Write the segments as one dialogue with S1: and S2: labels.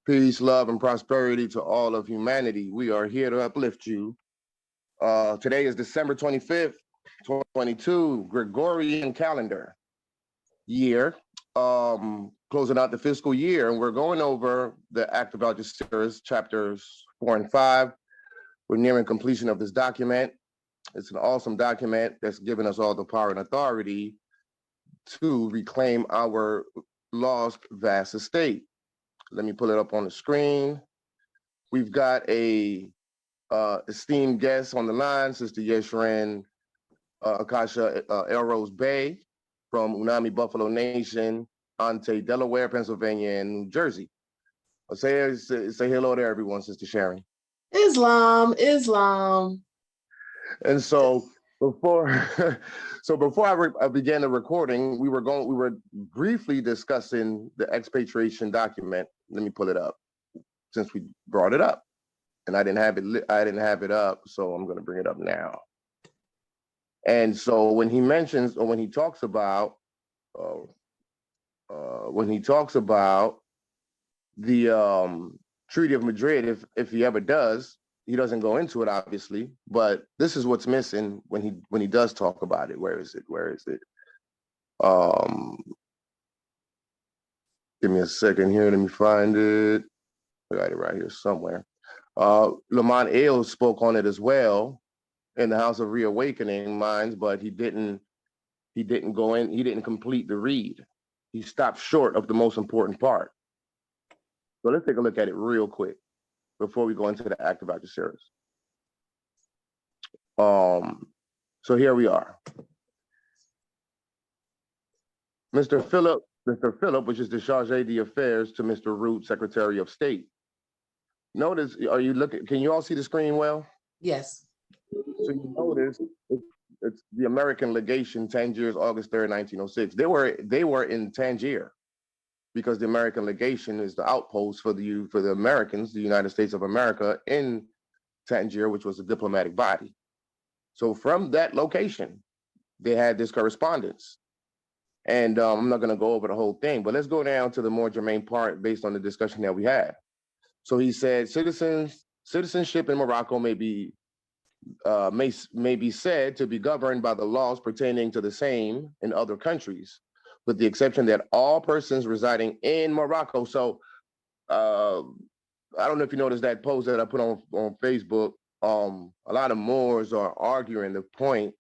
S1: Peace, love, and prosperity to all of humanity. We are here to uplift you. Today is December 25th, 2022, Gregorian calendar year, closing out the fiscal year. And we're going over the Act of Algeciras, chapters 4 and 5. We're nearing completion of this document. It's an awesome document that's given us all the power and authority to reclaim our lost vast estate. Let me pull it up on the screen. We've got a esteemed guest on the line, Sister Yeshrin Akasha Elrose Bay from Unami Buffalo Nation, Ante, Delaware, Pennsylvania, and New Jersey. Say hello to everyone, Sister Sharon.
S2: Islam.
S1: And so before I began the recording, we were briefly discussing the expatriation document. Let me pull it up since we brought it up, and I didn't have it up, so I'm going to bring it up now. And so when he mentions, or when he talks about the Treaty of Madrid, if he ever does, he doesn't go into it, obviously, but this is what's missing when he does talk about it. Where is it? Give me a second here. Let me find it. I got it right here somewhere. Lamont Ailes spoke on it as well in the House of Reawakening Minds, but he didn't go in. He didn't complete the read. He stopped short of the most important part. So let's take a look at it real quick before we go into the Act of Algeciras. So here we are. Mr. Philip, which is the Charge d'Affaires to Mr. Root, Secretary of State. Notice, can you all see the screen well?
S2: Yes.
S1: So you notice it's the American legation, Tangiers, August 3rd, 1906. They were in Tangier because the American legation is the outpost for the Americans, the United States of America in Tangier, which was a diplomatic body. So from that location, they had this correspondence. And I'm not going to go over the whole thing, but let's go down to the more germane part based on the discussion that we had. So he said, citizenship in Morocco may be said to be governed by the laws pertaining to the same in other countries, with the exception that all persons residing in Morocco. So I don't know if you noticed that post that I put on Facebook. A lot of Moors are arguing the point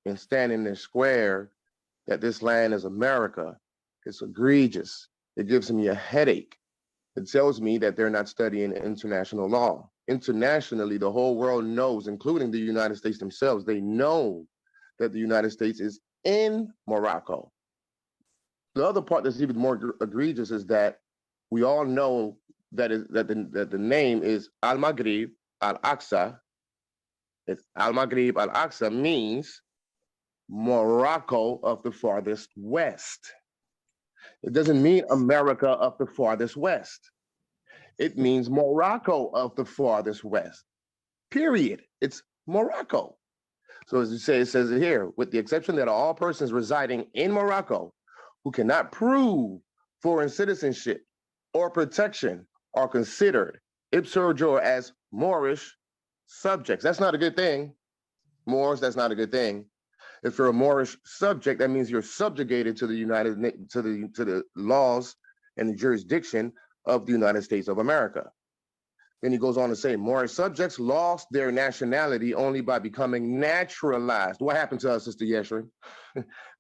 S1: and standing there square that this land is America. It's egregious. It gives me a headache. It tells me that they're not studying international law. Internationally, the whole world knows, including the United States themselves, they know that the United States is in Morocco. The other part that's even more egregious is that we all know that the name is Al-Maghrib Al-Aqsa. It's Al-Maghrib Al-Aqsa means Morocco of the farthest west. It doesn't mean America of the farthest west. It means Morocco of the farthest west, period. It's Morocco. So as you say, it says it here, with the exception that all persons residing in Morocco who cannot prove foreign citizenship or protection are considered ipso jure as Moorish subjects. That's not a good thing. Moors, that's not a good thing. If you're a Moorish subject, that means you're subjugated to the laws and the jurisdiction of the United States of America. Then he goes on to say, Moorish subjects lost their nationality only by becoming naturalized. What happened to us, Sister Yeshrin?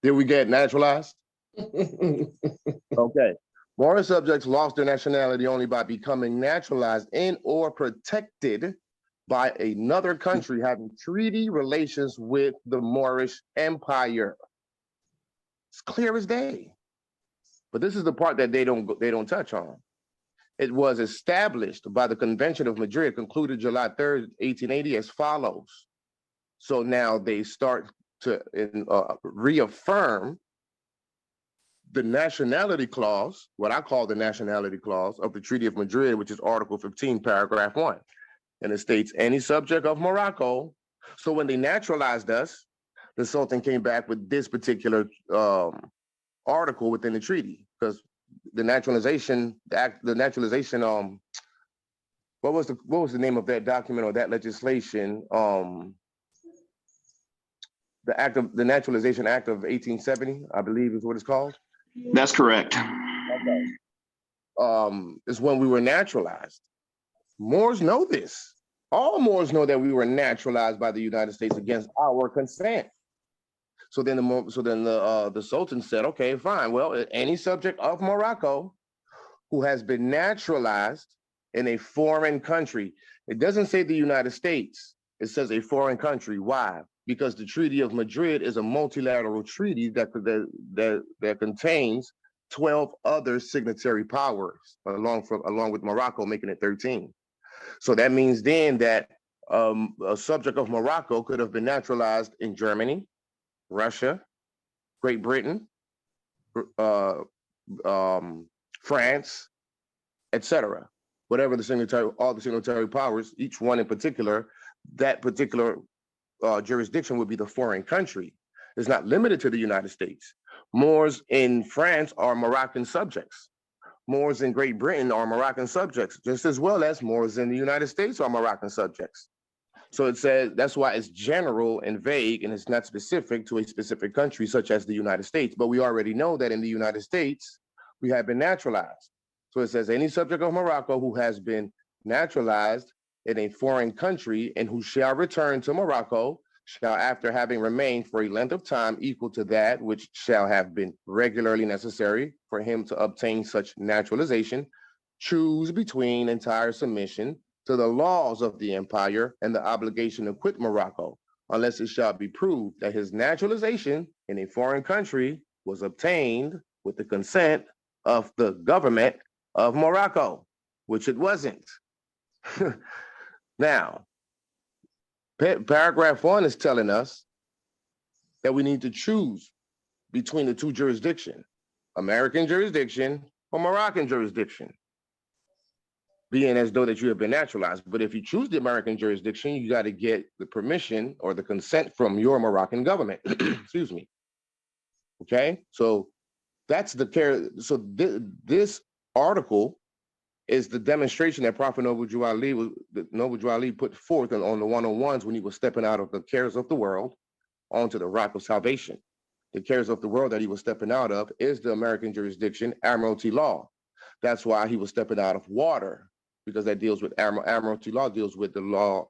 S1: Did we get naturalized? Okay. Moorish subjects lost their nationality only by becoming naturalized in or protected by another country having treaty relations with the Moorish Empire. It's clear as day. But this is the part that they don't touch on. It was established by the Convention of Madrid, concluded July 3rd, 1880, as follows. So now they start to reaffirm the nationality clause, what I call the nationality clause of the Treaty of Madrid, which is Article 15, Paragraph 1. And it states, any subject of Morocco. So when they naturalized us, the Sultan came back with this particular article within the treaty, because the naturalization, the naturalization, what was the name of that document or that legislation? The Naturalization Act of 1870, I believe is what it's called.
S3: That's correct.
S1: Okay. Is when we were naturalized. Moors know this. All Moors know that we were naturalized by the United States against our consent. So then the Sultan said, okay, fine. Well, any subject of Morocco who has been naturalized in a foreign country, it doesn't say the United States. It says a foreign country. Why? Because the Treaty of Madrid is a multilateral treaty that contains 12 other signatory powers, along with Morocco, making it 13. So that means then that a subject of Morocco could have been naturalized in Germany, Russia, Great Britain, uh, France, etc. Whatever all the signatory powers, each one in particular, that particular jurisdiction would be the foreign country. It's not limited to the United States. Moors in France are Moroccan subjects. Moors in Great Britain are Moroccan subjects, just as well as Moors in the United States are Moroccan subjects. So it says that's why it's general and vague, and it's not specific to a specific country such as the United States. But we already know that in the United States, we have been naturalized. So it says any subject of Morocco who has been naturalized in a foreign country and who shall return to Morocco shall, after having remained for a length of time equal to that which shall have been regularly necessary for him to obtain such naturalization, choose between entire submission to the laws of the empire and the obligation to quit Morocco, unless it shall be proved that his naturalization in a foreign country was obtained with the consent of the government of Morocco, which it wasn't. Now, paragraph 1 is telling us that we need to choose between the two jurisdictions, American jurisdiction or Moroccan jurisdiction, being as though that you have been naturalized. But if you choose the American jurisdiction, you got to get the permission or the consent from your Moroccan government. Excuse me. Okay, so that's the care. So this article is the demonstration that Prophet Noble Ali put forth on the 101s when he was stepping out of the cares of the world onto the rock of salvation. The cares of the world that he was stepping out of is the American jurisdiction, Admiralty law. That's why he was stepping out of water, because that deals with Admiralty law, deals with the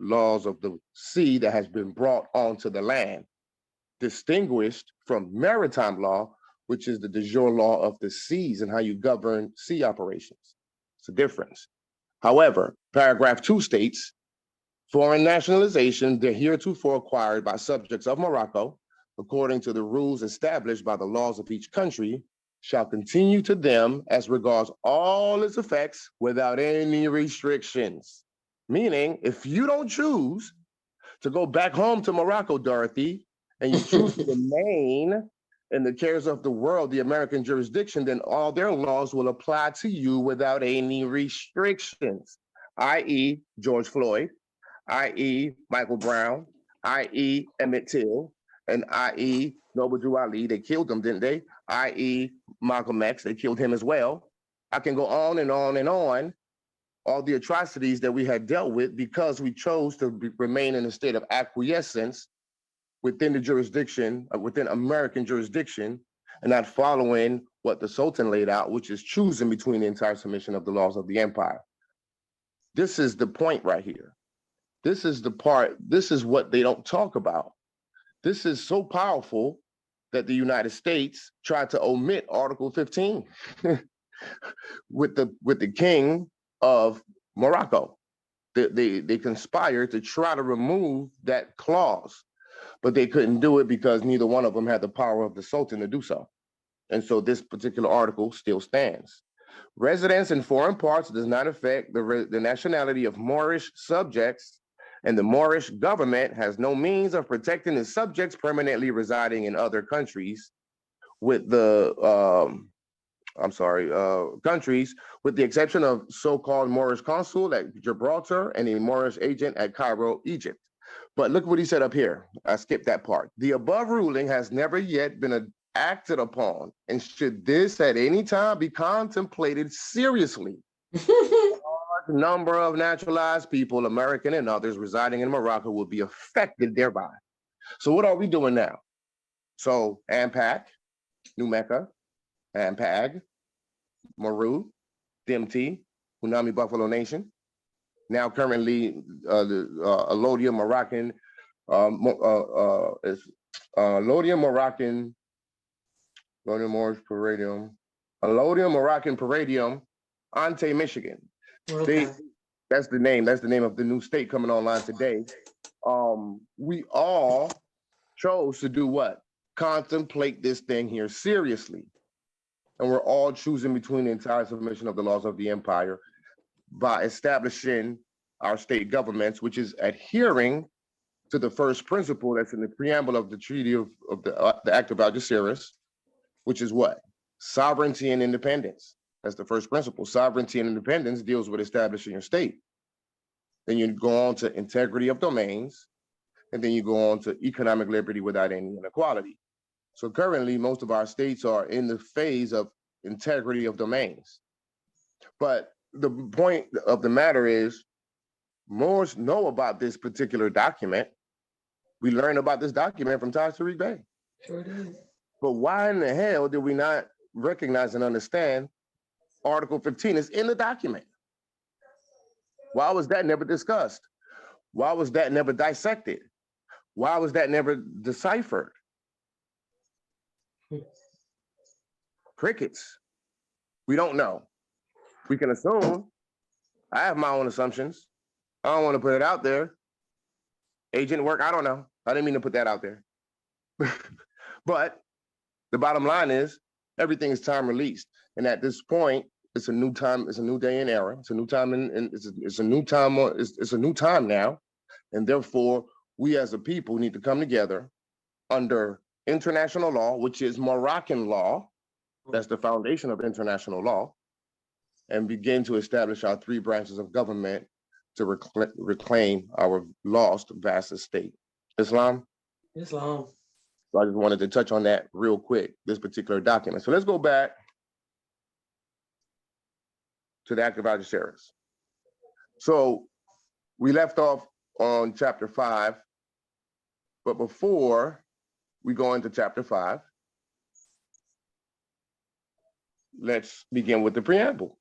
S1: laws of the sea that has been brought onto the land, distinguished from maritime law, which is the de jure law of the seas and how you govern sea operations. It's a difference. However, paragraph 2 states, foreign nationalization, they're heretofore acquired by subjects of Morocco, according to the rules established by the laws of each country, shall continue to them as regards all its effects without any restrictions. Meaning, if you don't choose to go back home to Morocco, Dorothy, and you choose to remain in the cares of the world, the American jurisdiction, then all their laws will apply to you without any restrictions, i.e. George Floyd, i.e. Michael Brown, i.e. Emmett Till, and i.e. Noble Drew Ali. They killed them, didn't they? I.e. Malcolm X, they killed him as well. I can go on and on and on, all the atrocities that we had dealt with because we chose to remain in a state of acquiescence within the jurisdiction, within American jurisdiction, and not following what the Sultan laid out, which is choosing between the entire submission of the laws of the empire. This is the point right here. This is the part, this is what they don't talk about. This is so powerful that the United States tried to omit Article 15 with the king of Morocco. They conspired to try to remove that clause, but they couldn't do it because neither one of them had the power of the Sultan to do so. And so this particular article still stands. Residence in foreign parts does not affect the nationality of Moorish subjects, and the Moorish government has no means of protecting its subjects permanently residing in other countries with the countries, with the exception of so-called Moorish consul at Gibraltar and a Moorish agent at Cairo, Egypt. But look what he said up here. I skipped that part. The above ruling has never yet been acted upon, and should this at any time be contemplated seriously, a number of naturalized people, American and others, residing in Morocco will be affected thereby. So what are we doing now? So AMPAG, New Mecca, AMPAG, Maru, DMT, Hunami Buffalo Nation, now currently the Alodia Moroccan, Alodia Moroccan, Alodia Morris Paradium, Alodia Moroccan Paradium, Ante, Michigan.
S2: Okay.
S1: That's the name of the new state coming online today. We all chose to do what? Contemplate this thing here seriously. And we're all choosing between the entire submission of the laws of the empire by establishing our state governments, which is adhering to the first principle that's in the preamble of the Treaty of the Act of Algeciras, which is what? Sovereignty and independence. That's the first principle. Sovereignty and independence deals with establishing your state. Then you go on to integrity of domains, and then you go on to economic liberty without any inequality. So currently, most of our states are in the phase of integrity of domains. But the point of the matter is, Moors know about this particular document. We learned about this document from Taj Tariq Bey.
S2: Sure it is.
S1: But why in the hell did we not recognize and understand Article 15 is in the document? Why was that never discussed? Why was that never dissected? Why was that never deciphered? Crickets. We don't know. We can assume. I have my own assumptions. I don't want to put it out there. Agent work, I don't know. I didn't mean to put that out there. But the bottom line is everything is time released. And at this point, it's a new time, it's a new day and era. It's a new time and it's a new time, it's a new time now. And therefore, we as a people need to come together under international law, which is Moroccan law. That's the foundation of international law, and begin to establish our three branches of government to reclaim our lost vast estate. Islam?
S2: Islam.
S1: So I just wanted to touch on that real quick, this particular document. So let's go back to the Act of Algeciras. So we left off on chapter 5, but before we go into chapter 5, let's begin with the preamble.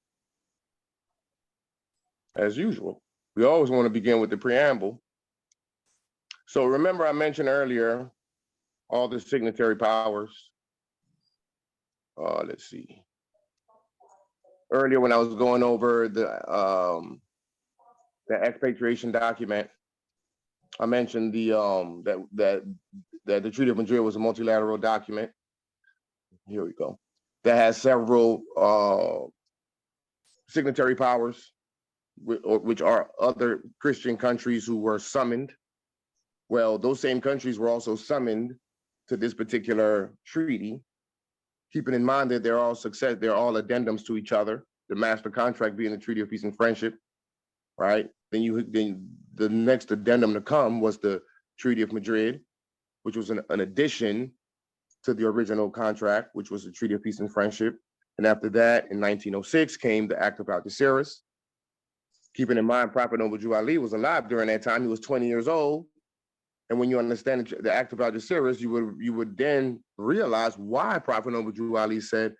S1: As usual, we always want to begin with the preamble. So remember I mentioned earlier all the signatory powers. Let's see. Earlier when I was going over the expatriation document, I mentioned that the Treaty of Madrid was a multilateral document. Here we go. That has several signatory powers, which are other Christian countries who were summoned. Well, those same countries were also summoned to this particular treaty, keeping in mind that they're all addendums to each other. The master contract being the Treaty of Peace and Friendship, right? Then the next addendum to come was the Treaty of Madrid, which was an addition to the original contract, which was the Treaty of Peace and Friendship. And after that, in 1906, came the Act of Algeciras. Keeping in mind, Prophet Noble Jew Ali was alive during that time. He was 20 years old. And when you understand the Act of Algeciras, you would then realize why Prophet Noble Jew Ali said,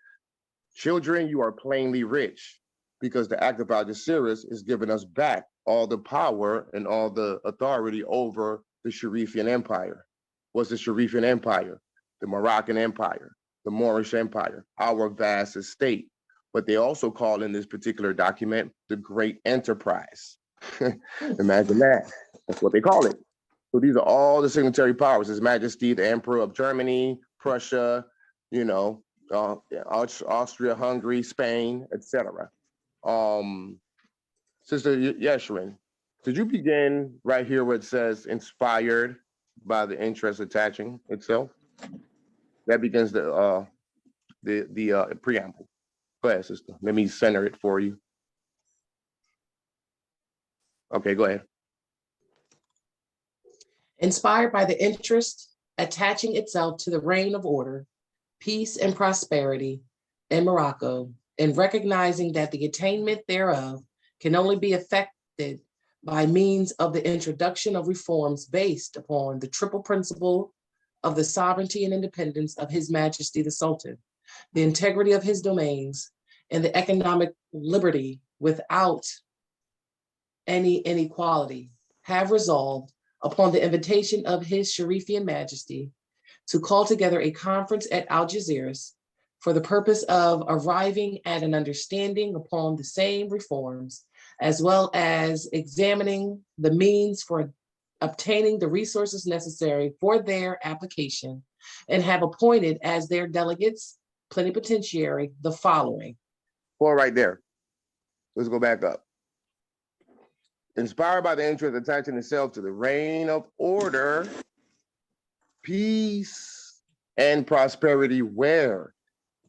S1: "Children, you are plainly rich," because the Act of Algeciras is giving us back all the power and all the authority over the Sharifian Empire. What's the Sharifian Empire? The Moroccan Empire, the Moorish Empire, our vast estate. But they also call in this particular document the Great Enterprise. Imagine that. That's what they call it. So these are all the signatory powers: His Majesty, the Emperor of Germany, Prussia, Austria, Hungary, Spain, etc. Sister Yeshrin, did you begin right here where it says inspired by the interest attaching itself? That begins the preamble. Go ahead, sister. Let me center it for you. Okay, go ahead.
S2: Inspired by the interest attaching itself to the reign of order, peace, and prosperity in Morocco, and recognizing that the attainment thereof can only be effected by means of the introduction of reforms based upon the triple principle of the sovereignty and independence of His Majesty the Sultan, the integrity of his domains, and the economic liberty without any inequality, have resolved upon the invitation of His Sharifian Majesty to call together a conference at Algeciras for the purpose of arriving at an understanding upon the same reforms, as well as examining the means for obtaining the resources necessary for their application, and have appointed as their delegates plenipotentiary the following.
S1: Well, right there. Let's go back up. Inspired by the interest attaching itself to the reign of order, peace, and prosperity where?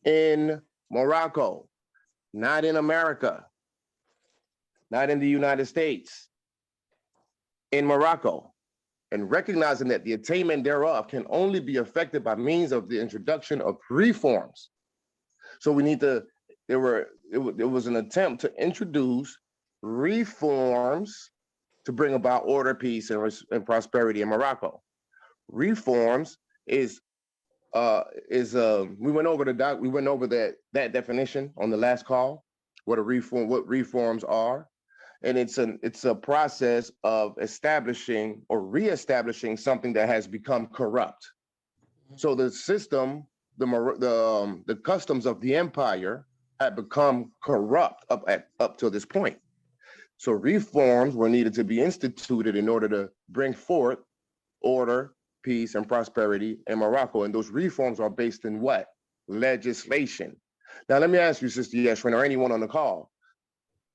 S1: In Morocco, not in America, not in the United States, in Morocco, and recognizing that the attainment thereof can only be effected by means of the introduction of reforms. So we need to, it was an attempt to introduce reforms to bring about order, peace, and prosperity in Morocco. Reforms is we went over that definition on the last call, what reforms are, and it's a process of establishing or reestablishing something that has become corrupt. So the system, the customs of the empire had become corrupt up to this point. So reforms were needed to be instituted in order to bring forth order, peace, and prosperity in Morocco. And those reforms are based in what? Legislation. Now, let me ask you, Sister Yeshrin, or anyone on the call,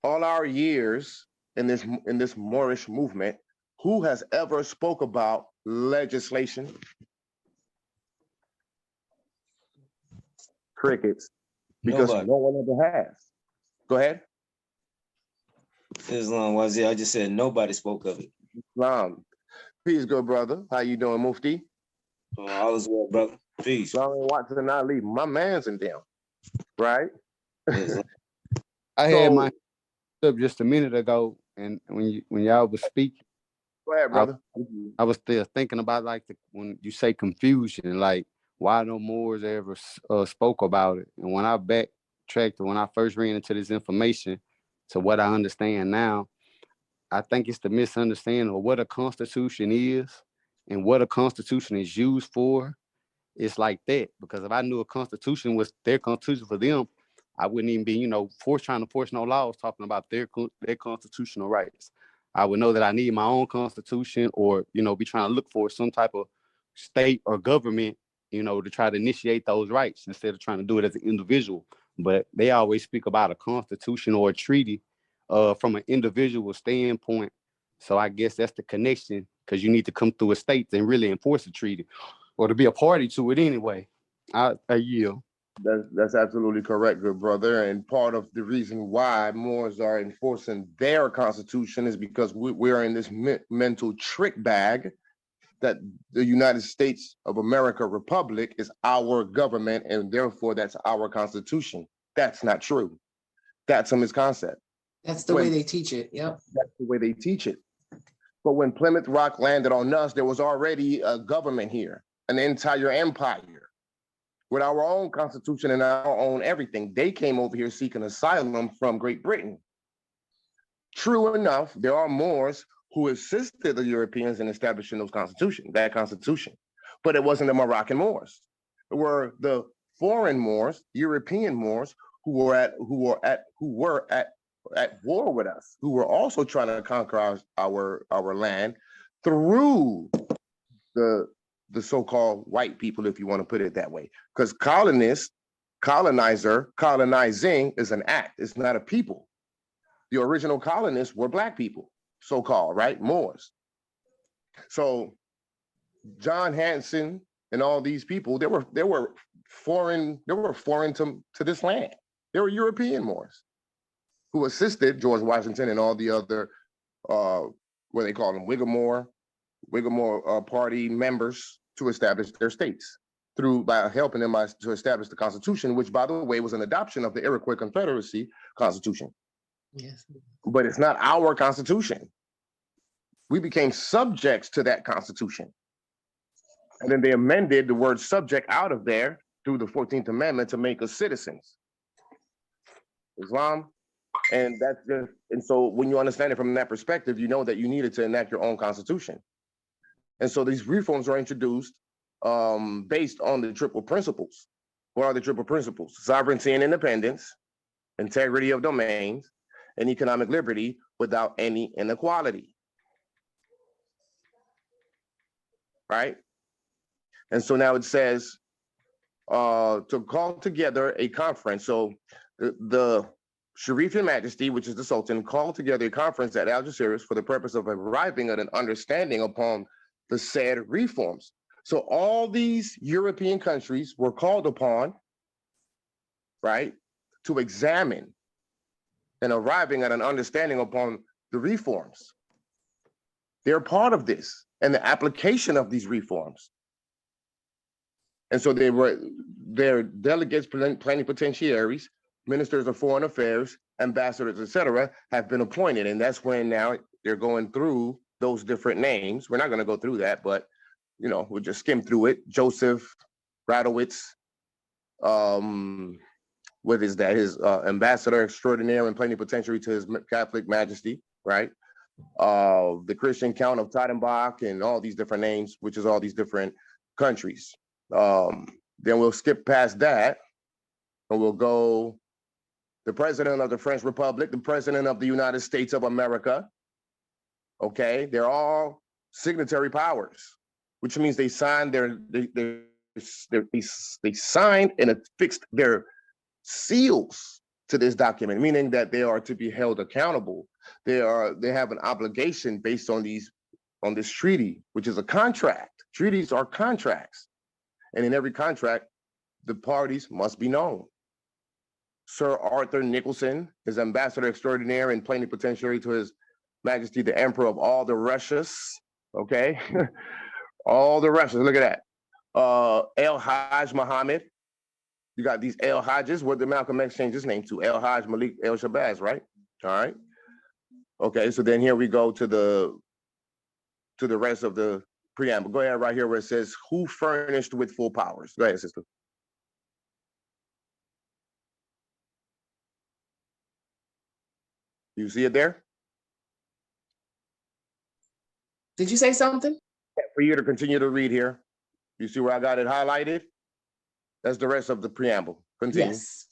S1: all our years in this Moorish movement, who has ever spoke about legislation? Crickets. Because
S3: Nobody.
S1: no one ever has. Go ahead.
S3: Islam was it? I just said nobody spoke of it.
S1: Islam. Peace, good brother. How you doing, Mufti?
S3: All is well, brother. Peace.
S1: Long Watson Ali, my man's in them, right?
S3: Islam.
S4: I had my up just a minute ago, and when y'all was speaking,
S1: Go ahead, brother.
S4: I was still thinking about like when you say confusion, like why no Moors ever spoke about it. And when I backtracked, when I first ran into this information, to what I understand now, I think it's the misunderstanding of what a constitution is and what a constitution is used for. It's like that, because if I knew a constitution was their constitution for them, I wouldn't even be, trying to force no laws talking about their constitutional rights. I would know that I need my own constitution, or, be trying to look for some type of state or government, to try to initiate those rights instead of trying to do it as an individual. But they always speak about a constitution or a treaty from an individual standpoint. So I guess that's the connection, because you need to come through a state and really enforce a treaty or to be a party to it anyway. I yield.
S1: That's absolutely correct, good brother. And part of the reason why Moors are enforcing their constitution is because we're in this mental trick bag that the United States of America Republic is our government, and therefore that's our constitution. That's not true. That's a misconcept.
S2: That's the way they teach it. Yep.
S1: That's the way they teach it. But when Plymouth Rock landed on us, there was already a government here, an entire empire with our own constitution and our own everything. They came over here seeking asylum from Great Britain. True enough, there are Moors who assisted the Europeans in establishing that constitution, but it wasn't the Moroccan Moors. It were the foreign Moors, European Moors, who were at war with us, who were also trying to conquer our land through the so-called white people, if you want to put it that way. Because colonizing is an act, it's not a people. The original colonists were Black people, so-called, right? Moors. So John Hanson and all these people, they were foreign to this land. They were European Moors who assisted George Washington and all the other, what they call them, Whiggamore Party members to establish their states, by helping them to establish the Constitution, which, by the way, was an adoption of the Iroquois Confederacy Constitution.
S2: Yes.
S1: But it's not our Constitution. We became subjects to that Constitution. And then they amended the word subject out of there through the 14th Amendment to make us citizens. Islam. And that's just, and so when you understand it from that perspective, you know that you needed to enact your own Constitution. And so these reforms are introduced based on the triple principles. What are the triple principles? Sovereignty and independence, integrity of domains, and economic liberty without any inequality. Right? And so now it says to call together a conference. So the Sharifian Majesty, which is the Sultan, called together a conference at Algeciras for the purpose of arriving at an understanding upon the said reforms. So all these European countries were called upon, right, to examine and arriving at an understanding upon the reforms. They're part of this and the application of these reforms. And so their delegates, plenipotentiaries, ministers of foreign affairs, ambassadors, etc., have been appointed. And that's when now they're going through those different names. We're not going to go through that, but we'll just skim through it. Joseph Radowitz, what is that? His ambassador extraordinaire and plenipotentiary to His Catholic Majesty, right? The Christian Count of Taidenbach, and all these different names, which is all these different countries. Then we'll skip past that, and we'll go the President of the French Republic, the President of the United States of America. Okay, they're all signatory powers, which means they signed they signed and affixed their seals to this document, meaning that they are to be held accountable. They have an obligation based on this treaty, which is a contract. Treaties are contracts. And in every contract, the parties must be known. Sir Arthur Nicholson, his ambassador extraordinaire and plenipotentiary to His Majesty the Emperor of all the Russias, okay? All the Russias, look at that. El Hajj Muhammad. You got these El Hajjes. What did Malcolm X change his name to? El Hajj Malik El Shabazz, right? All right. Okay, so then here we go to the rest of the preamble. Go ahead right here where it says, who furnished with full powers? Go ahead, sister. You see it there?
S2: Did you say something?
S1: For you to continue to read here. You see where I got it highlighted? That's the rest of the preamble. Continue.
S2: Yes.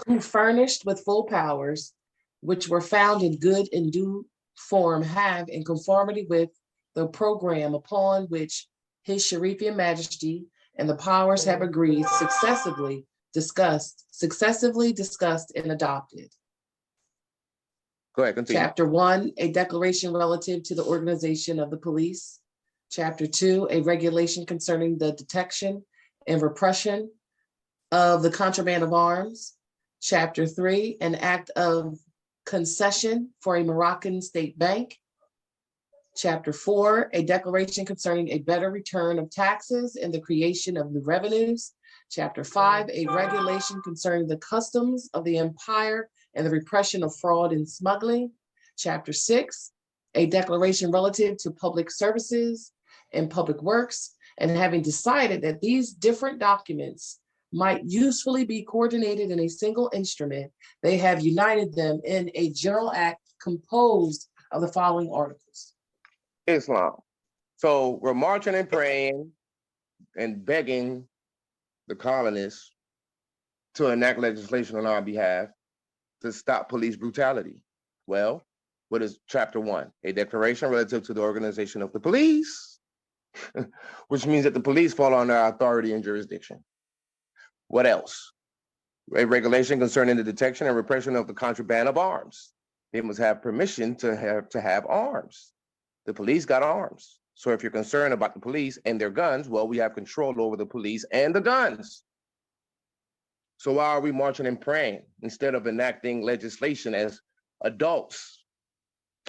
S2: Who furnished with full powers, which were found in good and due form, have, in conformity with the program upon which His Sharifian Majesty and the powers have agreed, successively discussed and adopted.
S1: Go ahead, continue.
S2: Chapter 1, a declaration relative to the organization of the police. Chapter 2, a regulation concerning the detection and repression of the contraband of arms. Chapter 3, an act of concession for a Moroccan state bank. Chapter 4, a declaration concerning a better return of taxes and the creation of new revenues. Chapter 5, a regulation concerning the customs of the empire and the repression of fraud and smuggling. Chapter 6, a declaration relative to public services and public works. And having decided that these different documents might usefully be coordinated in a single instrument, they have united them in a general act composed of the following articles.
S1: Islam. So we're marching and praying and begging the colonists to enact legislation on our behalf to stop police brutality. Well, what is chapter 1? A declaration relative to the organization of the police, which means that the police fall under our authority and jurisdiction. What else? A regulation concerning the detection and repression of the contraband of arms. They must have permission to have arms. The police got arms. So if you're concerned about the police and their guns, well, we have control over the police and the guns. So why are we marching and praying instead of enacting legislation as adults?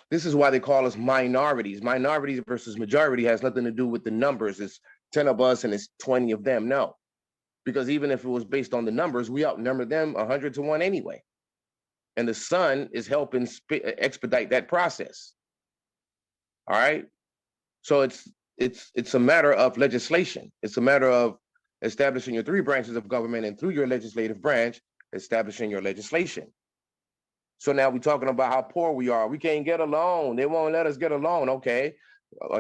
S1: This is why they call us minorities. Minorities versus majority has nothing to do with the numbers. It's 10 of us and it's 20 of them. No, because even if it was based on the numbers, we outnumber them 100 to 1 anyway. And the sun is helping expedite that process. All right. So it's a matter of legislation. It's a matter of establishing your 3 branches of government, and through your legislative branch, establishing your legislation. So now we're talking about how poor we are. We can't get a loan. They won't let us get a loan. Okay.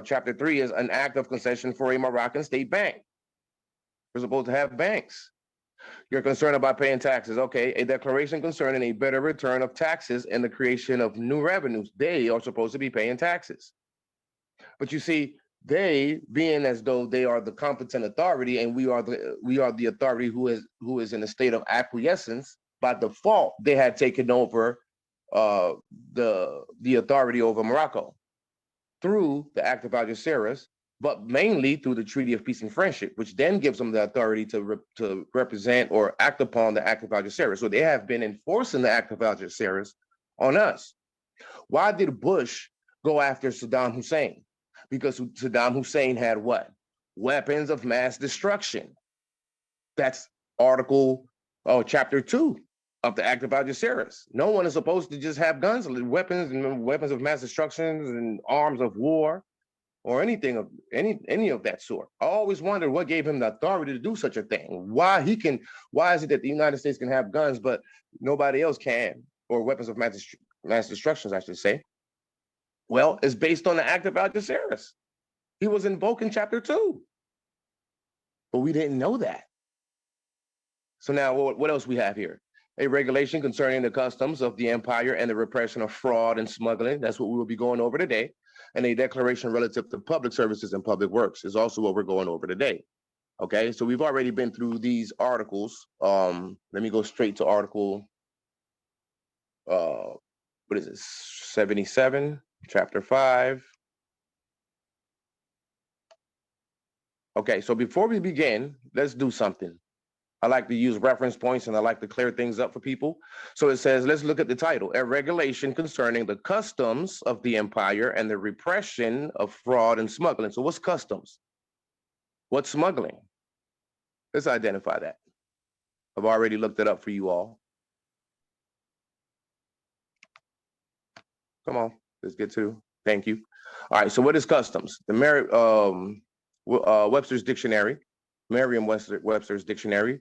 S1: Chapter 3 is an act of concession for a Moroccan state bank. We're supposed to have banks. You're concerned about paying taxes. Okay. A declaration concerning a better return of taxes and the creation of new revenues. They are supposed to be paying taxes. But you see, they, being as though they are the competent authority, and we are the authority who is in a state of acquiescence, by default, they had taken over the authority over Morocco through the Act of Algeciras, but mainly through the Treaty of Peace and Friendship, which then gives them the authority to represent or act upon the Act of Algeciras. So they have been enforcing the Act of Algeciras on us. Why did Bush go after Saddam Hussein? Because Saddam Hussein had what? Weapons of mass destruction. That's chapter 2 of the Act of Algeciras. No one is supposed to just have guns, weapons of mass destruction and arms of war, or anything of any of that sort. I always wondered what gave him the authority to do such a thing. Why is it that the United States can have guns, but nobody else can, or weapons of mass destructions, I should say? Well, it's based on the Act of Algeciras. He was invoking chapter 2, but we didn't know that. So now what else we have here? A regulation concerning the customs of the empire and the repression of fraud and smuggling. That's what we will be going over today. And a declaration relative to public services and public works is also what we're going over today. Okay, so we've already been through these articles. Let me go straight to article, what is it, 77, chapter 5. Okay, so before we begin, let's do something. I like to use reference points, and I like to clear things up for people. So it says, let's look at the title, a regulation concerning the customs of the empire and the repression of fraud and smuggling. So what's customs? What's smuggling? Let's identify that. I've already looked it up for you all. Come on, let's get to, thank you. All right, so what is customs? The Webster's Dictionary, Merriam-Webster's Dictionary,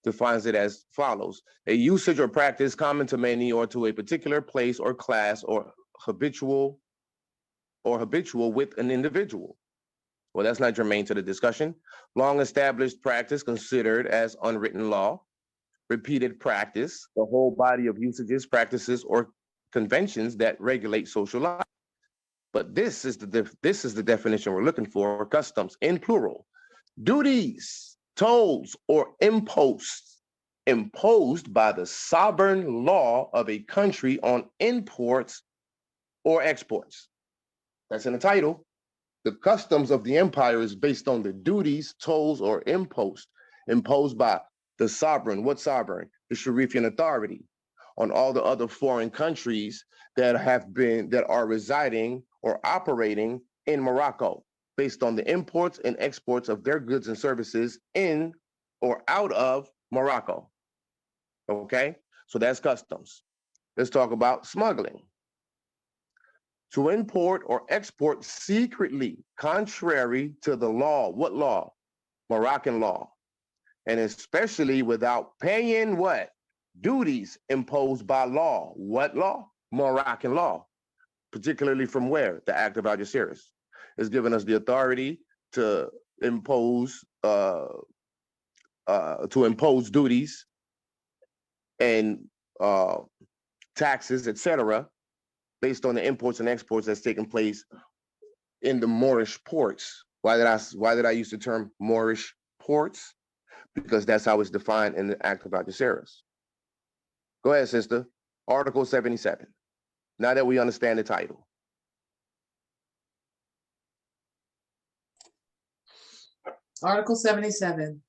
S1: defines it as follows: a usage or practice common to many or to a particular place or class, or habitual with an individual. Well, that's not germane to the discussion. Long established practice considered as unwritten law. Repeated practice, the whole body of usages, practices, or conventions that regulate social life. But this is the definition we're looking for: customs in plural. Duties, tolls, or imposts imposed by the sovereign law of a country on imports or exports. That's in the title. The customs of the empire is based on the duties, tolls, or imposts imposed by the sovereign. What sovereign? The Sharifian authority on all the other foreign countries that are residing or operating in Morocco, based on the imports and exports of their goods and services in or out of Morocco. Okay, so that's customs. Let's talk about smuggling. To import or export secretly, contrary to the law. What law? Moroccan law. And especially without paying what? Duties imposed by law. What law? Moroccan law. Particularly from where? The Act of Algeciras. It's given us the authority to impose duties and taxes, etc., based on the imports and exports that's taking place in the Moorish ports. Why did I use the term Moorish ports? Because that's how it's defined in the Act of Algeciras. Go ahead, sister. Article 77. Now that we understand the title.
S2: Article 77.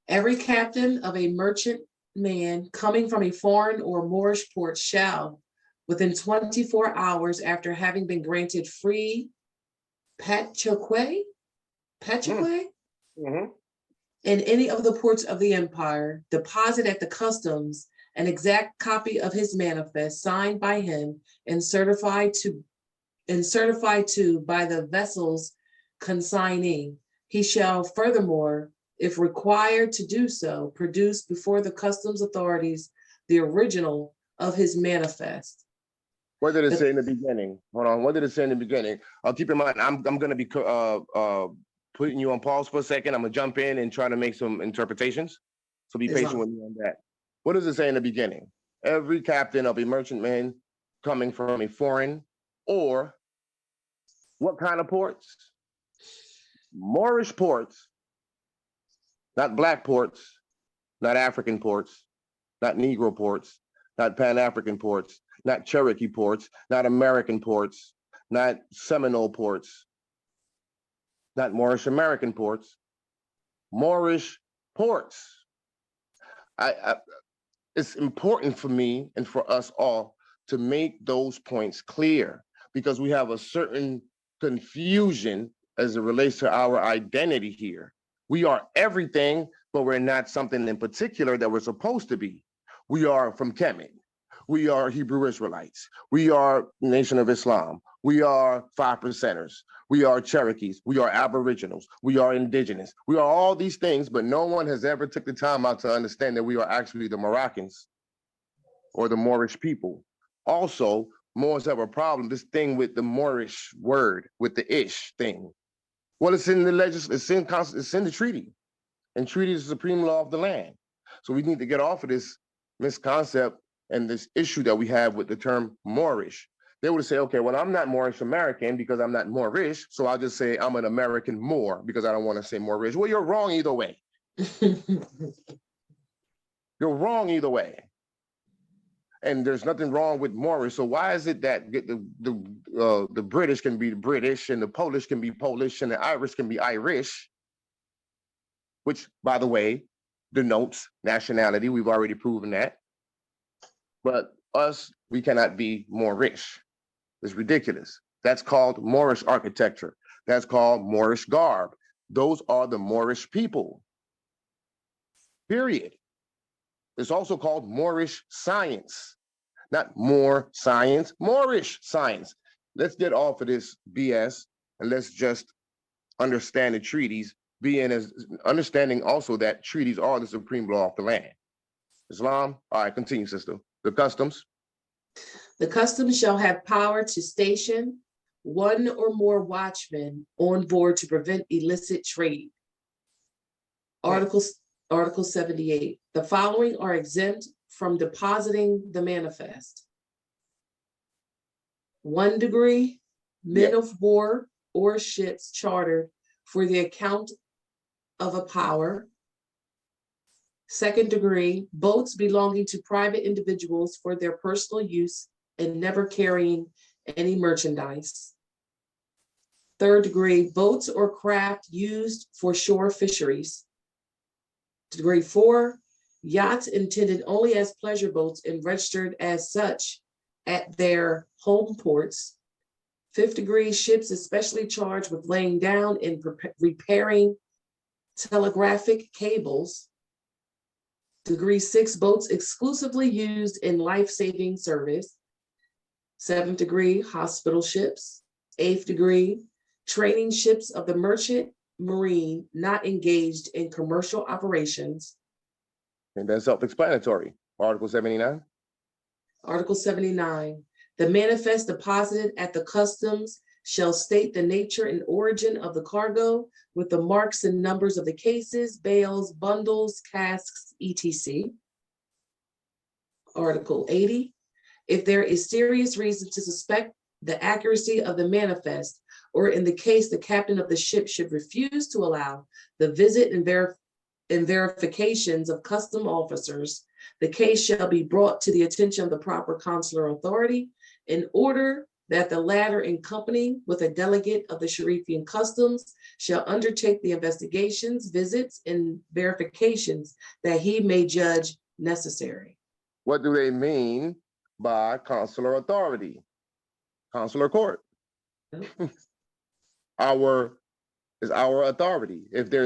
S2: Every captain of a merchantman coming from a foreign or Moorish port shall, within 24 hours after having been granted free patchoque,
S1: Mhm.
S2: in any of the ports of the empire, deposit at the customs an exact copy of his manifest signed by him and certified to by the vessel's consignee. He shall furthermore, if required to do so, produce before the customs authorities the original of his manifest.
S1: What did it say in the beginning? Hold on. What did it say in the beginning? Keep in mind, I'm going to be putting you on pause for a second. I'm going to jump in and try to make some interpretations. So be patient with me on that. What does it say in the beginning? Every captain of a merchantman coming from a foreign or what kind of ports? Moorish ports, not black ports, not African ports, not Negro ports, not Pan-African ports, not Cherokee ports, not American ports, not Seminole ports, not Moorish American ports, Moorish ports. It's important for me and for us all to make those points clear because we have a certain confusion as it relates to our identity here. We are everything, but we're not something in particular that we're supposed to be. We are from Kemet. We are Hebrew Israelites. We are Nation of Islam. We are 5%ers. We are Cherokees. We are Aboriginals. We are indigenous. We are all these things, but no one has ever took the time out to understand that we are actually the Moroccans or the Moorish people. Also, Moors have a problem, this thing with the Moorish word, with the ish thing. Well, it's in the it's in the treaty. And treaty is the supreme law of the land. So we need to get off of this misconcept and this issue that we have with the term Moorish. They would say, okay, well, I'm not Moorish American because I'm not Moorish. So I'll just say I'm an American Moor because I don't want to say Moorish. Well, you're wrong either way. You're wrong either way. And there's nothing wrong with Moorish. So why is it that the British can be British and the Polish can be Polish and the Irish can be Irish, which, by the way, denotes nationality. We've already proven that. But us, we cannot be Moorish. It's ridiculous. That's called Moorish architecture. That's called Moorish garb. Those are the Moorish people. Period. It's also called Moorish science. Not more science, Moorish science. Let's get off of this BS and let's just understand the treaties, being as understanding also that treaties are the supreme law of the land. Islam, all right, continue, sister. The customs.
S2: The customs shall have power to station one or more watchmen on board to prevent illicit trade. Article 78. The following are exempt from depositing the manifest. 1 degree, men of war or ships chartered for the account of a power. 2nd degree, boats belonging to private individuals for their personal use and never carrying any merchandise. 3rd degree, boats or craft used for shore fisheries. Degree 4, yachts intended only as pleasure boats and registered as such at their home ports. 5th degree, ships especially charged with laying down and repairing telegraphic cables. Degree 6, boats exclusively used in life-saving service. 7th degree, hospital ships. 8th degree, training ships of the merchant marine not engaged in commercial operations.
S1: And that's self-explanatory. Article 79.
S2: Article 79, the manifest deposited at the customs shall state the nature and origin of the cargo with the marks and numbers of the cases, bales, bundles, casks, etc. Article 80, if there is serious reason to suspect the accuracy of the manifest, or in the case the captain of the ship should refuse to allow the visit and verifications of custom officers, the case shall be brought to the attention of the proper consular authority in order that the latter, in company with a delegate of the Sharifian customs, shall undertake the investigations, visits, and verifications that he may judge necessary.
S1: What do they mean by consular authority? Consular court. Our is our authority. If there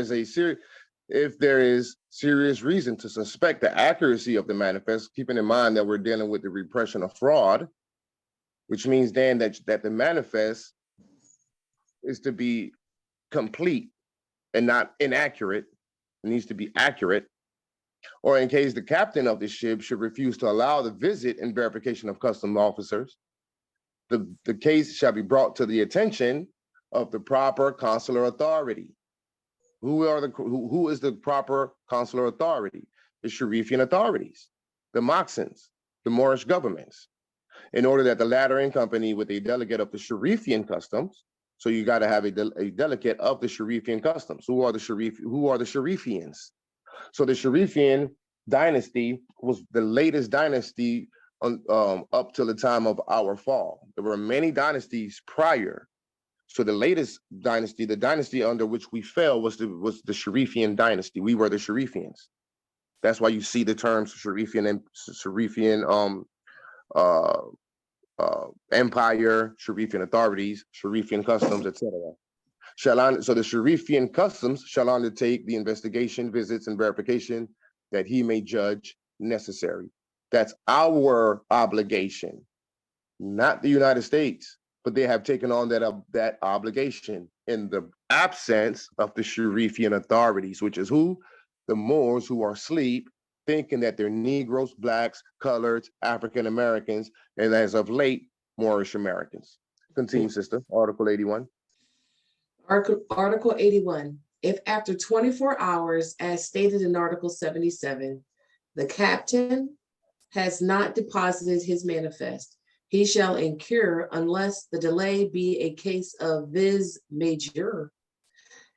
S1: is serious reason to suspect the accuracy of the manifest, keeping in mind that we're dealing with the repression of fraud, which means then that the manifest is to be complete and not inaccurate. It needs to be accurate. Or in case the captain of the ship should refuse to allow the visit and verification of custom officers, the case shall be brought to the attention of the proper consular authority. Who is the proper consular authority? The Sharifian authorities, the Moxons, the Moorish governments, in order that the latter in company with a delegate of the Sharifian customs. So you got to have a delegate of the Sharifian customs. Who are the Sharifians? So the Sharifian dynasty was the latest dynasty up till the time of our fall. There were many dynasties prior. So the latest dynasty, the dynasty under which we fell, was the Sharifian dynasty. We were the Sharifians. That's why you see the terms Sharifian and Sharifian empire, Sharifian authorities, Sharifian customs, etc. So the Sharifian customs shall undertake the investigation, visits, and verification that he may judge necessary. That's our obligation, not the United States, but they have taken on that obligation in the absence of the Sharifian authorities, which is who? The Moors, who are asleep, thinking that they're Negroes, Blacks, Coloreds, African Americans, and as of late, Moorish Americans. Continue, sister. Article 81.
S2: Article 81. If after 24 hours, as stated in Article 77, the captain has not deposited his manifest, he shall incur, unless the delay be a case of vis major,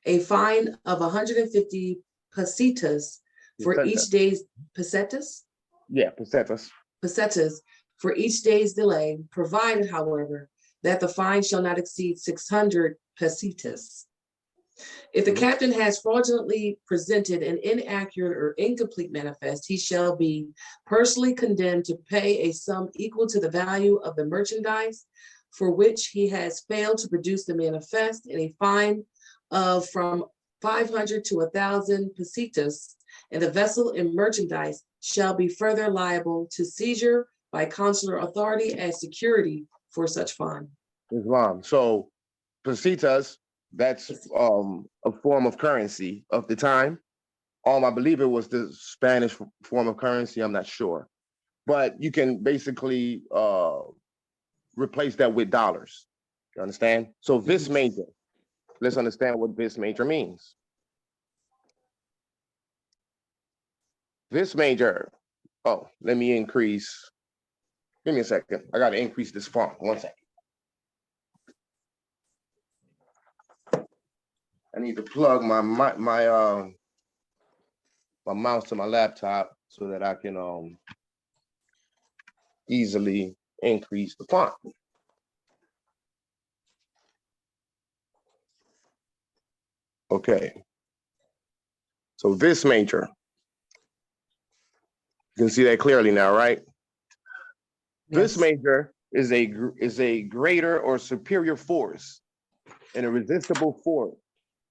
S2: a fine of 150 pesetas for each day's pesetas?
S1: Yeah, pesetas.
S2: Pesetas for each day's delay, provided, however, that the fine shall not exceed 600 pesetas. If the captain has fraudulently presented an inaccurate or incomplete manifest, he shall be personally condemned to pay a sum equal to the value of the merchandise for which he has failed to produce the manifest, and a fine of from 500 to 1,000 pesetas, and the vessel and merchandise shall be further liable to seizure by consular authority as security for such fine.
S1: Islam. So pesetas, that's a form of currency of the time. I believe it was the Spanish form of currency. I'm not sure, but you can basically replace that with dollars. You understand? So vis major. Let's understand what vis major means. Vis major. Oh, let me increase. Give me a second. I got to increase this font. 1 second. I need to plug my mouse to my laptop so that I can easily increase the font. Okay. So vis major. You can see that clearly now, right? Vis major is a greater or superior force, an irresistible force.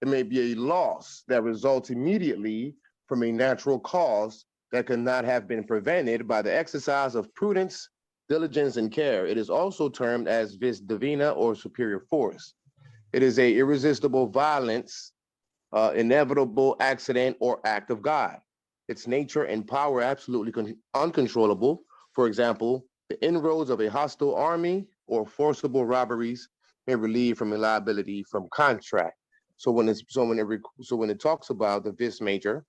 S1: It may be a loss that results immediately from a natural cause that could not have been prevented by the exercise of prudence, diligence, and care. It is also termed as vis divina, or superior force. It is a irresistible violence, inevitable accident, or act of God. Its nature and power absolutely uncontrollable. For example, the inroads of a hostile army or forcible robberies may relieve from a liability from contract. So when it talks about the vis major,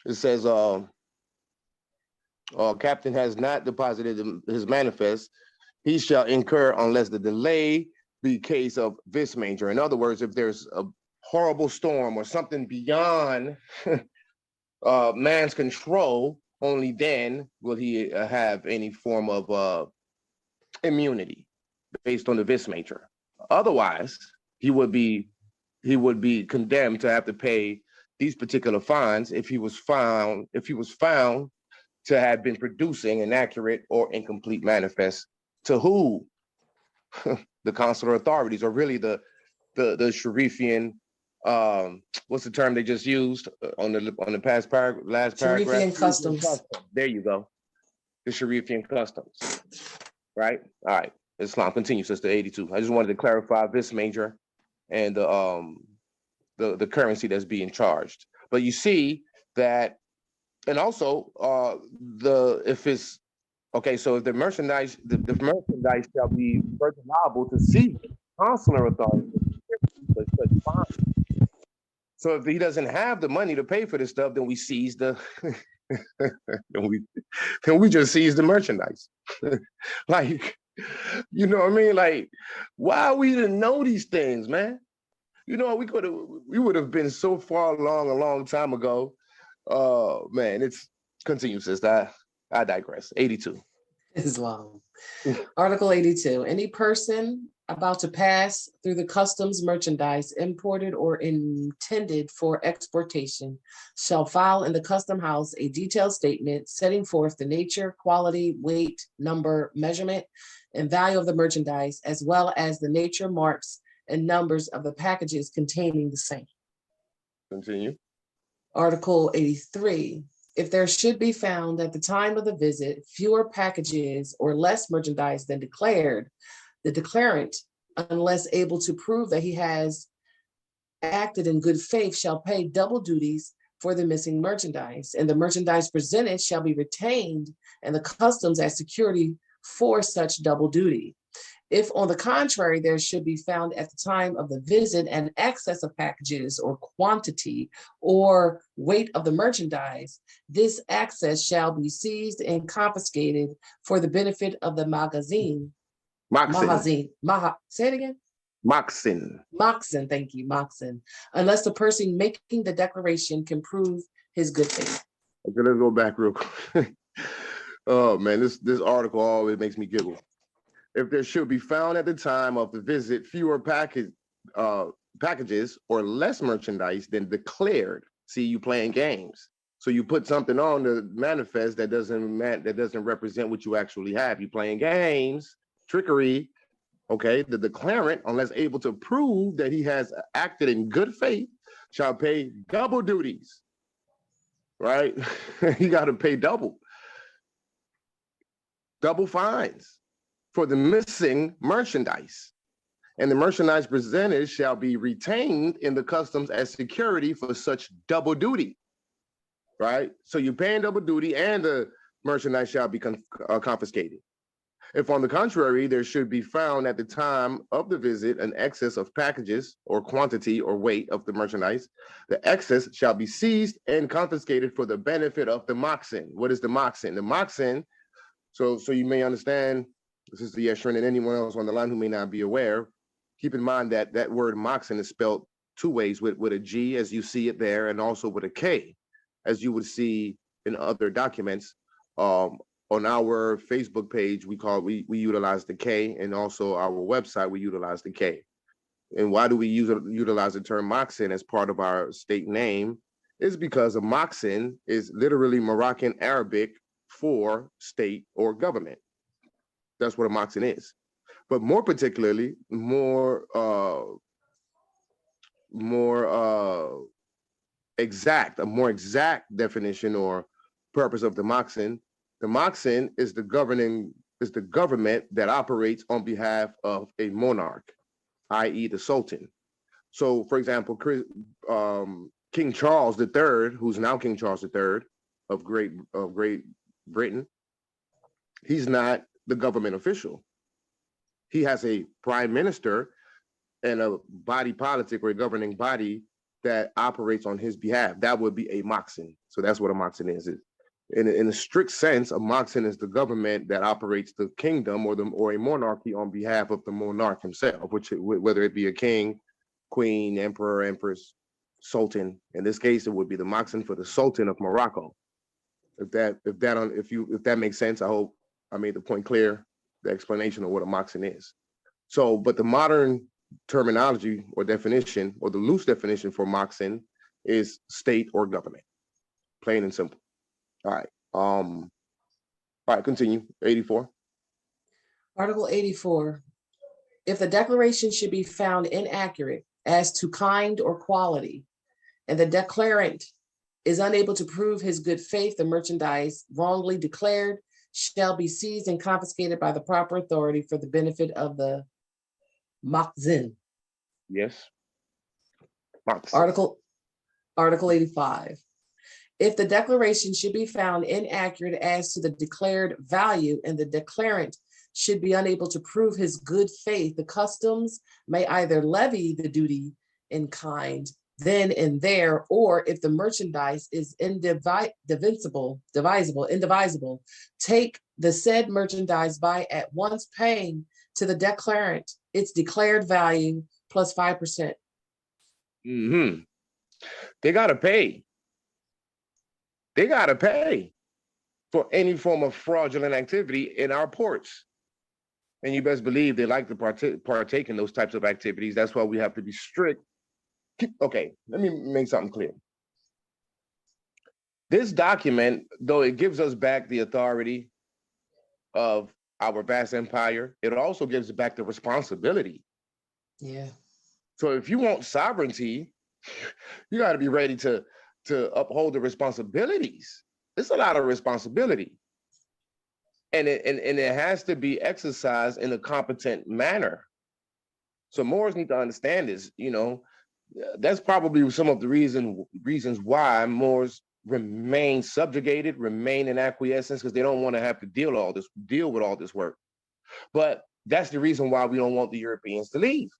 S1: it says captain has not deposited his manifest, he shall incur unless the delay be case of vis major. In other words, if there's a horrible storm or something beyond man's control, only then will he have any form of immunity based on the vis major. Otherwise, he would be condemned to have to pay these particular fines if he was found to have been producing an accurate or incomplete manifest. To who? the consular authorities, or really the Sharifian, what's the term they just used on the last paragraph?
S2: Sharifian customs.
S1: There you go. The Sharifian customs. Right? All right. Islam, continue, Sister 82. I just wanted to clarify this major and the currency that's being charged. But you see that, and also if it's okay, so if the merchandise shall be further liable to seize consular authority for such fines. So if he doesn't have the money to pay for this stuff, then we seize the then we just seize the merchandise. Like, you know what I mean? Like, why we didn't know these things, man? You know, we would have been so far along a long time ago. Man, it's continue, sister. I digress. 82.
S2: Islam. Article 82, any person about to pass through the customs merchandise imported or intended for exportation shall file in the custom house a detailed statement setting forth the nature, quality, weight, number, measurement, and value of the merchandise, as well as the nature, marks, and numbers of the packages containing the same.
S1: Continue.
S2: Article 83, if there should be found at the time of the visit fewer packages or less merchandise than declared, the declarant, unless able to prove that he has acted in good faith, shall pay double duties for the missing merchandise, and the merchandise presented shall be retained and the customs as security for such double duty. If, on the contrary, there should be found at the time of the visit an excess of packages or quantity or weight of the merchandise, this excess shall be seized and confiscated for the benefit of the magazine.
S1: Moxin.
S2: Say it again.
S1: Moxin.
S2: Moxin, thank you, Moxin. Unless the person making the declaration can prove his good faith.
S1: Okay, let's go back real quick. Oh man, this article always makes me giggle. If there should be found at the time of the visit fewer packages or less merchandise than declared. See, you playing games. So you put something on the manifest that doesn't represent what you actually have. You playing games, trickery. Okay, the declarant, unless able to prove that he has acted in good faith, shall pay double duties. Right? He got to pay double fines for the missing merchandise. And the merchandise presented shall be retained in the customs as security for such double duty, right? So you're paying double duty and the merchandise shall be confiscated. If on the contrary, there should be found at the time of the visit an excess of packages or quantity or weight of the merchandise, the excess shall be seized and confiscated for the benefit of the moxin. What is the moxin? The moxin, so you may understand, this is the Yeshrin and anyone else on the line who may not be aware, keep in mind that that word moxin is spelled two ways, with a G as you see it there, and also with a K, as you would see in other documents. On our Facebook page, we utilize the K, and also our website, we utilize the K. And why do we utilize the term moxin as part of our state name? Is because a moxin is literally Moroccan Arabic for state or government. That's what a moxin is. But more particularly, more exact definition or purpose of the moxin is the government that operates on behalf of a monarch, i.e. the Sultan. So, for example, King Charles III, who's now King Charles III of Great Britain, he's not the government official. He has a prime minister and a body politic or a governing body that operates on his behalf. That would be a moxin. So that's what a moxin is. In a strict sense, a moxin is the government that operates the kingdom or a monarchy on behalf of the monarch himself, whether it be a king, queen, emperor, empress, sultan. In this case, it would be the moxin for the Sultan of Morocco. If that makes sense, I hope I made the point clear, the explanation of what a moxin is. So, but the modern terminology or definition, or the loose definition for moxin, is state or government, plain and simple. All right, continue. 84.
S2: Article 84. If the declaration should be found inaccurate as to kind or quality, and the declarant is unable to prove his good faith, the merchandise wrongly declared shall be seized and confiscated by the proper authority for the benefit of the Makzin.
S1: Yes.
S2: Article 85. If the declaration should be found inaccurate as to the declared value and the declarant should be unable to prove his good faith, the customs may either levy the duty in kind then and there, or if the merchandise is indivisible, take the said merchandise by at once paying to the declarant its declared value plus 5%.
S1: Mm-hmm. They gotta pay. They gotta pay for any form of fraudulent activity in our ports. And you best believe they like to partake in those types of activities. That's why we have to be strict. Okay, let me make something clear. This document, though it gives us back the authority of our vast empire, it also gives back the responsibility.
S2: Yeah.
S1: So if you want sovereignty, you got to be ready to uphold the responsibilities. It's a lot of responsibility. And it has to be exercised in a competent manner. So Moors need to understand this, that's probably some of the reasons why Moors remain subjugated, remain in acquiescence, because they don't want to have to deal with all this work. But that's the reason why we don't want the Europeans to leave.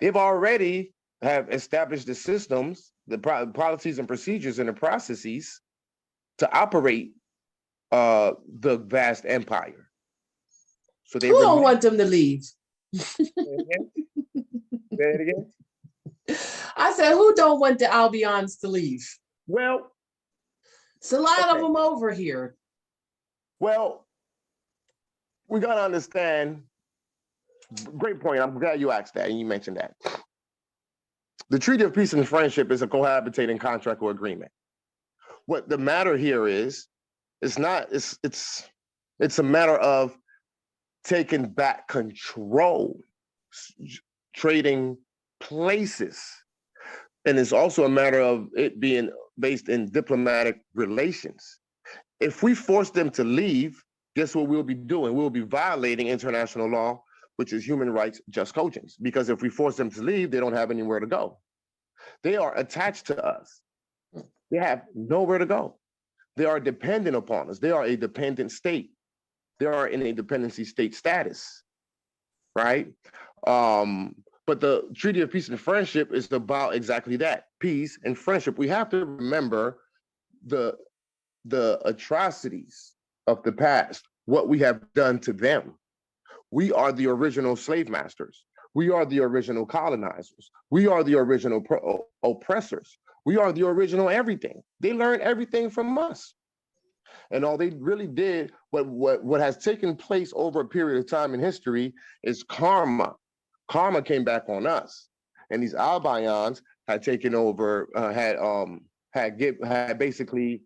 S1: They've already have established the systems, the policies and procedures and the processes to operate the vast empire. So they
S2: Who don't want them to leave?
S1: Say it again.
S2: I said, who don't want the Albions to leave?
S1: Well,
S2: It's a lot of
S1: okay.
S2: them over here.
S1: Well, we got to understand. Great point. I'm glad you asked that and you mentioned that. The Treaty of Peace and Friendship is a cohabitating contract or agreement. What the matter here is, it's a matter of taking back control, trading places. And it's also a matter of it being based in diplomatic relations. If we force them to leave, guess what we'll be doing? We'll be violating international law, which is human rights, just cogence. Because if we force them to leave, they don't have anywhere to go. They are attached to us. They have nowhere to go. They are dependent upon us. They are a dependent state. They are in a dependency state status, right? But the Treaty of Peace and Friendship is about exactly that, peace and friendship. We have to remember the atrocities of the past, what we have done to them. We are the original slave masters. We are the original colonizers. We are the original oppressors. We are the original everything. They learned everything from us. And all they really did, what has taken place over a period of time in history is karma. Karma came back on us. And these Albions had taken over, had basically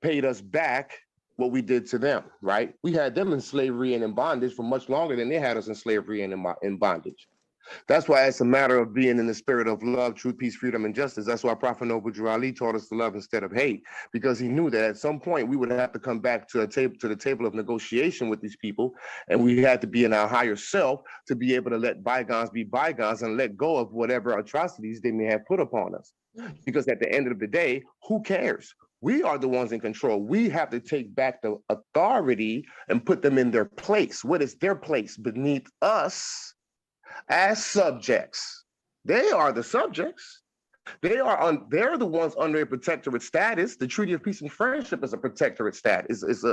S1: paid us back what we did to them, right? We had them in slavery and in bondage for much longer than they had us in slavery and in bondage. That's why it's a matter of being in the spirit of love, truth, peace, freedom, and justice. That's why Prophet Noble Drew Ali taught us to love instead of hate, because he knew that at some point we would have to come back to the table of negotiation with these people, and we had to be in our higher self to be able to let bygones be bygones and let go of whatever atrocities they may have put upon us. Because at the end of the day, who cares? We are the ones in control. We have to take back the authority and put them in their place. What is their place? Beneath us as subjects. They are the subjects. They're the ones under a protectorate status. The Treaty of Peace and Friendship is a protectorate status. Is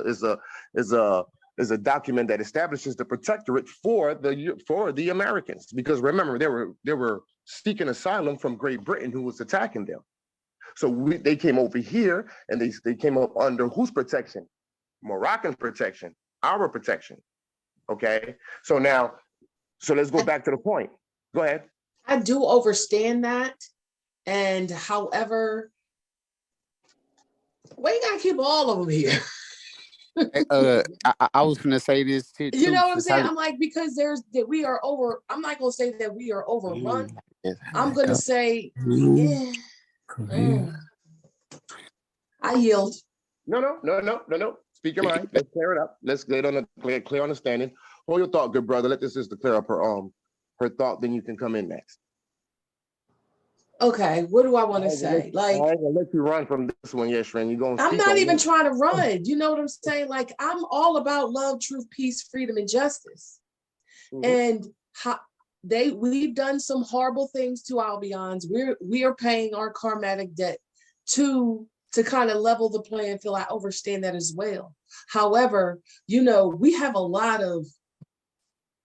S1: a document that establishes the protectorate for the Americans. Because remember, they were seeking asylum from Great Britain, who was attacking them. So they came over here and they came up under whose protection? Moroccan protection, our protection. Okay. So let's go back to the point. Go ahead.
S2: I do understand that. And however, we gotta keep all of them here.
S4: I was gonna say this shit
S2: You
S4: too.
S2: know what I'm
S4: Since
S2: saying? I'm like, because we are over, I'm not gonna say that we are overrun. I'm gonna say, yeah, I yield.
S1: No. Speak your mind. Let's clear it up. Let's get on a clear understanding. Hold your thought, good brother. Let this sister clear up her thought. Then you can come in next.
S2: Okay, what do I want to say? Like,
S1: I ain't gonna let you run from this one, yes, Ren. You're gonna
S2: I'm
S1: speak
S2: not
S1: on
S2: even
S1: me.
S2: trying to run. You know what I'm saying? Like, I'm all about love, truth, peace, freedom, and justice. And how we've done some horrible things to Albions. We are paying our karmatic debt to kind of level the playing field. I understand that as well. However, you know, we have a lot of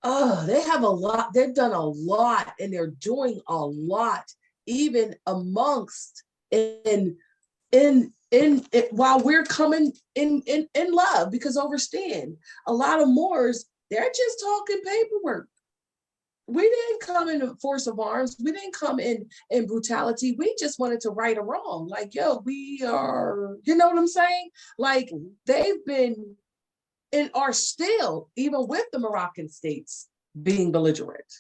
S2: they've done a lot, and they're doing a lot, even amongst in while we're coming in love, because understand, a lot of Moors, they're just talking paperwork. We didn't come in force of arms. We didn't come in brutality. We just wanted to right a wrong. Like, yo, we are, you know what I'm saying? Like, they've been and are still, even with the Moroccan states, being belligerent.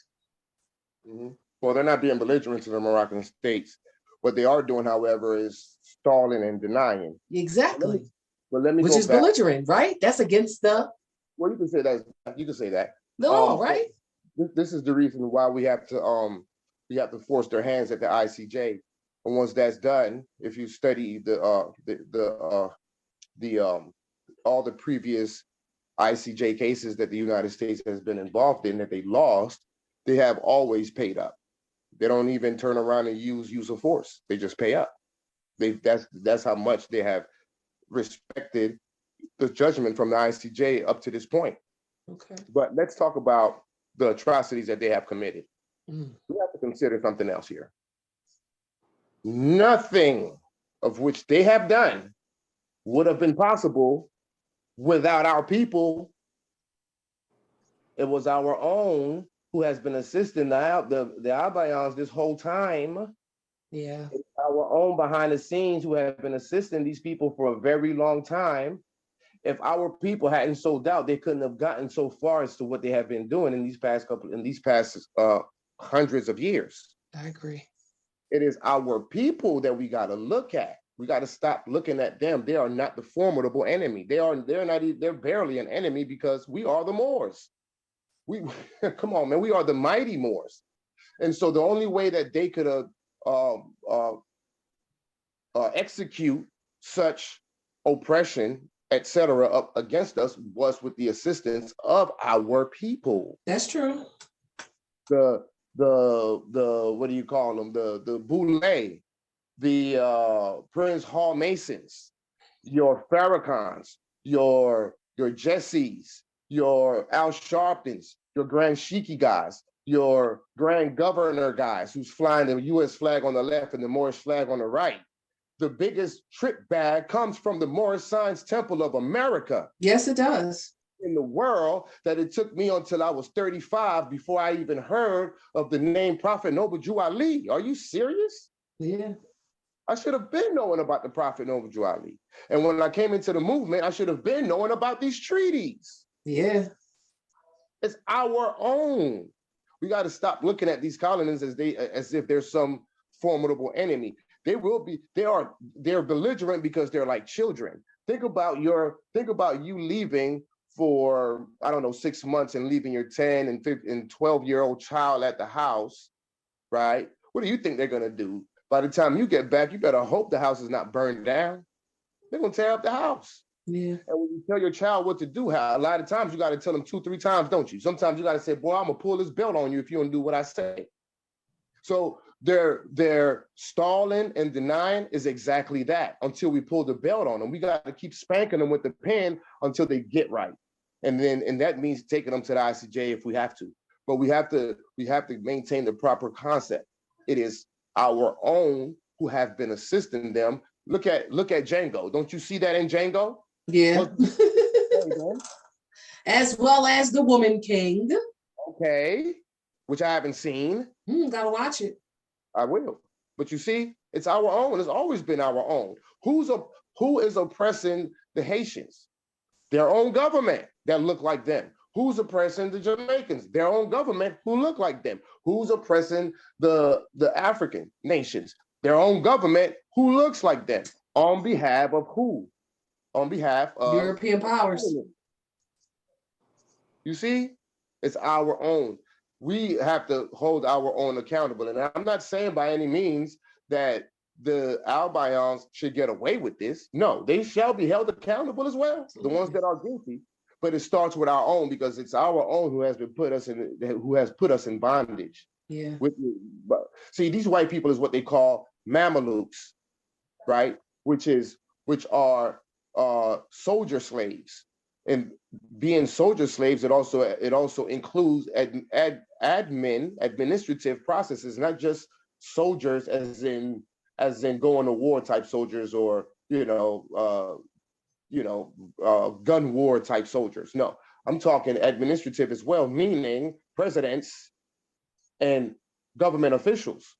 S1: Well, they're not being belligerent to the Moroccan states. What they are doing, however, is stalling and denying.
S2: Exactly.
S1: But let me
S2: Which
S1: go
S2: is
S1: back.
S2: belligerent, right? That's against the
S1: Well, you can say that. You can say that.
S2: law, right?
S1: This is the reason why we have to force their hands at the ICJ. And once that's done, if you study all the previous ICJ cases that the United States has been involved in that they lost, they have always paid up. They don't even turn around and use of force. They just pay up. That's how much they have respected the judgment from the ICJ up to this point.
S2: Okay.
S1: But let's talk about the atrocities that they have committed. We have to consider something else here. Nothing of which they have done would have been possible without our people. It was our own who has been assisting the Albayans this whole time.
S2: Yeah.
S1: It's our own behind the scenes who have been assisting these people for a very long time. If our people hadn't sold out, they couldn't have gotten so far as to what they have been doing in these past hundreds of years.
S2: I agree.
S1: It is our people that we got to look at. We got to stop looking at them. They are not the formidable enemy. They're barely an enemy because we are the Moors. Come on, man. We are the mighty Moors. And so the only way that they could execute such oppression, etc., up against us was with the assistance of our people.
S2: That's true.
S1: The what do you call them? The Boulay, the Prince Hall Masons, your Farrakhan's, your Jessies, your Al Sharptons, your Grand Sheiky guys, your Grand Governor guys who's flying the U.S. flag on the left and the Moorish flag on the right. The biggest trip bag comes from the Moorish Science Temple of America.
S2: Yes, it does.
S1: In the world, that it took me until I was 35 before I even heard of the name Prophet Noble Ali. Are you serious?
S2: Yeah.
S1: I should have been knowing about the Prophet Noble Ali. And when I came into the movement, I should have been knowing about these treaties.
S2: Yeah.
S1: It's our own. We got to stop looking at these colonies as if they're some formidable enemy. They're belligerent because they're like children. Think about you leaving for, I don't know, 6 months and leaving your 10 and 12-year-old child at the house, right? What do you think they're gonna do? By the time you get back, you better hope the house is not burned down. They're gonna tear up the house.
S2: Yeah.
S1: And when you tell your child what to do, a lot of times you got to tell them 2-3 times, don't you? Sometimes you got to say, boy, I'm gonna pull this belt on you if you don't do what I say. So their stalling and denying is exactly that until we pull the belt on them. We got to keep spanking them with the pen until they get right. And that means taking them to the ICJ if we have to. But we have to maintain the proper concept. It is our own who have been assisting them. Look at Django. Don't you see that in Django?
S2: Yeah. As well as the Woman King.
S1: Okay. Which I haven't seen.
S2: Gotta watch it.
S1: I will. But you see, it's our own. It's always been our own. Who is oppressing the Haitians? Their own government that look like them. Who's oppressing the Jamaicans? Their own government who look like them. Who's oppressing the African nations? Their own government who looks like them. On behalf of who? On behalf of
S2: European powers.
S1: You see, it's our own. We have to hold our own accountable. And I'm not saying by any means that the Albions should get away with this. No, they shall be held accountable as well.
S2: Absolutely.
S1: The ones that are guilty. But it starts with our own, because it's our own who has put us in bondage.
S2: Yeah.
S1: See, these white people is what they call Mamelukes, right? Which are soldier slaves. And being soldier slaves, it also includes administrative processes, not just soldiers as in going to war type soldiers, or gun war type soldiers. No, I'm talking administrative as well, meaning presidents and government officials,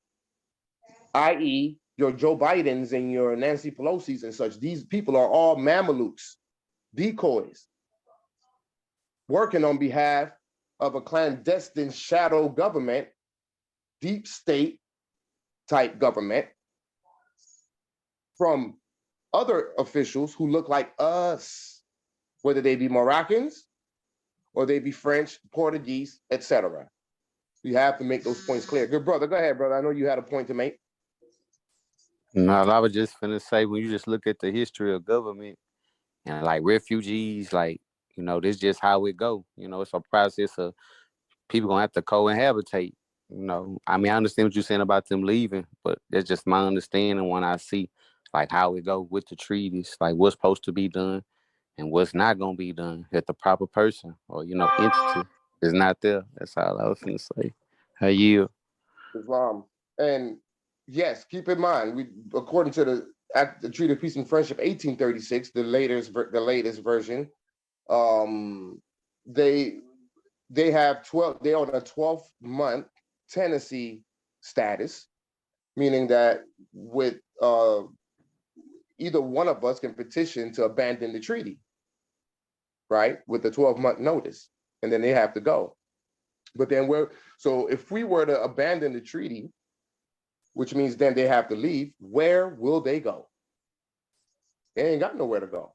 S1: i.e. your Joe Bidens and your Nancy Pelosi's and such. These people are all Mamelukes, decoys, working on behalf of a clandestine shadow government, deep state type government, from other officials who look like us, whether they be Moroccans or they be French, Portuguese, etc. You have to make those points clear. Good brother, go ahead, brother. I know you had a point to make.
S4: No, I was just finna say, when you just look at the history of government and like refugees, like, this is just how it go. It's a process of people gonna have to cohabitate. I mean, I understand what you're saying about them leaving, but that's just my understanding when I see like how it go with the treaties, like what's supposed to be done and what's not gonna be done if the proper person or entity is not there. That's all I was gonna say. How you?
S1: Islam. And yes, keep in mind, according to the Treaty of Peace and Friendship 1836, the latest version, they have 12, they're on a 12-month tenancy status, meaning that with either one of us can petition to abandon the treaty, right? With the 12-month notice, and then they have to go. But then so if we were to abandon the treaty, which means then they have to leave, where will they go? They ain't got nowhere to go.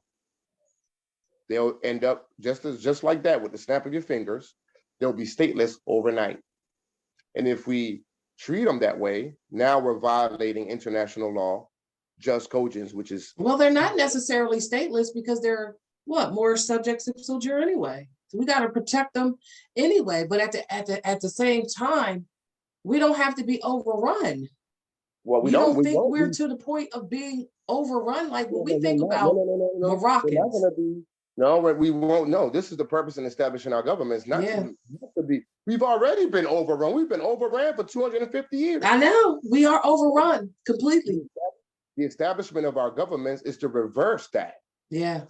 S1: They'll end up just like that, with the snap of your fingers. They'll be stateless overnight. And if we treat them that way, now we're violating international law, just cogence, which is...
S2: Well, they're not necessarily stateless, because they're more subjects of soldier anyway. So we got to protect them anyway. But at the same time, we don't have to be overrun.
S1: Well,
S2: we're to the point of being overrun like what we think about Moroccans.
S1: No, we won't. No, this is the purpose in establishing our governments, not to be. We've already been overrun. We've been overran for 250 years.
S2: I know. We are overrun completely.
S1: The establishment of our governments is to reverse that.
S2: Yeah.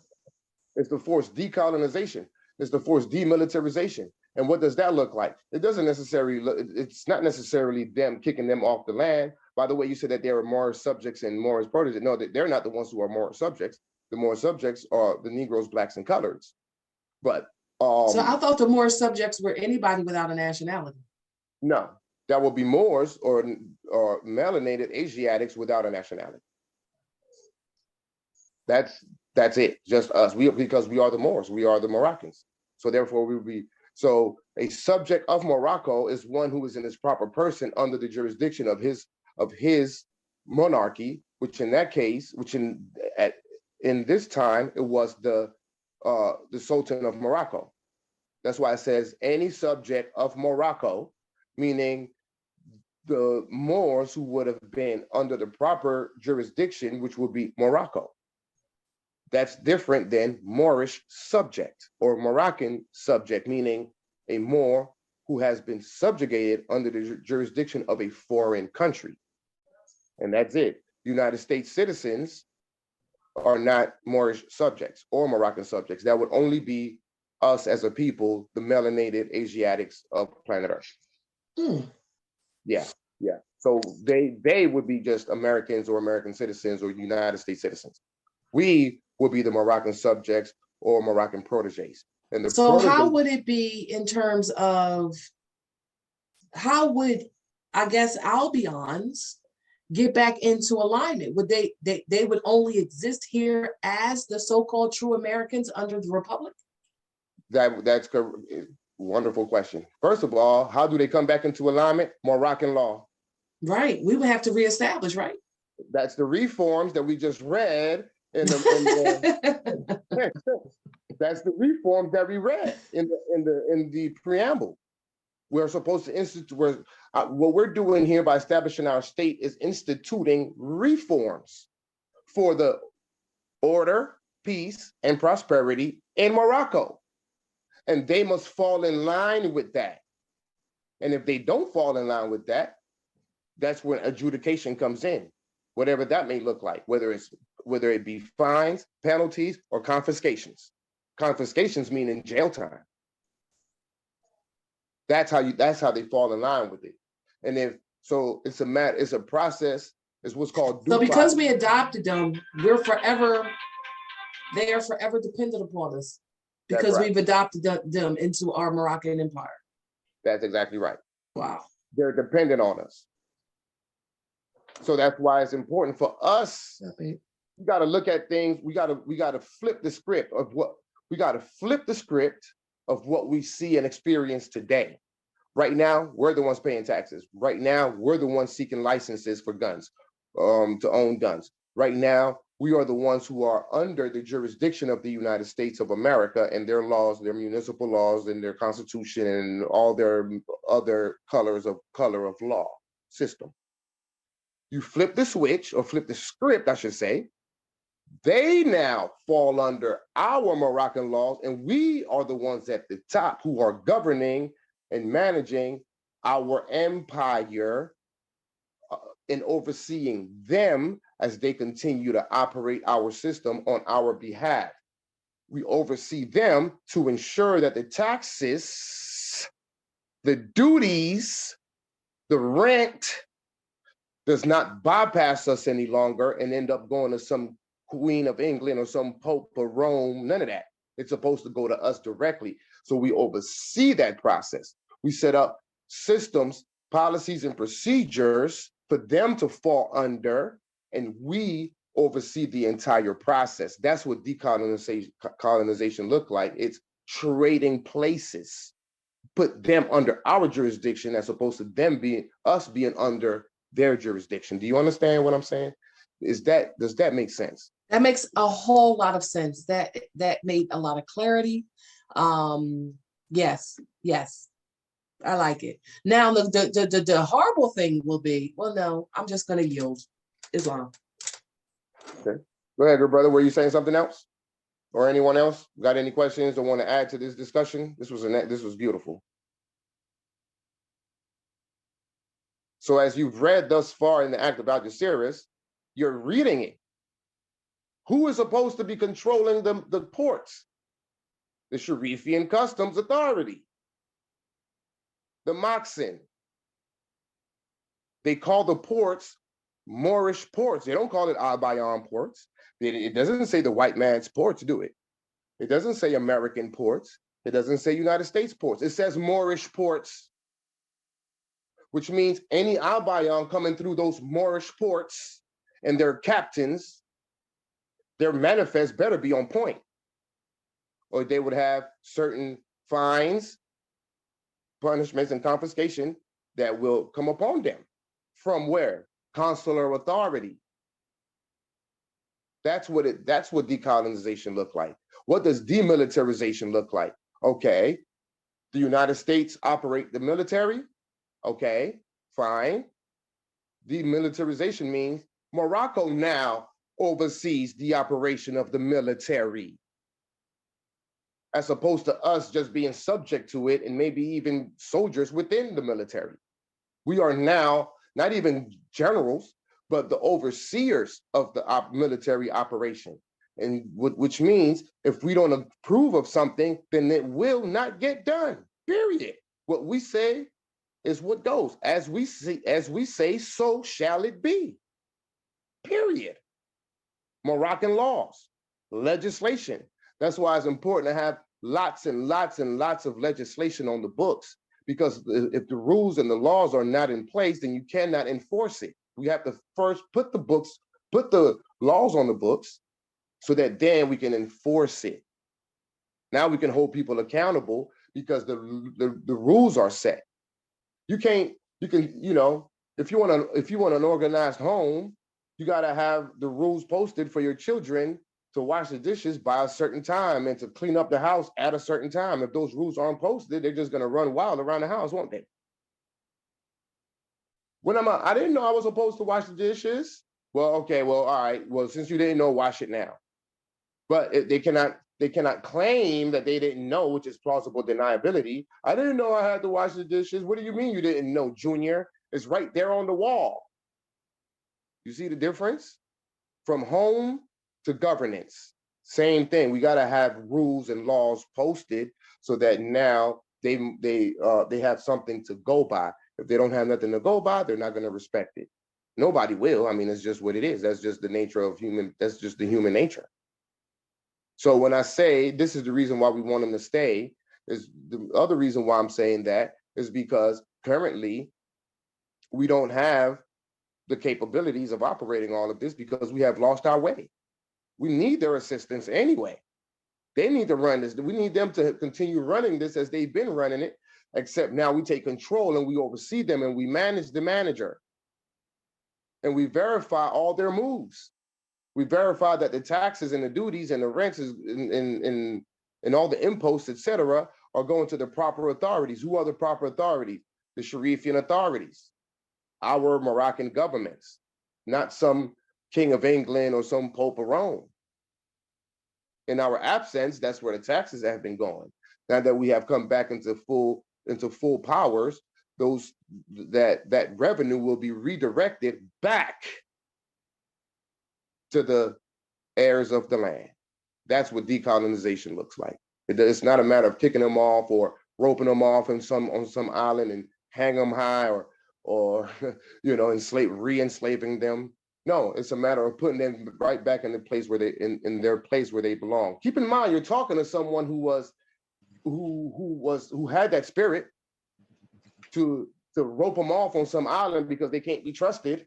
S1: It's to force decolonization. It's to force demilitarization. And what does that look like? It's not necessarily them kicking them off the land. By the way, you said that there are more subjects and more proteges. No, they're not the ones who are more subjects. The more subjects are the Negroes, blacks, and coloreds. But
S2: so I thought the more subjects were anybody without a nationality.
S1: No, that would be Moors or melanated Asiatics without a nationality. That's it. Just us. Because we are the Moors. We are the Moroccans. So therefore, we would be. So a subject of Morocco is one who is in his proper person under the jurisdiction of his monarchy, which in that case, in this time, it was the Sultan of Morocco. That's why it says any subject of Morocco, meaning the Moors who would have been under the proper jurisdiction, which would be Morocco. That's different than Moorish subject or Moroccan subject, meaning a Moor who has been subjugated under the jurisdiction of a foreign country. And that's it. United States citizens are not Moorish subjects or Moroccan subjects. That would only be us as a people, the melanated Asiatics of planet Earth. Yeah. So they would be just Americans or American citizens or United States citizens. We would be the Moroccan subjects or Moroccan proteges. And the
S2: So how
S1: protege,
S2: would it be in terms of, how would, I guess, Albions get back into alignment? Would they would only exist here as the so-called true Americans under the Republic?
S1: that's a wonderful question. First of all, how do they come back into alignment? Moroccan law.
S2: Right. We would have to reestablish, right?
S1: That's the reforms that we just read in that's the reforms that we read in the preamble. We're supposed to institute, what we're doing here by establishing our state is instituting reforms for the order, peace, and prosperity in Morocco. And they must fall in line with that. And if they don't fall in line with that, that's when adjudication comes in, whatever that may look like, whether it be fines, penalties, or confiscations. Confiscations meaning jail time. That's how they fall in line with it. And it's a process, it's what's called
S2: So
S1: due
S2: because
S1: process.
S2: we adopted them, they are forever dependent upon us,
S1: That's
S2: because
S1: right.
S2: we've adopted them into our Moroccan empire.
S1: That's exactly right.
S2: Wow.
S1: They're dependent on us. So that's why it's important for us. We got to look at things. We got to flip the script of what we see and experience today. Right now, we're the ones paying taxes. Right now, we're the ones seeking licenses for guns, to own guns. Right now, we are the ones who are under the jurisdiction of the United States of America and their laws, their municipal laws, and their constitution, and all their other color of law system. You flip the switch, or flip the script, I should say. They now fall under our Moroccan laws, and we are the ones at the top who are governing and managing our empire, and overseeing them as they continue to operate our system on our behalf. We oversee them to ensure that the taxes, the duties, the rent does not bypass us any longer and end up going to some Queen of England or some Pope of Rome, none of that. It's supposed to go to us directly. So we oversee that process. We set up systems, policies, and procedures for them to fall under, and we oversee the entire process. That's what decolonization look like. It's trading places, put them under our jurisdiction as opposed to us being under their jurisdiction. Do you understand what I'm saying? Does that make sense?
S2: That makes a whole lot of sense. That made a lot of clarity. Yes, I like it. Now the horrible thing will be, well, no, I'm just gonna yield. Islam.
S1: Okay. Go ahead, good brother. Were you saying something else? Or anyone else got any questions or want to add to this discussion? This was beautiful. So as you've read thus far in the Act of Algeciras, you're reading it. Who is supposed to be controlling the ports? The Sharifian Customs Authority, the Moxin. They call the ports Moorish ports. They don't call it Albion ports. It doesn't say the white man's ports, do it? It doesn't say American ports. It doesn't say United States ports. It says Moorish ports, which means any Albion coming through those Moorish ports and their captains, their manifest better be on point, or they would have certain fines, punishments, and confiscation that will come upon them. From where? Consular authority. That's what decolonization look like. What does demilitarization look like? Okay, the United States operate the military. Okay, fine. Demilitarization means Morocco now oversees the operation of the military, as opposed to us just being subject to it and maybe even soldiers within the military. We are now not even generals, but the overseers of the military operation. And which means if we don't approve of something, then it will not get done, period. What we say is what goes. As we say, so shall it be, period. Moroccan laws, legislation. That's why it's important to have lots and lots and lots of legislation on the books, because if the rules and the laws are not in place, then you cannot enforce it. We have to first put the laws on the books so that then we can enforce it. Now we can hold people accountable because the rules are set. You can, if you want an organized home, you got to have the rules posted for your children to wash the dishes by a certain time and to clean up the house at a certain time. If those rules aren't posted, they're just going to run wild around the house, won't they? I didn't know I was supposed to wash the dishes. Well, okay, well, all right. Well, since you didn't know, wash it now. But they cannot claim that they didn't know, which is plausible deniability. I didn't know I had to wash the dishes. What do you mean you didn't know, Junior? It's right there on the wall. You see the difference? From home to governance, same thing. We got to have rules and laws posted so that now they have something to go by. If they don't have nothing to go by, they're not going to respect it. Nobody will. I mean, it's just what it is. That's just the nature of human. That's just the human nature. So when I say this is the reason why we want them to stay, is the other reason why I'm saying that is because currently we don't have the capabilities of operating all of this because we have lost our way. We need their assistance anyway. They need to run this. We need them to continue running this as they've been running it, except now we take control and we oversee them and we manage the manager. And we verify all their moves. We verify that the taxes and the duties and the rents and all the imposts, et cetera, are going to the proper authorities. Who are the proper authorities? The Sharifian authorities, our Moroccan governments, not some king of England or some Pope of Rome. In our absence, that's where the taxes have been going. Now that we have come back into full powers, that revenue will be redirected back to the heirs of the land. That's what decolonization looks like. It's not a matter of kicking them off or roping them off on some island and hang them high or re-enslaving them. No, it's a matter of putting them right back in the place where in their place where they belong. Keep in mind, you're talking to someone who had that spirit to rope them off on some island because they can't be trusted,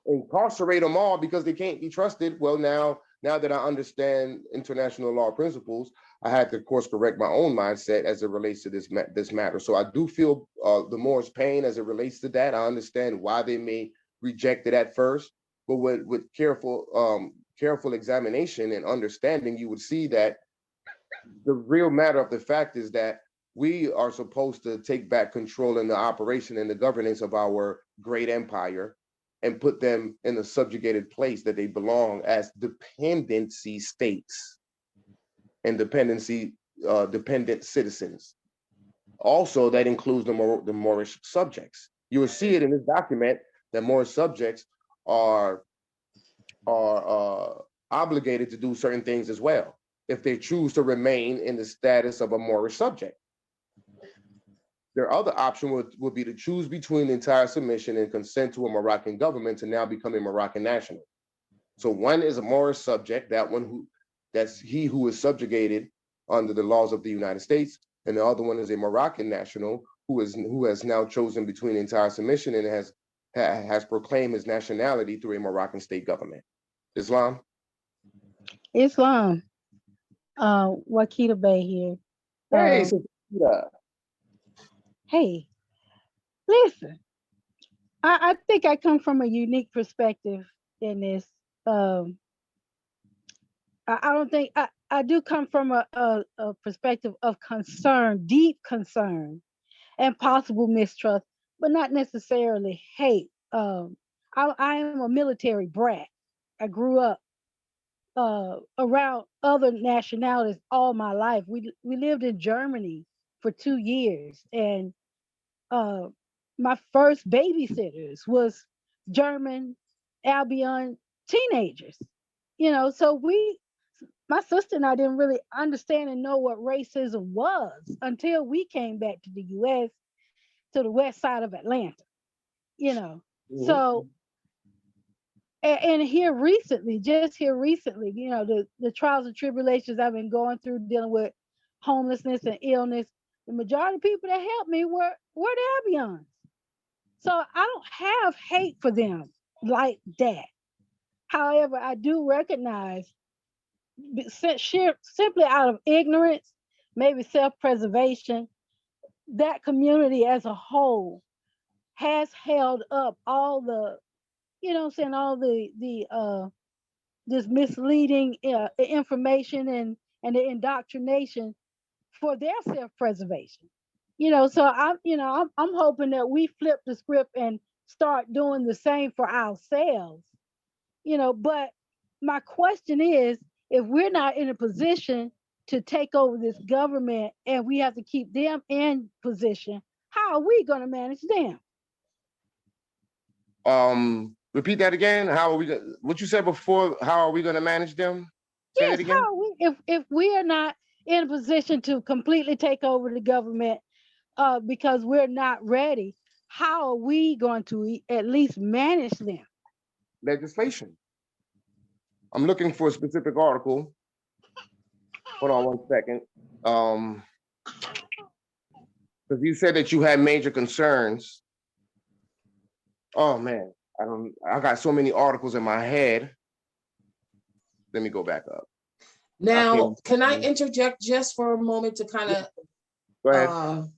S1: incarcerate them all because they can't be trusted. Well, now that I understand international law principles, I had to course correct my own mindset as it relates to this matter. So I do feel the Moors' pain as it relates to that. I understand why they may reject it at first, but with careful examination and understanding, you would see that the real matter of the fact is that we are supposed to take back control in the operation and the governance of our great empire and put them in a subjugated place that they belong as dependency states and dependent citizens. Also, that includes the Moorish subjects. You will see it in this document that Moorish subjects are obligated to do certain things as well if they choose to remain in the status of a Moorish subject. Their other option would be to choose between entire submission and consent to a Moroccan government to now become a Moroccan national. So one is a Moorish subject, that's he who is subjugated under the laws of the United States, and the other one is a Moroccan national who has now chosen between entire submission and has proclaimed his nationality through a Moroccan state government. Islam?
S5: Wakita Bay here.
S1: Hey,
S5: Hey, listen, I think I come from a unique perspective in this. I don't think I do come from a perspective of concern, deep concern, and possible mistrust, but not necessarily hate. I am a military brat. I grew up around other nationalities all my life. We lived in Germany for 2 years, and uh, my first babysitters was German Albion teenagers. So my sister and I didn't really understand and know what racism was until we came back to the US, to the west side of Atlanta.
S1: Mhm.
S5: So And here recently, just here recently, you know, the trials and tribulations I've been going through dealing with homelessness and illness, the majority of people that helped me were the Abians. So I don't have hate for them like that. However, I do recognize simply out of ignorance, maybe self-preservation, that community as a whole has held up all the, you know what I'm saying, all the this misleading information and the indoctrination for their self-preservation. You know, so I'm hoping that we flip the script and start doing the same for ourselves. You know, but my question is, if we're not in a position to take over this government and we have to keep them in position, how are we going to manage them?
S1: Repeat that again. How are we gonna, what you said before, how are we gonna manage them? Say
S5: Yes,
S1: it again.
S5: how are we, if we are not in a position to completely take over the government because we're not ready, how are we going to at least manage them?
S1: Legislation. I'm looking for a specific article. Hold on one second. Because you said that you had major concerns. Oh man, I got so many articles in my head. Let me go back up.
S2: Now, can I interject just for a moment to kind of,
S1: Go ahead.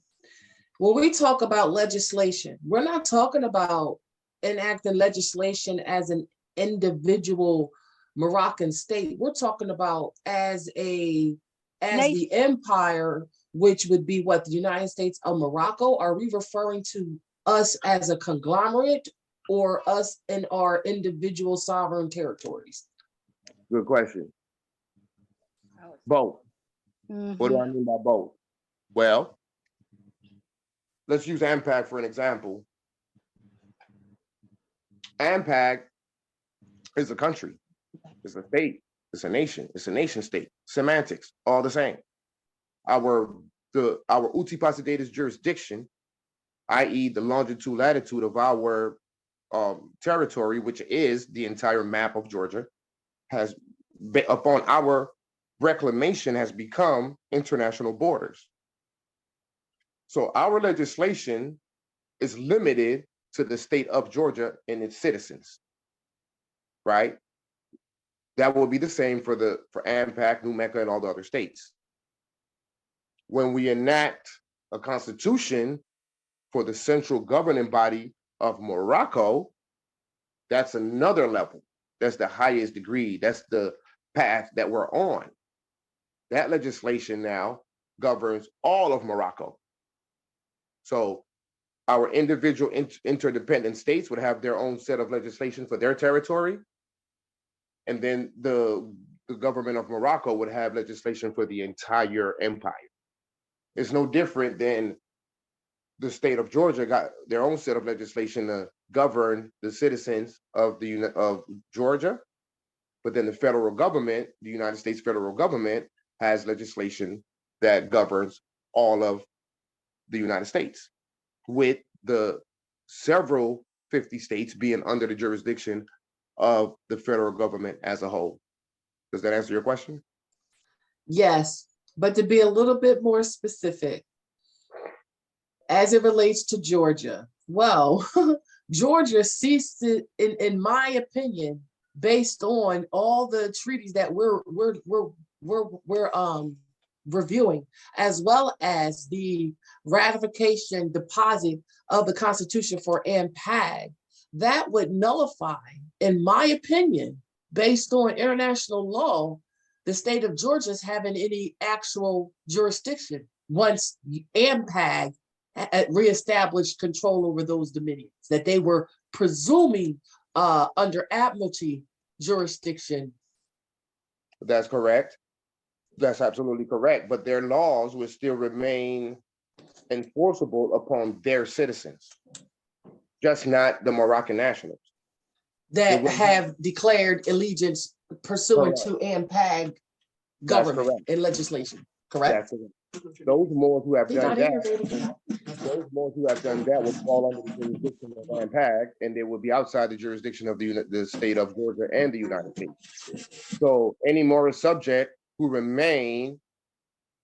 S2: when we talk about legislation, we're not talking about enacting legislation as an individual Moroccan state. We're talking about as the empire, which would be what, the United States of Morocco. Are we referring to us as a conglomerate or us in our individual sovereign territories?
S1: Good question. Both. What do I mean by both? Well, let's use AMPAG for an example. AMPAG is a country, it's a state, it's a nation state. Semantics, all the same. Our uti possidetis jurisdiction, i.e. the longitude latitude of our territory, which is the entire map of Georgia, has been, upon our reclamation, has become international borders. So our legislation is limited to the state of Georgia and its citizens, right? That will be the same for AMPAC, New Mecca, and all the other states. When we enact a constitution for the central governing body of Morocco, that's another level. That's the highest degree. That's the path that we're on. That legislation now governs all of Morocco. So our individual interdependent states would have their own set of legislation for their territory. And then the government of Morocco would have legislation for the entire empire. It's no different than the state of Georgia got their own set of legislation to govern the citizens of Georgia. But then the federal government, the United States federal government, has legislation that governs all of the United States, with the several 50 states being under the jurisdiction of the federal government as a whole. Does that answer your question?
S2: Yes, but to be a little bit more specific, as it relates to Georgia, well, Georgia ceased to, in my opinion, based on all the treaties that we're reviewing, as well as the ratification deposit of the Constitution for AMPAG, that would nullify, in my opinion, based on international law, the state of Georgia's having any actual jurisdiction once AMPAG reestablished control over those dominions that they were presuming under Admiralty jurisdiction.
S1: That's correct. That's absolutely correct. But their laws would still remain enforceable upon their citizens, just not the Moroccan nationals
S2: that have declared allegiance pursuant to AMPAG government and legislation, correct?
S1: Those Moors who have
S2: He's
S1: done
S2: not
S1: that,
S2: here, baby.
S1: those Moors who have done that will fall under the jurisdiction of AMPAG, and they will be outside the jurisdiction of the state of Georgia and the United States. So any Moorish subject who remain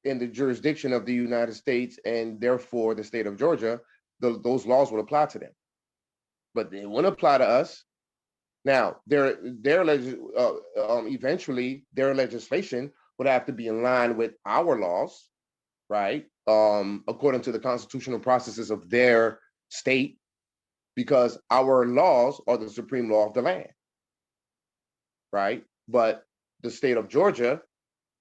S1: in the jurisdiction of the United States and therefore the state of Georgia, those laws will apply to them. But they won't apply to us. Now, eventually their legislation would have to be in line with our laws, right? According to the constitutional processes of their state, because our laws are the supreme law of the land, right? But the state of Georgia,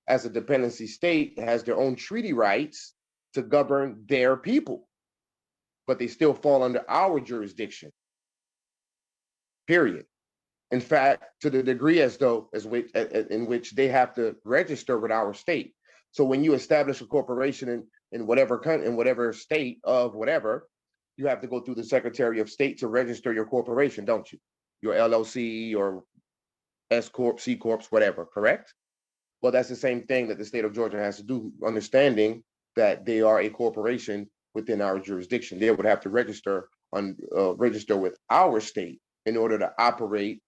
S1: as a dependency state, has their own treaty rights to govern their people, but they still fall under our jurisdiction, period. In fact, to the degree in which they have to register with our state. So when you establish a corporation in whatever state of whatever, you have to go through the Secretary of State to register your corporation, don't you? Your LLC or S Corp, C Corps, whatever, correct? Well, that's the same thing that the state of Georgia has to do, understanding that they are a corporation within our jurisdiction. They would have to register with our state in order to operate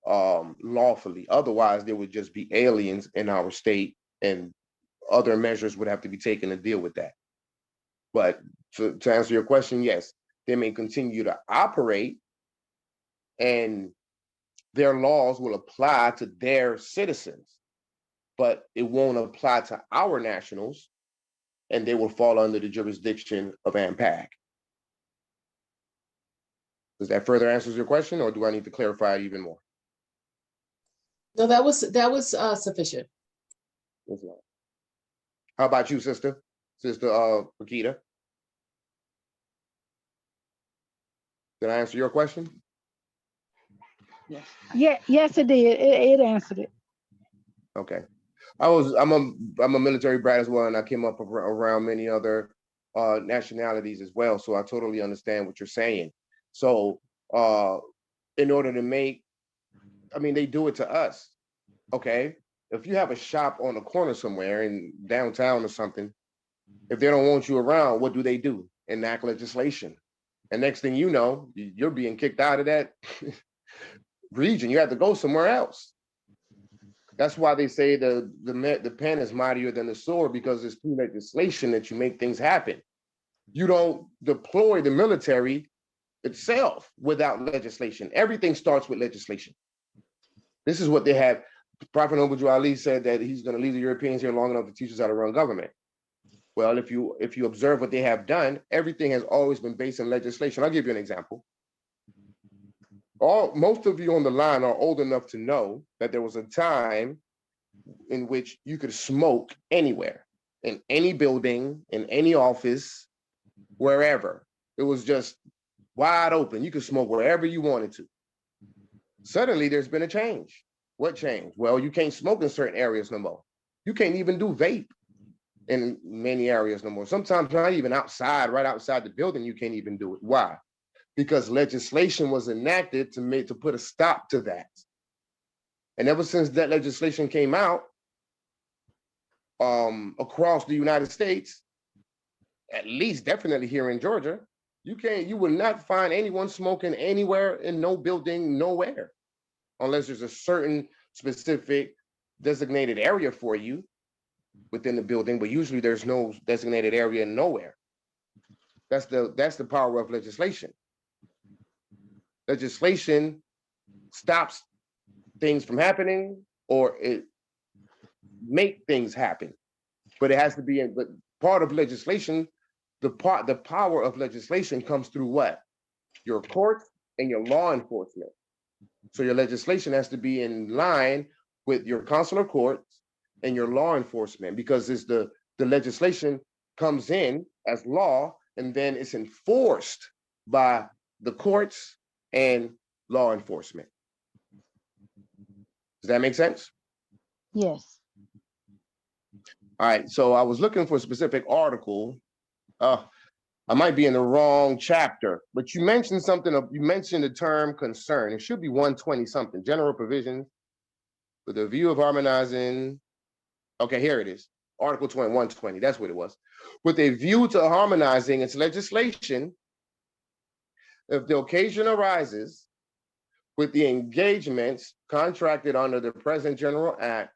S1: lawfully. Otherwise, there would just be aliens in our state, and other measures would have to be taken to deal with that. But to answer your question, yes, they may continue to operate, and their laws will apply to their citizens, but it won't apply to our nationals, and they will fall under the jurisdiction of AMPAG. Does that further answers your question, or do I need to clarify it even more?
S2: No, that was sufficient.
S1: How about you, Sister Rakita? Did I answer your question?
S5: Yeah, yes, it did. It answered it.
S1: Okay. I'm a military brat as well, and I came up around many other nationalities as well. So I totally understand what you're saying. So in order to they do it to us. Okay. If you have a shop on a corner somewhere in downtown or something, if they don't want you around, what do? Enact legislation. And next thing you know, you're being kicked out of that region. You have to go somewhere else. That's why they say the pen is mightier than the sword, because it's through legislation that you make things happen. You don't deploy the military itself without legislation. Everything starts with legislation. This is what they have. Prophet Noble Ali said that he's going to leave the Europeans here long enough to teach us how to run government. Well, if you observe what they have done, everything has always been based on legislation. I'll give you an example. Most of you on the line are old enough to know that there was a time in which you could smoke anywhere, in any building, in any office, wherever. It was just wide open. You could smoke wherever you wanted to. Suddenly, there's been a change. What change? Well, you can't smoke in certain areas no more. You can't even do vape in many areas no more. Sometimes not even outside, right outside the building, you can't even do it. Why? Because legislation was enacted to put a stop to that. And ever since that legislation came out across the United States, at least definitely here in Georgia, you will not find anyone smoking anywhere in no building, nowhere, unless there's a certain specific designated area for you within the building, but usually there's no designated area nowhere. That's the power of legislation. Legislation stops things from happening, or it make things happen, but it has to be but part of legislation. The power of legislation comes through what? Your courts and your law enforcement. So your legislation has to be in line with your consular courts and your law enforcement, because it's the legislation comes in as law, and then it's enforced by the courts and law enforcement. Does that make sense?
S5: Yes.
S1: All right, so I was looking for a specific article. I might be in the wrong chapter, but you mentioned something. You mentioned the term concern. It should be 120 something. General provisions with a view of harmonizing. Okay, here it is. Article 120, that's what it was. With a view to harmonizing its legislation, if the occasion arises, with the engagements contracted under the present General Act,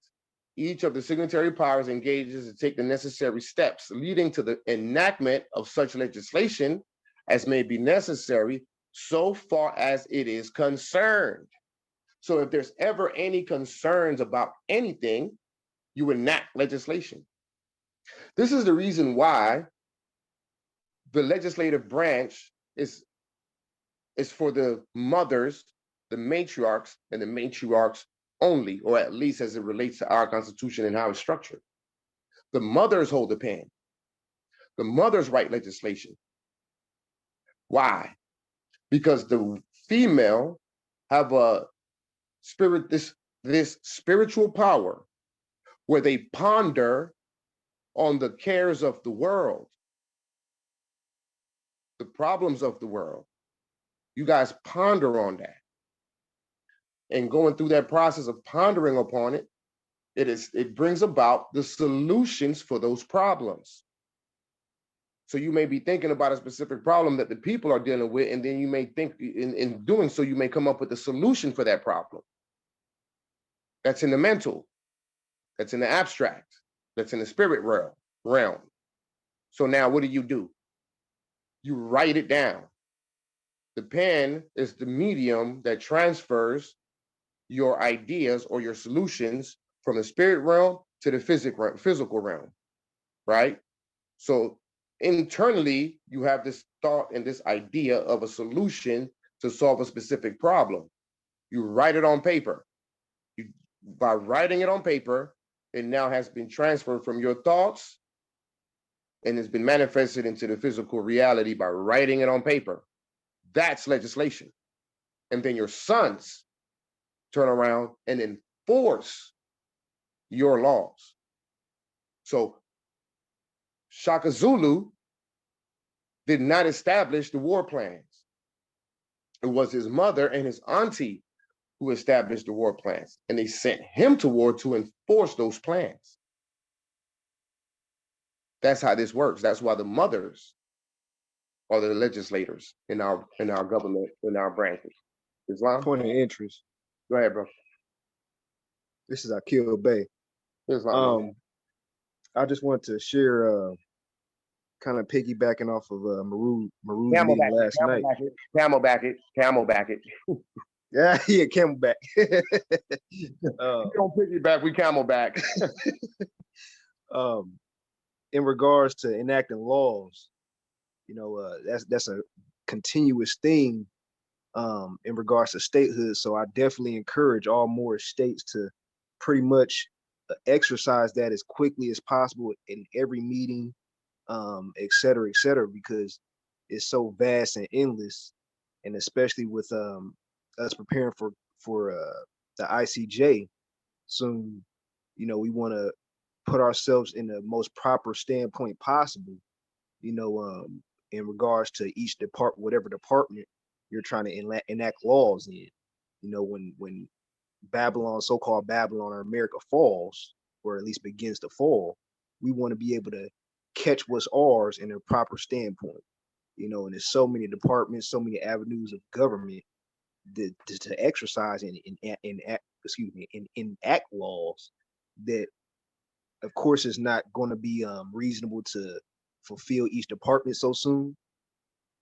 S1: each of the signatory powers engages to take the necessary steps leading to the enactment of such legislation as may be necessary so far as it is concerned. So if there's ever any concerns about anything, you enact legislation. This is the reason why the legislative branch is for the mothers, the matriarchs, and the matriarchs only, or at least as it relates to our Constitution and how it's structured. The mothers hold the pen. The mothers write legislation. Why? Because the female have a spirit, this spiritual power where they ponder on the cares of the world, the problems of the world. You guys ponder on that. And going through that process of pondering upon it, it brings about the solutions for those problems. So you may be thinking about a specific problem that the people are dealing with, and then you may think in doing so, you may come up with a solution for that problem. That's in the mental, that's in the abstract, that's in the spirit realm. So now what do? You write it down. The pen is the medium that transfers your ideas or your solutions from the spirit realm to the physical realm, right? So internally, you have this thought and this idea of a solution to solve a specific problem. You write it on paper. By writing it on paper, it now has been transferred from your thoughts and has been manifested into the physical reality by writing it on paper. That's legislation. And then your sons turn around and enforce your laws. So Shaka Zulu did not establish the war plans. It was his mother and his auntie who established the war plans, and they sent him to war to enforce those plans. That's how this works. That's why the mothers are the legislators in our government, in our branches. Islam?
S6: Point of interest.
S1: Go ahead, bro.
S6: This is Akil Bay.
S1: Islam.
S6: I just want to share, kind of piggybacking off of Maru's meeting last night.
S1: Camelback it.
S6: Yeah, Camelback.
S1: We don't piggyback, we camelback.
S6: In regards to enacting laws, that's a continuous thing in regards to statehood. So I definitely encourage all more states to pretty much exercise that as quickly as possible in every meeting, et cetera, because it's so vast and endless. And especially with us preparing for the ICJ soon, we want to put ourselves in the most proper standpoint possible, in regards to each whatever department you're trying to enact laws in. When Babylon, so-called Babylon or America falls, or at least begins to fall, we want to be able to catch what's ours in a proper standpoint. And there's so many departments, so many avenues of government to exercise and enact laws that, of course, is not going to be reasonable to fulfill each department so soon,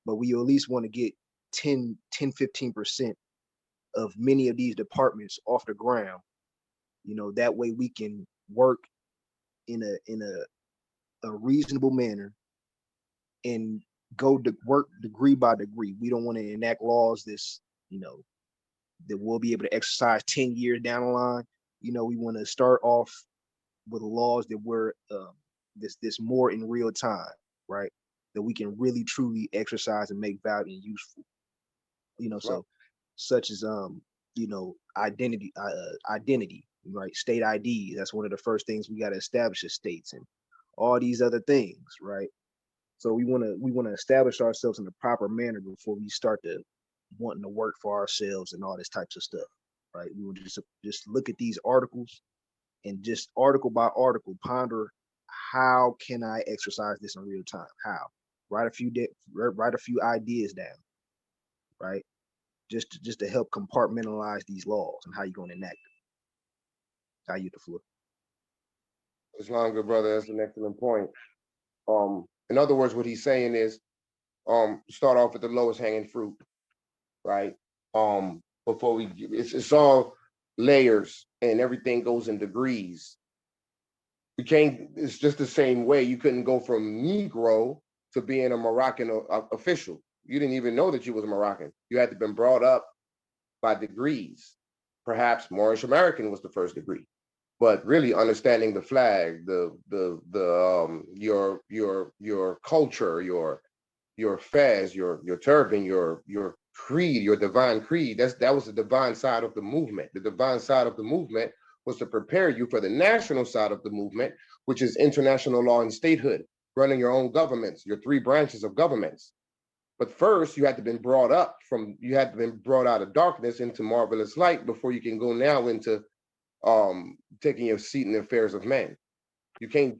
S6: but we at least want to get 15% of many of these departments off the ground. That way we can work in a reasonable manner and go to work degree by degree. We don't want to enact laws that we'll be able to exercise 10 years down the line. We want to start off with laws that were this more in real time, right? That we can really truly exercise and make value and useful. So such as identity, right? State ID. That's one of the first things we got to establish as states, and all these other things, right? So we want to establish ourselves in a proper manner before we start to wanting to work for ourselves and all this types of stuff, right? We will just look at these articles and just article by article ponder how can I exercise this in real time? How? Write a few ideas down, right? Just to help compartmentalize these laws and how you're going to enact them. How you the floor.
S1: Islam, good brother, that's an excellent point. In other words, what he's saying is, start off with the lowest hanging fruit, right? Before it's all layers and everything goes in degrees. You can't, it's just the same way. You couldn't go from Negro to being a Moroccan official. You didn't even know that you was a Moroccan. You had to been brought up by degrees. Perhaps Moorish American was the first degree, but really understanding the flag, your culture, your fez, your turban, your creed, your divine creed. That was the divine side of the movement. The divine side of the movement was to prepare you for the national side of the movement, which is international law and statehood, running your own governments, your three branches of governments. But first, you had to been brought out of darkness into marvelous light before you can go now into taking your seat in the affairs of men. You can't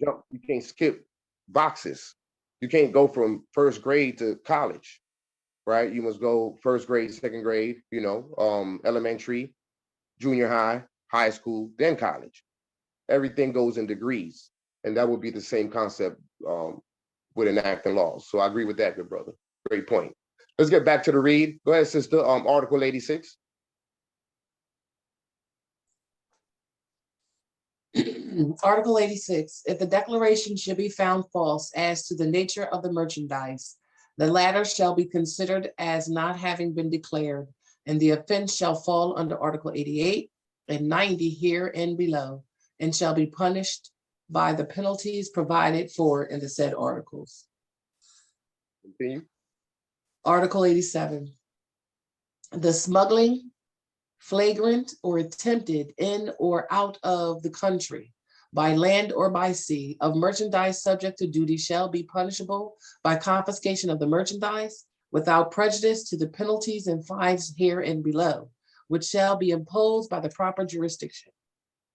S1: skip boxes. You can't go from first grade to college, right? You must go first grade, second grade, elementary, junior high, high school, then college. Everything goes in degrees. And that would be the same concept with enacting laws. So I agree with that, good brother. Great point. Let's get back to the read. Go ahead, sister. Article 86.
S2: Article 86, if the declaration should be found false as to the nature of the merchandise, the latter shall be considered as not having been declared, and the offense shall fall under Article 88 and 90 here and below, and shall be punished by the penalties provided for in the said articles.
S1: Continue.
S2: Article 87, the smuggling, flagrant, or attempted in or out of the country by land or by sea of merchandise subject to duty shall be punishable by confiscation of the merchandise without prejudice to the penalties and fines here and below, which shall be imposed by the proper jurisdiction.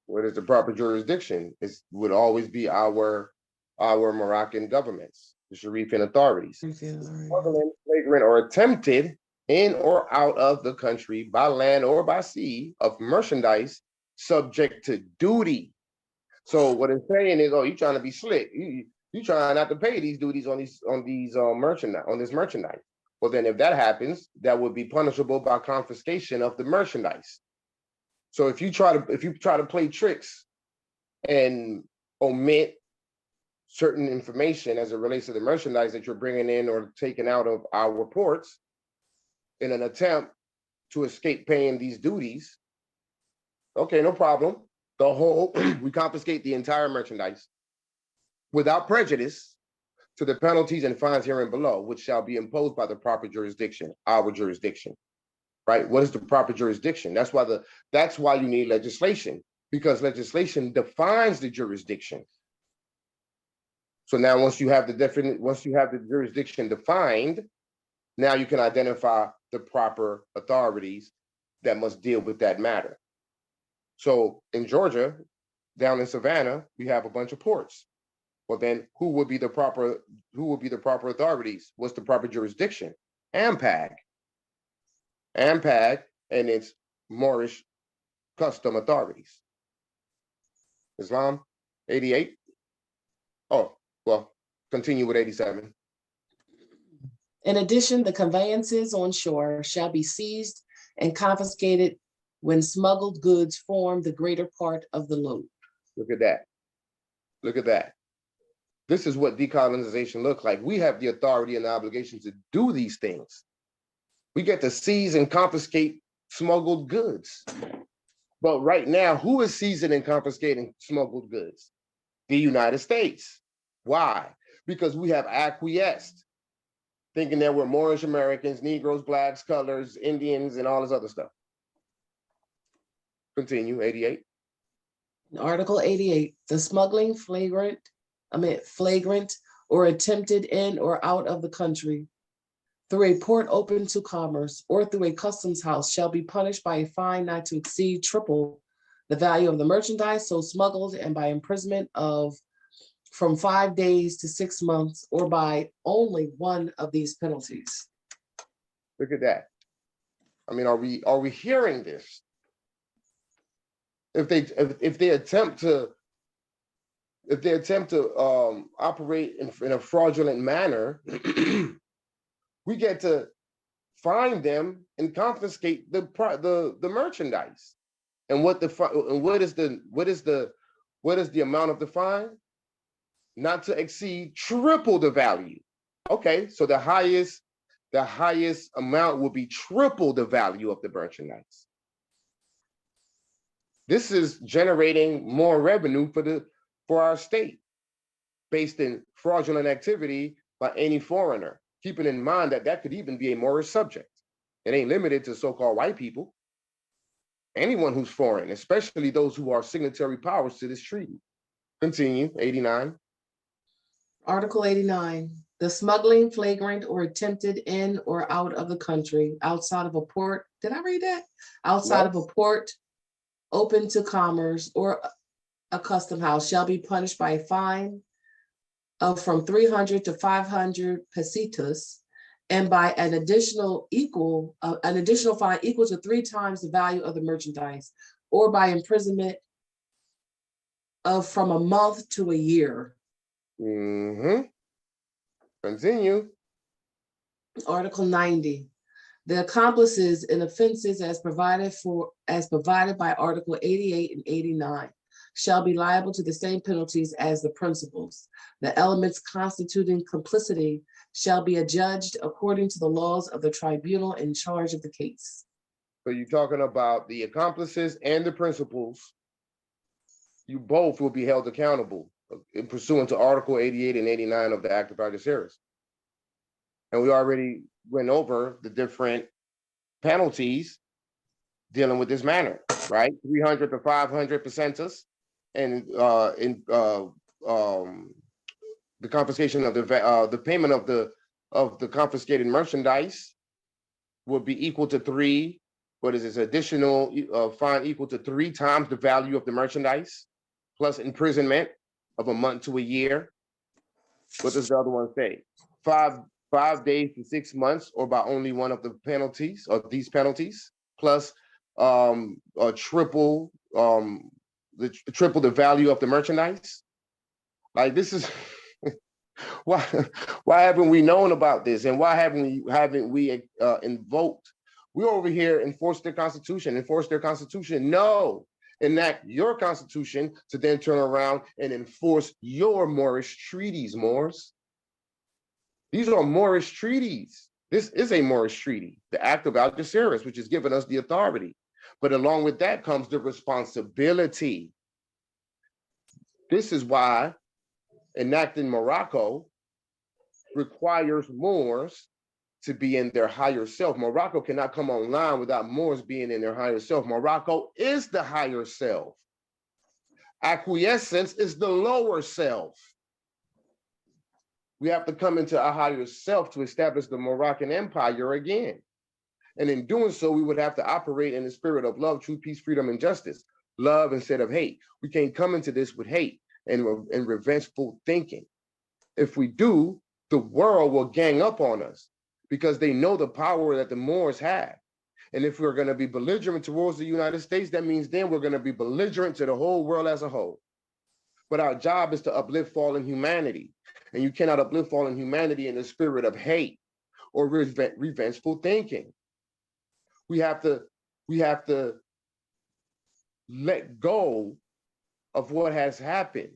S1: What is the proper jurisdiction? It would always be our Moroccan governments, the Sharifian authorities. Smuggling, flagrant, or attempted in or out of the country by land or by sea of merchandise subject to duty. So what it's saying is, oh, you trying to be slick. You trying not to pay these duties on this merchandise. Well, then if that happens, that would be punishable by confiscation of the merchandise. So if you try to play tricks and omit certain information as it relates to the merchandise that you're bringing in or taking out of our ports in an attempt to escape paying these duties, okay, no problem. We confiscate the entire merchandise without prejudice to the penalties and fines here and below, which shall be imposed by the proper jurisdiction, our jurisdiction. Right? What is the proper jurisdiction? That's why you need legislation, because legislation defines the jurisdiction. So now once you have the jurisdiction defined, now you can identify the proper authorities that must deal with that matter. So in Georgia, down in Savannah, we have a bunch of ports. Well, then who would be the proper authorities? What's the proper jurisdiction? AMPAG. AMPAG and its Moorish custom authorities. Islam, 88. Oh, well, continue with 87.
S2: In addition, the conveyances on shore shall be seized and confiscated when smuggled goods form the greater part of the load.
S1: Look at that. Look at that. This is what decolonization looks like. We have the authority and the obligation to do these things. We get to seize and confiscate smuggled goods. But right now, who is seizing and confiscating smuggled goods? The United States. Why? Because we have acquiesced, thinking that we're Moorish Americans, Negroes, Blacks, colors, Indians, and all this other stuff. Continue, 88.
S2: Article 88, the smuggling, flagrant, or attempted in or out of the country through a port open to commerce or through a customs house shall be punished by a fine not to exceed triple the value of the merchandise so smuggled, and by imprisonment of from 5 days to 6 months, or by only one of these penalties.
S1: Look at that. I mean, are we hearing this? If they attempt to operate in a fraudulent manner, we get to find them and confiscate the merchandise. And what is the amount of the fine? Not to exceed triple the value. Okay, so the highest amount will be triple the value of the merchandise. This is generating more revenue for our state based in fraudulent activity by any foreigner, keeping in mind that could even be a Moorish subject. It ain't limited to so-called white people. Anyone who's foreign, especially those who are signatory powers to this treaty. Continue, 89.
S2: Article 89, the smuggling, flagrant, or attempted in or out of the country, outside of a port, did I read that? Outside of a port, open to commerce, or a custom house shall be punished by a fine of from 300 to 500 pesetas, and by an additional fine equal to 3 times the value of the merchandise, or by imprisonment of from a month to a year.
S1: Continue.
S2: Article 90. The accomplices in offenses as provided by Article 88 and 89 shall be liable to the same penalties as the principals. The elements constituting complicity shall be adjudged according to the laws of the tribunal in charge of the case.
S1: So you're talking about the accomplices and the principals. You both will be held accountable in pursuant to Article 88 and 89 of the Act of Algeciras. And we already went over the different penalties dealing with this matter, right? 300 to 500 pesetas, and the confiscation of the payment of the confiscated merchandise would be equal to additional fine equal to 3 times the value of the merchandise, plus imprisonment of a month to a year. What does the other one say? 5 days to 6 months, or by only one of the penalties of these penalties, plus triple the value of the merchandise. Like, this is why haven't we known about this, and why haven't we invoked? We're over here enforce their constitution. No, enact your constitution to then turn around and enforce your Moorish treaties, Moors. These are Moorish treaties. This is a Moorish treaty, the Act of Algeciras, which has given us the authority. But along with that comes the responsibility. This is why enacting Morocco requires Moors to be in their higher self. Morocco cannot come online without Moors being in their higher self. Morocco is the higher self. Acquiescence is the lower self. We have to come into our higher self to establish the Moroccan Empire again. And in doing so, we would have to operate in the spirit of love, truth, peace, freedom, and justice. Love instead of hate. We can't come into this with hate and revengeful thinking. If we do, the world will gang up on us because they know the power that the Moors have. And if we're going to be belligerent towards the United States, that means then we're going to be belligerent to the whole world as a whole. But our job is to uplift fallen humanity. And you cannot uplift fallen humanity in the spirit of hate or revengeful thinking. We have to let go of what has happened,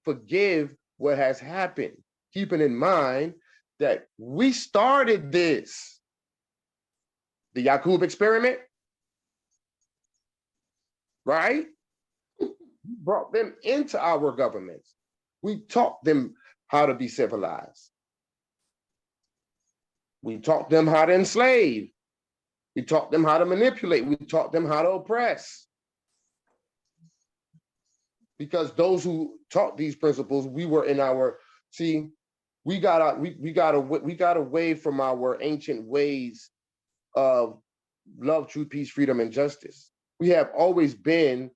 S1: forgive what has happened, keeping in mind that we started this. The Yaqub experiment, right? We brought them into our governments. We taught them how to be civilized. We taught them how to enslave. We taught them how to manipulate. We taught them how to oppress. Because those who taught these principles, we were in our, see, we got away from our ancient ways of love, truth, peace, freedom, and justice. We have always been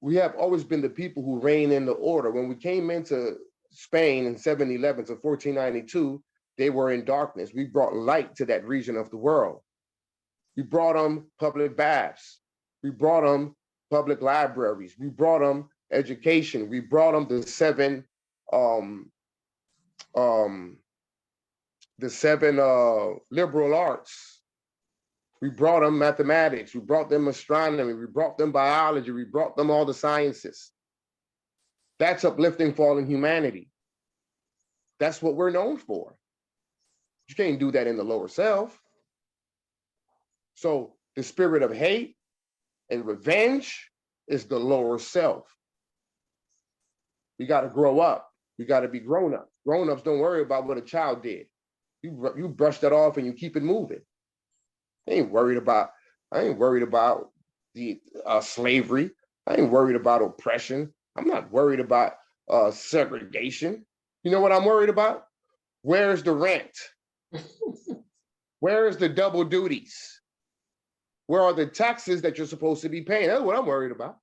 S1: we have always been the people who reign in the order. When we came into Spain in 711 to 1492, they were in darkness. We brought light to that region of the world. We brought them public baths. We brought them public libraries. We brought them education. We brought them the seven liberal arts. We brought them mathematics. We brought them astronomy. We brought them biology. We brought them all the sciences. That's uplifting fallen humanity. That's what we're known for. You can't do that in the lower self. So the spirit of hate and revenge is the lower self. You got to grow up. You got to be grown up. Grown-ups don't worry about what a child did. You brush that off and you keep it moving. I ain't worried about the slavery. I ain't worried about oppression. I'm not worried about segregation. You know what I'm worried about? Where's the rent? Where is the double duties? Where are the taxes that you're supposed to be paying? That's what I'm worried about.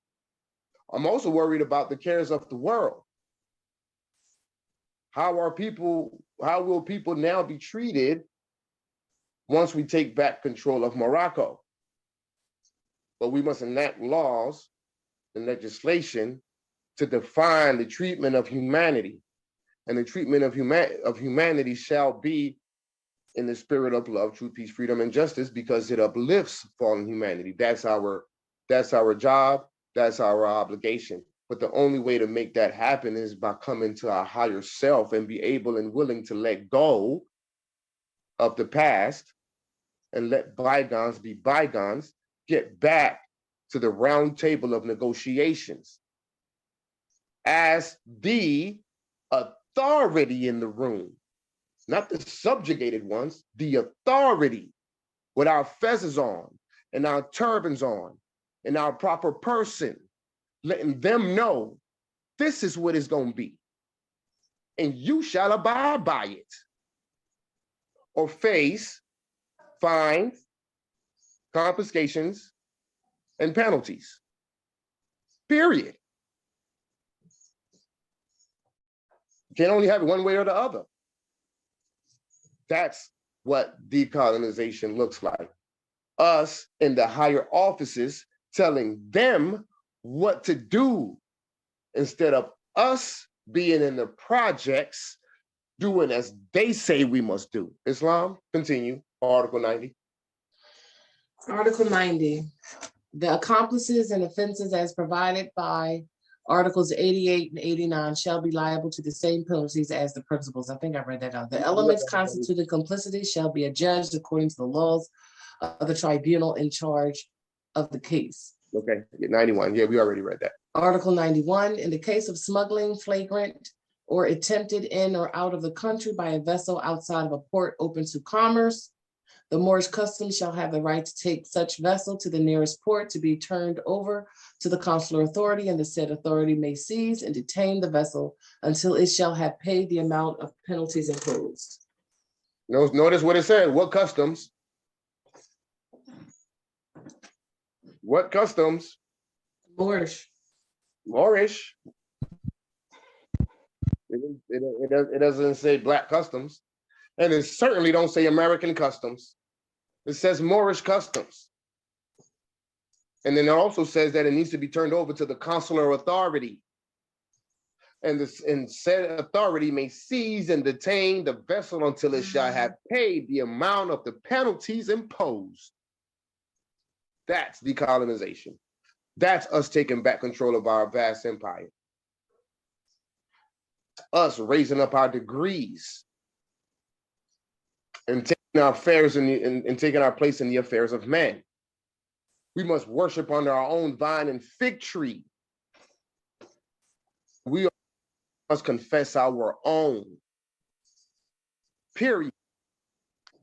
S1: I'm also worried about the cares of the world. How will people now be treated once we take back control of Morocco? But we must enact laws and legislation to define the treatment of humanity. And the treatment of humanity shall be in the spirit of love, truth, peace, freedom, and justice, because it uplifts fallen humanity. That's our job, that's our obligation. But the only way to make that happen is by coming to our higher self and be able and willing to let go of the past and let bygones be bygones, get back to the round table of negotiations as the authority in the room, not the subjugated ones, the authority, with our fezzes on and our turbans on and our proper person, letting them know this is what it's going to be. And you shall abide by it or face fines, confiscations, and penalties. Period. You can only have it one way or the other. That's what decolonization looks like. Us in the higher offices telling them what to do instead of us being in the projects doing as they say we must do. Islam, continue. Article 90.
S2: Article 90, the accomplices and offenses as provided by Articles 88 and 89 shall be liable to the same penalties as the principals. I think I read that out. The elements constituting complicity shall be adjudged according to the laws of the tribunal in charge of the case.
S1: Okay, 91. Yeah, we already read that.
S2: Article 91, in the case of smuggling, flagrant, or attempted in or out of the country by a vessel outside of a port open to commerce, the Moorish customs shall have the right to take such vessel to the nearest port to be turned over to the consular authority, and the said authority may seize and detain the vessel until it shall have paid the amount of penalties imposed.
S1: Notice what it said. What customs? What customs?
S2: Moorish.
S1: Moorish. It doesn't say black customs. And it certainly don't say American customs. It says Moorish customs. And then it also says that it needs to be turned over to the consular authority. And said authority may seize and detain the vessel until it shall have paid the amount of the penalties imposed. That's decolonization. That's us taking back control of our vast empire. Us raising up our degrees and taking our affairs and taking our place in the affairs of men. We must worship under our own vine and fig tree. We must confess our own. Period.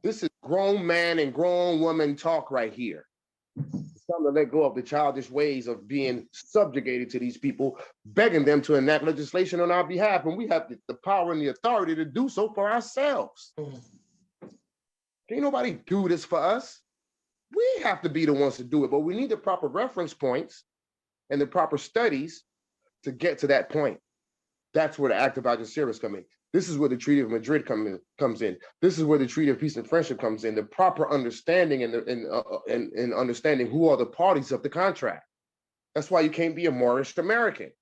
S1: This is grown man and grown woman talk right here. It's time to let go of the childish ways of being subjugated to these people, begging them to enact legislation on our behalf, and we have the power and the authority to do so for ourselves. Can't nobody do this for us. We have to be the ones to do it, but we need the proper reference points and the proper studies to get to that point. That's where the Act of Algeciras come in. This is where the Treaty of Madrid comes in. This is where the Treaty of Peace and Friendship comes in. The proper understanding and understanding who are the parties of the contract. That's why you can't be a Moorish American,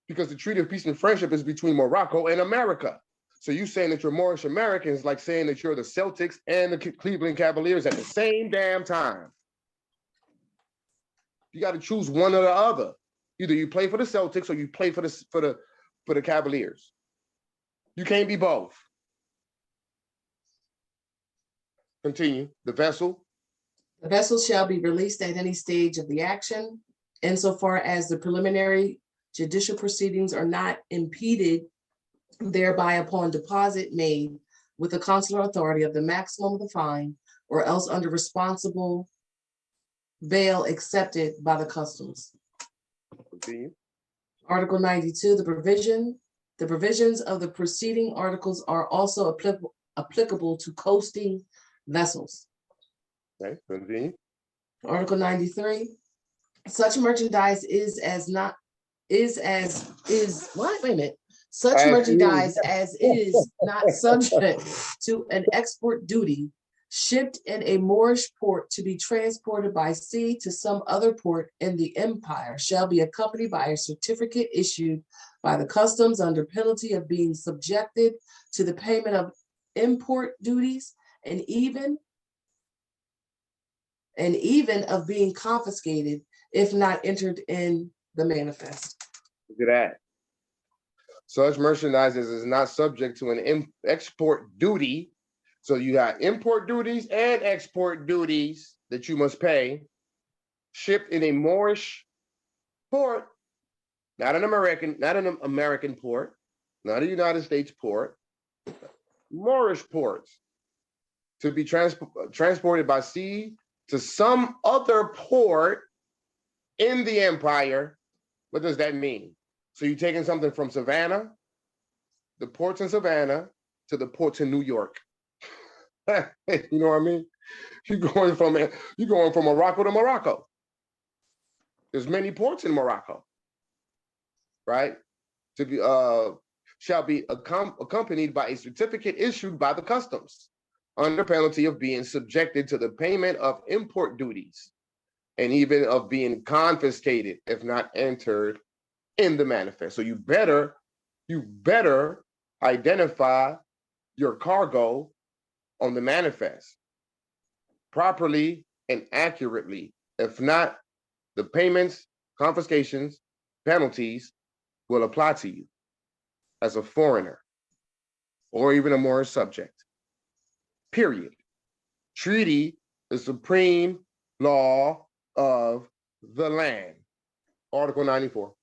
S1: because the Treaty of Peace and Friendship is between Morocco and America. So you saying that you're Moorish American is like saying that you're the Celtics and the Cleveland Cavaliers at the same damn time. You got to choose one or the other. Either you play for the Celtics or you play for the Cavaliers. You can't be both. Continue. The vessel.
S2: The vessel shall be released at any stage of the action, insofar as the preliminary judicial proceedings are not impeded thereby upon deposit made with the consular authority of the maximum of the fine, or else under responsible bail accepted by the customs.
S1: Continue.
S2: Article 92, the provisions of the preceding articles are also applicable to coasting vessels.
S1: Okay, continue.
S2: Article 93, such merchandise such
S1: As
S2: merchandise as is not subject to an export duty shipped in a Moorish port to be transported by sea to some other port in the empire shall be accompanied by a certificate issued by the customs under penalty of being subjected to the payment of import duties and even of being confiscated if not entered in the manifest.
S1: Look at that. Such merchandise as is not subject to an export duty. So you got import duties and export duties that you must pay, shipped in a Moorish port, not an American port, not a United States port, Moorish ports, to be transported by sea to some other port in the empire. What does that mean? So you're taking something from Savannah, the ports in Savannah, to the ports in New York. You know what I mean? You're going from Morocco to Morocco. There's many ports in Morocco, right? To be shall be accompanied by a certificate issued by the customs under penalty of being subjected to the payment of import duties and even of being confiscated if not entered in the manifest. So you better identify your cargo on the manifest properly and accurately. If not, the payments, confiscations, penalties will apply to you as a foreigner or even a Moorish subject. Period. Treaty is supreme law of the land. Article 94.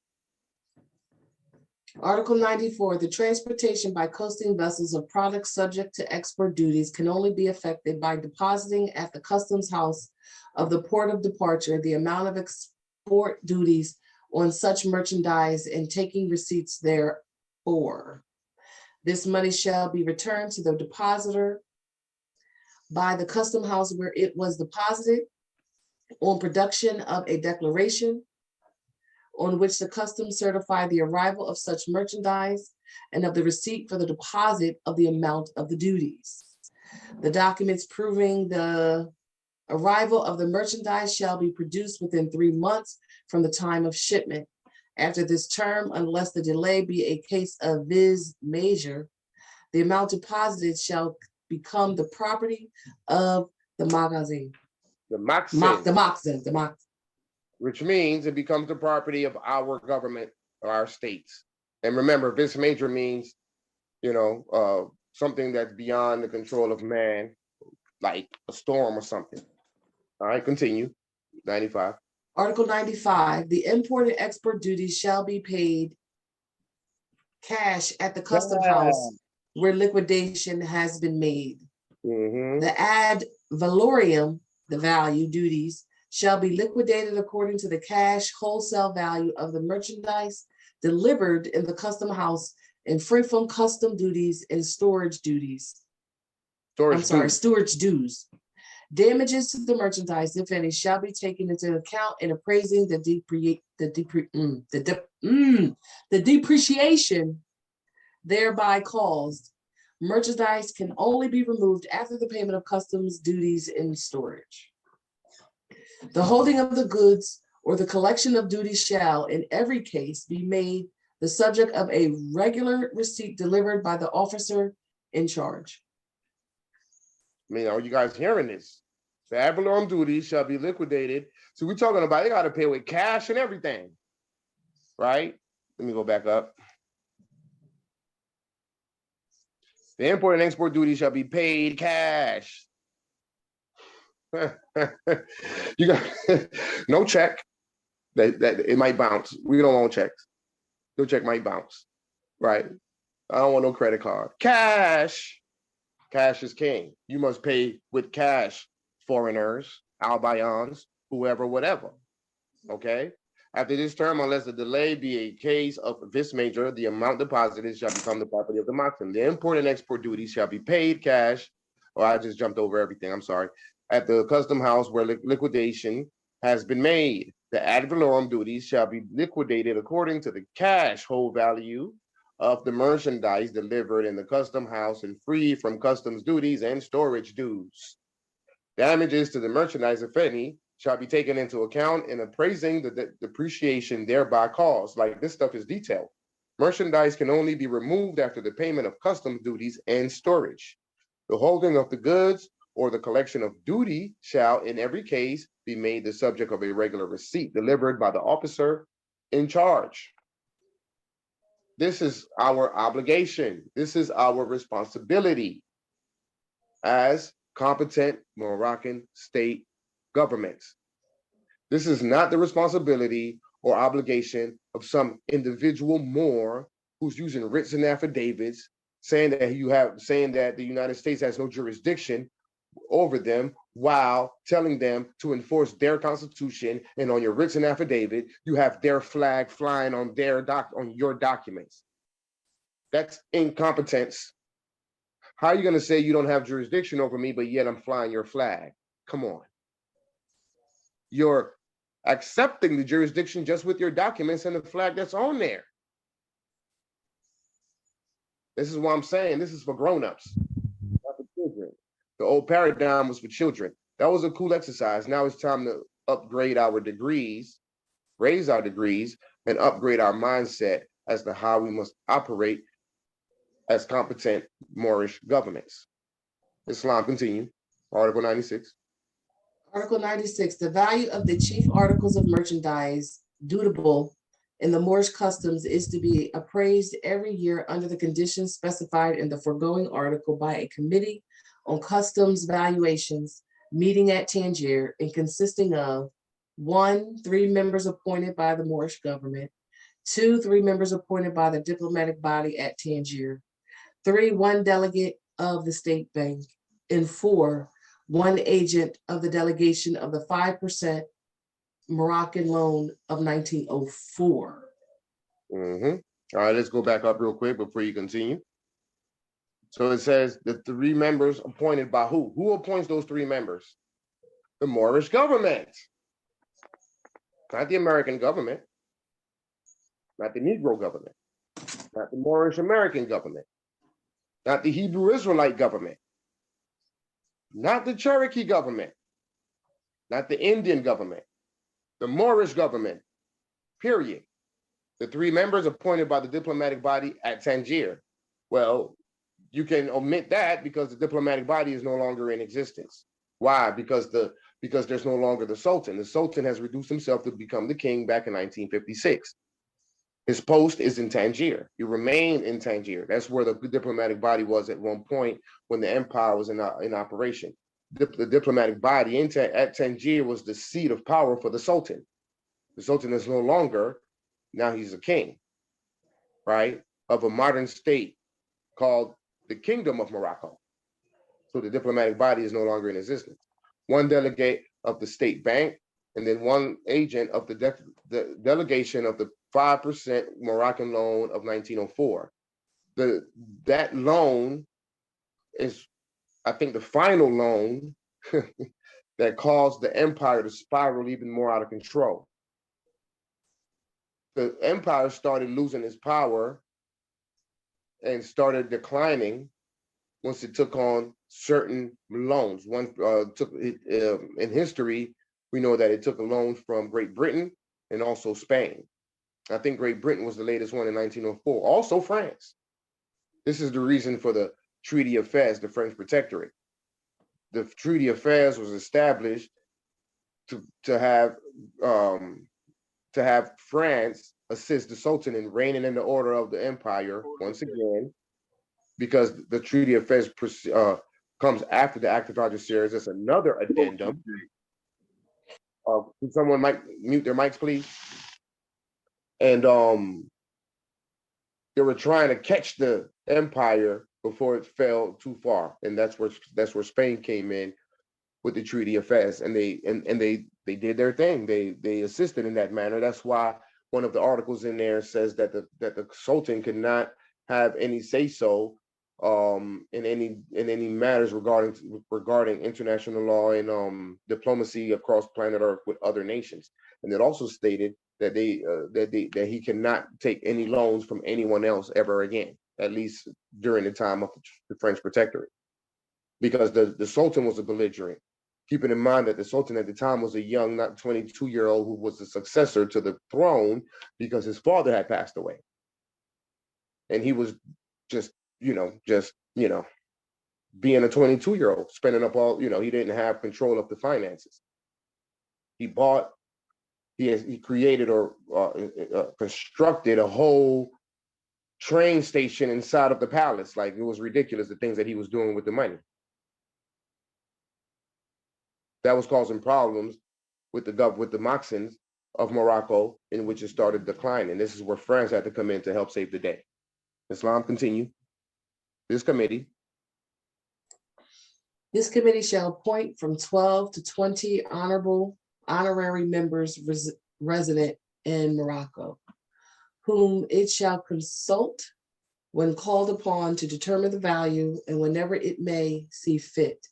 S2: Article 94, the transportation by coasting vessels of products subject to export duties can only be effected by depositing at the customs house of the port of departure the amount of export duties on such merchandise and taking receipts therefor. This money shall be returned to the depositor by the custom house where it was deposited on production of a declaration on which the customs certify the arrival of such merchandise and of the receipt for the deposit of the amount of the duties. The documents proving the arrival of the merchandise shall be produced within 3 months from the time of shipment. After this term, unless the delay be a case of vis major, the amount deposited shall become the property of the magazine.
S1: The Maxim.
S2: The Maxim.
S1: Which means it becomes the property of our government or our states. And remember, vis major means, something that's beyond the control of man, like a storm or something. All right, continue. 95.
S2: Article 95, the import and export duties shall be paid cash at the custom house where liquidation has been made.
S1: Mm-hmm.
S2: The ad valorem, the value duties, shall be liquidated according to the cash wholesale value of the merchandise delivered in the custom house and free from custom duties and storage dues. Damages to the merchandise, if any, shall be taken into account in appraising the depreciation thereby caused. Merchandise can only be removed after the payment of customs duties and storage. The holding of the goods or the collection of duties shall, in every case, be made the subject of a regular receipt delivered by the officer in charge.
S1: I mean, are you guys hearing this? The ad valorem duties shall be liquidated. So we're talking about they got to pay with cash and everything, right? Let me go back up. The import and export duty shall be paid cash. You got no check. That it might bounce. We don't want checks. Your check might bounce, right? I don't want no credit card. Cash. Cash is king. You must pay with cash, foreigners, albayans, whoever, whatever. Okay? After this term, unless the delay be a case of vis major, the amount deposited shall become the property of the maxim. The import and export duties shall be paid cash. Oh, I just jumped over everything. I'm sorry. At the custom house where liquidation has been made, the ad valorem duties shall be liquidated according to the cash hold value of the merchandise delivered in the custom house and free from customs duties and storage dues. Damages to the merchandise, if any, shall be taken into account in appraising the depreciation thereby caused. Like this stuff is detailed. Merchandise can only be removed after the payment of customs duties and storage. The holding of the goods or the collection of duty shall, in every case, be made the subject of a regular receipt delivered by the officer in charge. This is our obligation. This is our responsibility as competent Moroccan state governments. This is not the responsibility or obligation of some individual Moor who's using writs and affidavits saying that the United States has no jurisdiction over them while telling them to enforce their constitution, and on your written affidavit you have their flag flying on your documents. That's incompetence. How are you going to say you don't have jurisdiction over me but yet I'm flying your flag? Come on. You're accepting the jurisdiction just with your documents and the flag that's on there. This is what I'm saying. This is for grown-ups, not for children. The old paradigm was for children. That was a cool exercise. Now it's time to upgrade our degrees, raise our degrees, and upgrade our mindset as to how we must operate as competent Moorish governments. Islam, continue. Article 96.
S2: Article 96, the value of the chief articles of merchandise dutiable in the Moorish customs is to be appraised every year under the conditions specified in the foregoing article by a committee on customs valuations meeting at Tangier and consisting of 1, 3 members appointed by the Moorish government, 2, 3 members appointed by the diplomatic body at Tangier, 3, 1 delegate of the state bank, and 4, 1 agent of the delegation of the 5% Moroccan loan of 1904.
S1: All right, let's go back up real quick before you continue. So it says the 3 members appointed by who? Who appoints those 3 members? The Moorish government, not the American government, not the Negro government, not the Moorish American government, not the Hebrew Israelite government, not the Cherokee government, not the Indian government, the Moorish government, period. The 3 members appointed by the diplomatic body at Tangier. Well, you can omit that because the diplomatic body is no longer in existence. Why? Because there's no longer the Sultan. The Sultan has reduced himself to become the king back in 1956. His post is in Tangier. He remained in Tangier. That's where the diplomatic body was at one point when the empire was in operation. The diplomatic body at Tangier was the seat of power for the Sultan. The Sultan is no longer, now he's a king, right, of a modern state called the Kingdom of Morocco. So the diplomatic body is no longer in existence. 1 delegate of the state bank, and then 1 agent of the delegation of the 5% Moroccan loan of 1904. That loan is, I think, the final loan that caused the empire to spiral even more out of control. The empire started losing its power and started declining once it took on certain loans. One took it in history. We know that it took a loan from Great Britain and also Spain. I think Great Britain was the latest one in 1904. Also France. This is the reason for the Treaty of Fez, the French Protectorate. The Treaty of Fez was established to have France assist the Sultan in reigning in the order of the empire once again, because the Treaty of Fez comes after the Act of Algeciras. It's another addendum. Can someone mute their mics, please? And they were trying to catch the empire before it fell too far, and that's where Spain came in with the Treaty of Fez, and they did their thing. They assisted in that manner. That's why one of the articles in there says that the Sultan could not have any say so in any matters regarding international law and diplomacy across planet Earth with other nations. And it also stated that that he cannot take any loans from anyone else ever again, at least during the time of the French Protectorate, because the Sultan was a belligerent. Keeping in mind that the Sultan at the time was a young, not 22-year-old, who was the successor to the throne because his father had passed away. And he was just being a 22-year-old, spending up all, he didn't have control of the finances. He created or constructed a whole train station inside of the palace. Like, it was ridiculous, the things that he was doing with the money. That was causing problems with the Maxims of Morocco, in which it started declining. This is where France had to come in to help save the day. Islam, continue. This committee
S2: shall appoint from 12 to 20 honorary members resident in Morocco, whom it shall consult when called upon to determine the value and whenever it may see fit.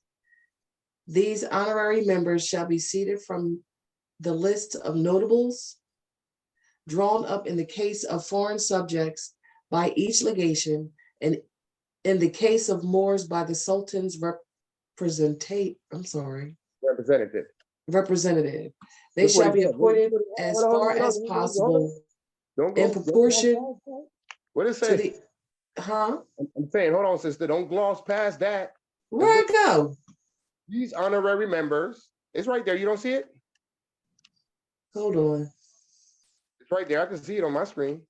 S2: These honorary members shall be seated from the list of notables drawn up in the case of foreign subjects by each legation, and in the case of Moors by the Sultan's representative. They shall be appointed as far as possible in proportion
S1: What is
S2: to
S1: it?
S2: I'm
S1: saying, hold on, sister, don't gloss past that.
S2: Where'd it go?
S1: These honorary members, it's right there. You don't see it?
S2: Hold on.
S1: It's right there. I can see it on my screen.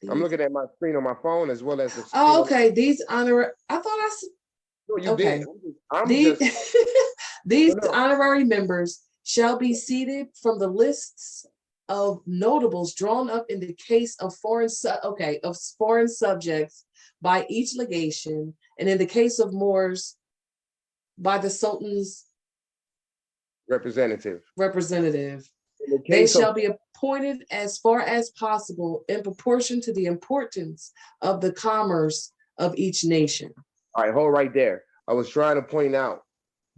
S1: I'm looking at my screen on my phone as well as the screen.
S2: Oh, okay. These honorary, I thought I said.
S1: No, you
S2: Okay.
S1: did.
S2: These honorary members shall be seated from the lists of notables drawn up in the case of foreign subjects by each legation, and in the case of Moors by the Sultan's representative. They shall be appointed as far as possible in proportion to the importance of the commerce of each nation.
S1: All right, hold right there. I was trying to point out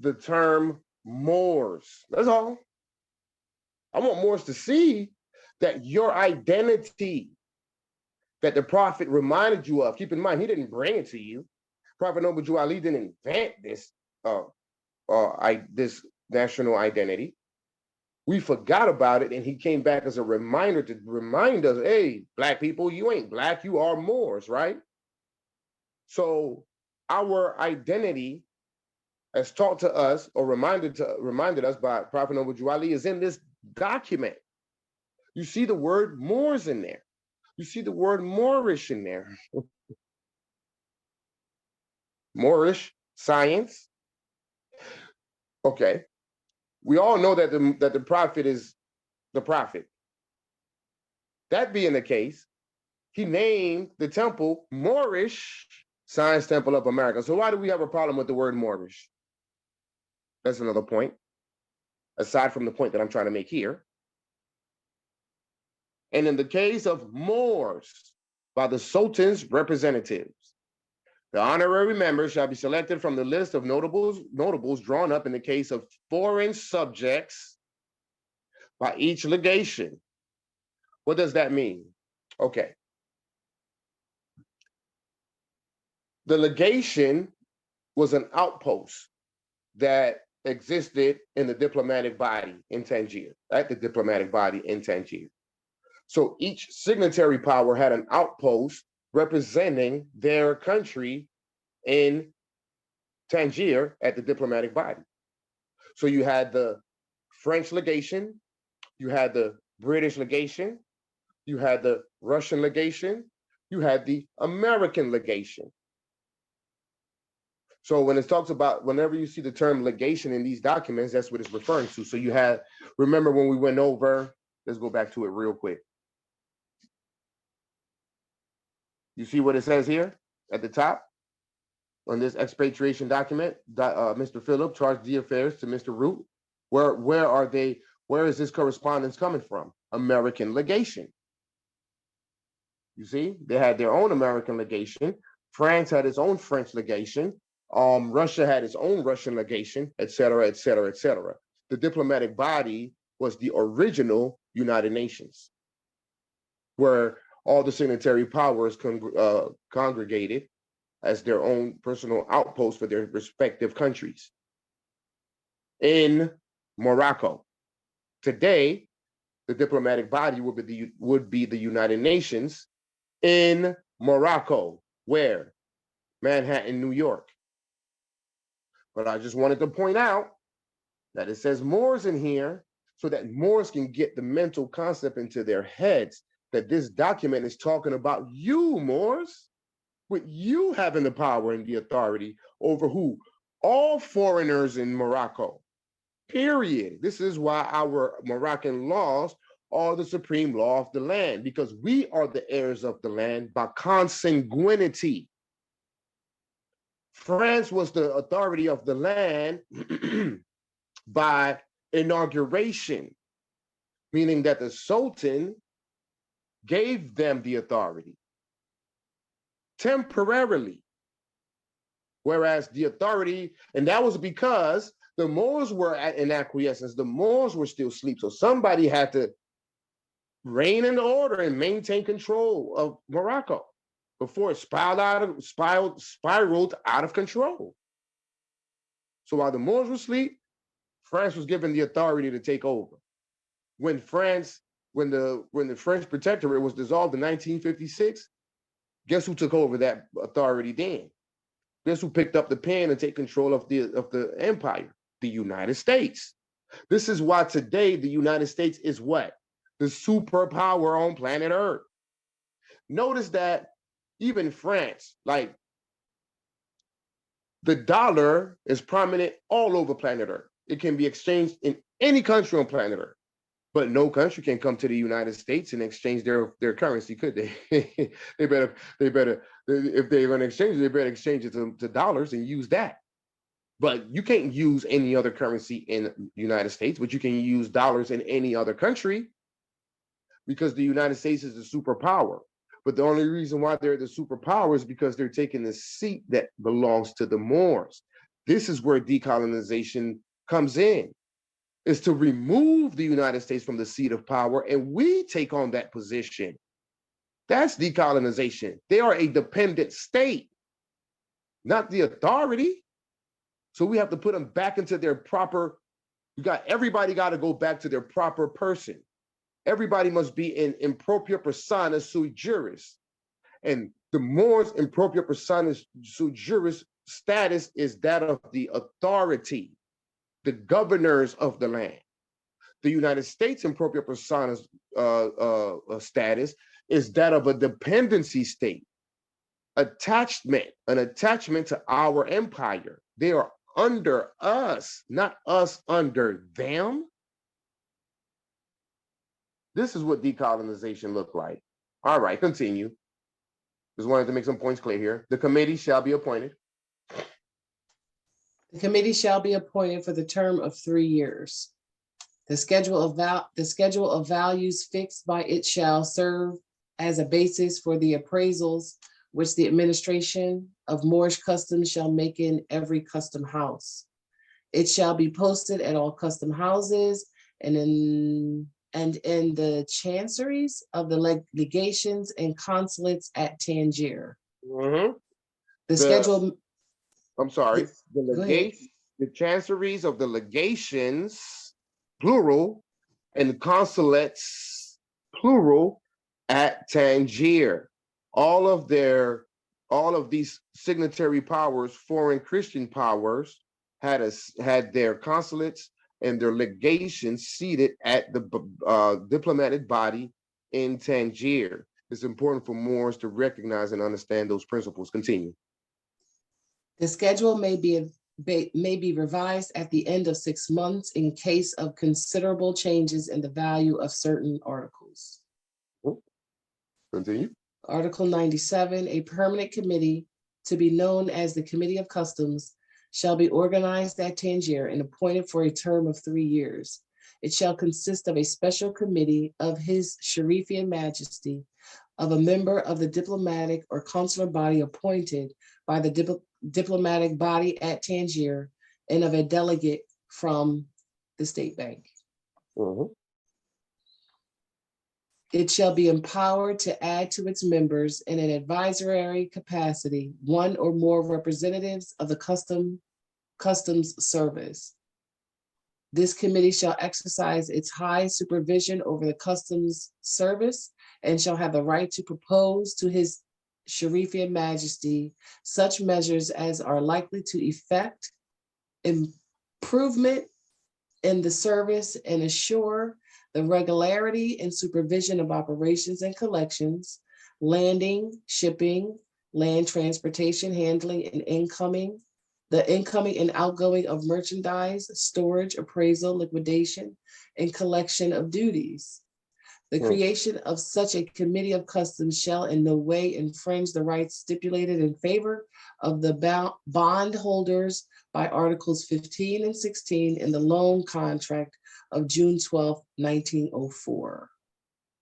S1: the term Moors. That's all. I want Moors to see that your identity that the Prophet reminded you of. Keep in mind, he didn't bring it to you. Prophet Noble Ali didn't invent this this national identity. We forgot about it, and he came back as a reminder to remind us, hey, Black people, you ain't Black, you are Moors, right? So our identity, as taught to us or reminded us by Prophet Noble Ali, is in this document. You see the word Moors in there. You see the word Moorish in there. Moorish science. Okay. We all know that the Prophet is the Prophet. That being the case, he named the temple Moorish Science Temple of America. So why do we have a problem with the word Moorish? That's another point, aside from the point that I'm trying to make here. And in the case of Moors by the Sultan's representatives, The honorary members shall be selected from the list of notables drawn up in the case of foreign subjects by each legation. What does that mean? Okay. The legation was an outpost that existed in the diplomatic body in Tangier, at the diplomatic body in Tangier. So each signatory power had an outpost representing their country in Tangier at the diplomatic body. So you had the French legation, you had the British legation, you had the Russian legation, you had the American legation. So when it talks about, whenever you see the term legation in these documents, that's what it's referring to. So you had, remember when we went over, let's go back to it real quick. You see what it says here at the top on this expatriation document? Mr. Phillip charged the affairs to Mr. Root. Where are they? Where is this correspondence coming from? American legation. You see, they had their own American legation. France had its own French legation. Russia had its own Russian legation, et cetera, et cetera, et cetera. The diplomatic body was the original United Nations, where all the signatory powers congregated as their own personal outposts for their respective countries. In Morocco, today, the diplomatic body would be the United Nations in Morocco, where? Manhattan, New York. But I just wanted to point out that it says Moors in here so that Moors can get the mental concept into their heads that this document is talking about you, Moors, with you having the power and the authority over who? All foreigners in Morocco, period. This is why our Moroccan laws are the supreme law of the land, because we are the heirs of the land by consanguinity. France was the authority of the land by inauguration, meaning that the Sultan gave them the authority temporarily. Whereas the authority, and that was because the Moors were in acquiescence, the Moors were still asleep. So somebody had to reign in order and maintain control of Morocco before it spiraled out of control. So while the Moors were asleep, France was given the authority to take over. When the French protectorate was dissolved in 1956, guess who took over that authority then? Guess who picked up the pen and take control of the empire? The United States. This is why today the United States is what? The superpower on planet Earth. Notice that even France, like the dollar is prominent all over planet Earth. It can be exchanged in any country on planet Earth, but no country can come to the United States and exchange their currency, could they? they better, if they're going to exchange it, they better exchange it to dollars and use that. But you can't use any other currency in the United States, but you can use dollars in any other country because the United States is the superpower. But the only reason why they're the superpower is because they're taking the seat that belongs to the Moors. This is where decolonization comes in, is to remove the United States from the seat of power, and we take on that position. That's decolonization. They are a dependent state, not the authority. So we have to put them back into their proper, everybody got to go back to their proper person. Everybody must be in impropria persona sui juris. And the Moors impropria persona sui juris status is that of the authority, the governors of the land. The United States impropria persona status is that of a dependency state, an attachment to our empire. They are under us, not us under them. This is what decolonization looked like. All right, continue. Just wanted to make some points clear here. The committee shall be appointed.
S2: The committee shall be appointed for the term of 3 years. The schedule of values fixed by it shall serve as a basis for the appraisals which the administration of Moorish customs shall make in every custom house. It shall be posted at all custom houses and in the chanceries of the legations and consulates at Tangier.
S1: Mhm.
S2: The schedule,
S1: I'm sorry, the
S2: Go ahead.
S1: the chanceries of the legations, plural, and consulates, plural, at Tangier. All of these signatory powers, foreign Christian powers, had their consulates and their legations seated at the diplomatic body in Tangier. It's important for Moors to recognize and understand those principles. Continue.
S2: the schedule may be revised at the end of 6 months in case of considerable changes in the value of certain articles.
S1: Continue.
S2: Article 97, a permanent committee to be known as the Committee of Customs shall be organized at Tangier and appointed for a term of 3 years. It shall consist of a special committee of His Sharifian Majesty, of a member of the diplomatic or consular body appointed by the diplomatic body at Tangier, and of a delegate from the State Bank.
S1: Mhm.
S2: It shall be empowered to add to its members in an advisory capacity one or more representatives of the customs service. This committee shall exercise its high supervision over the customs service and shall have the right to propose to His Sharifian Majesty such measures as are likely to effect improvement in the service and assure the regularity and supervision of operations and collections, landing, shipping, land transportation, handling, and the incoming and outgoing of merchandise, storage, appraisal, liquidation, and collection of duties. The creation of such a committee of customs shall in no way infringe the rights stipulated in favor of the bondholders by Articles 15 and 16 in the loan contract of June 12, 1904.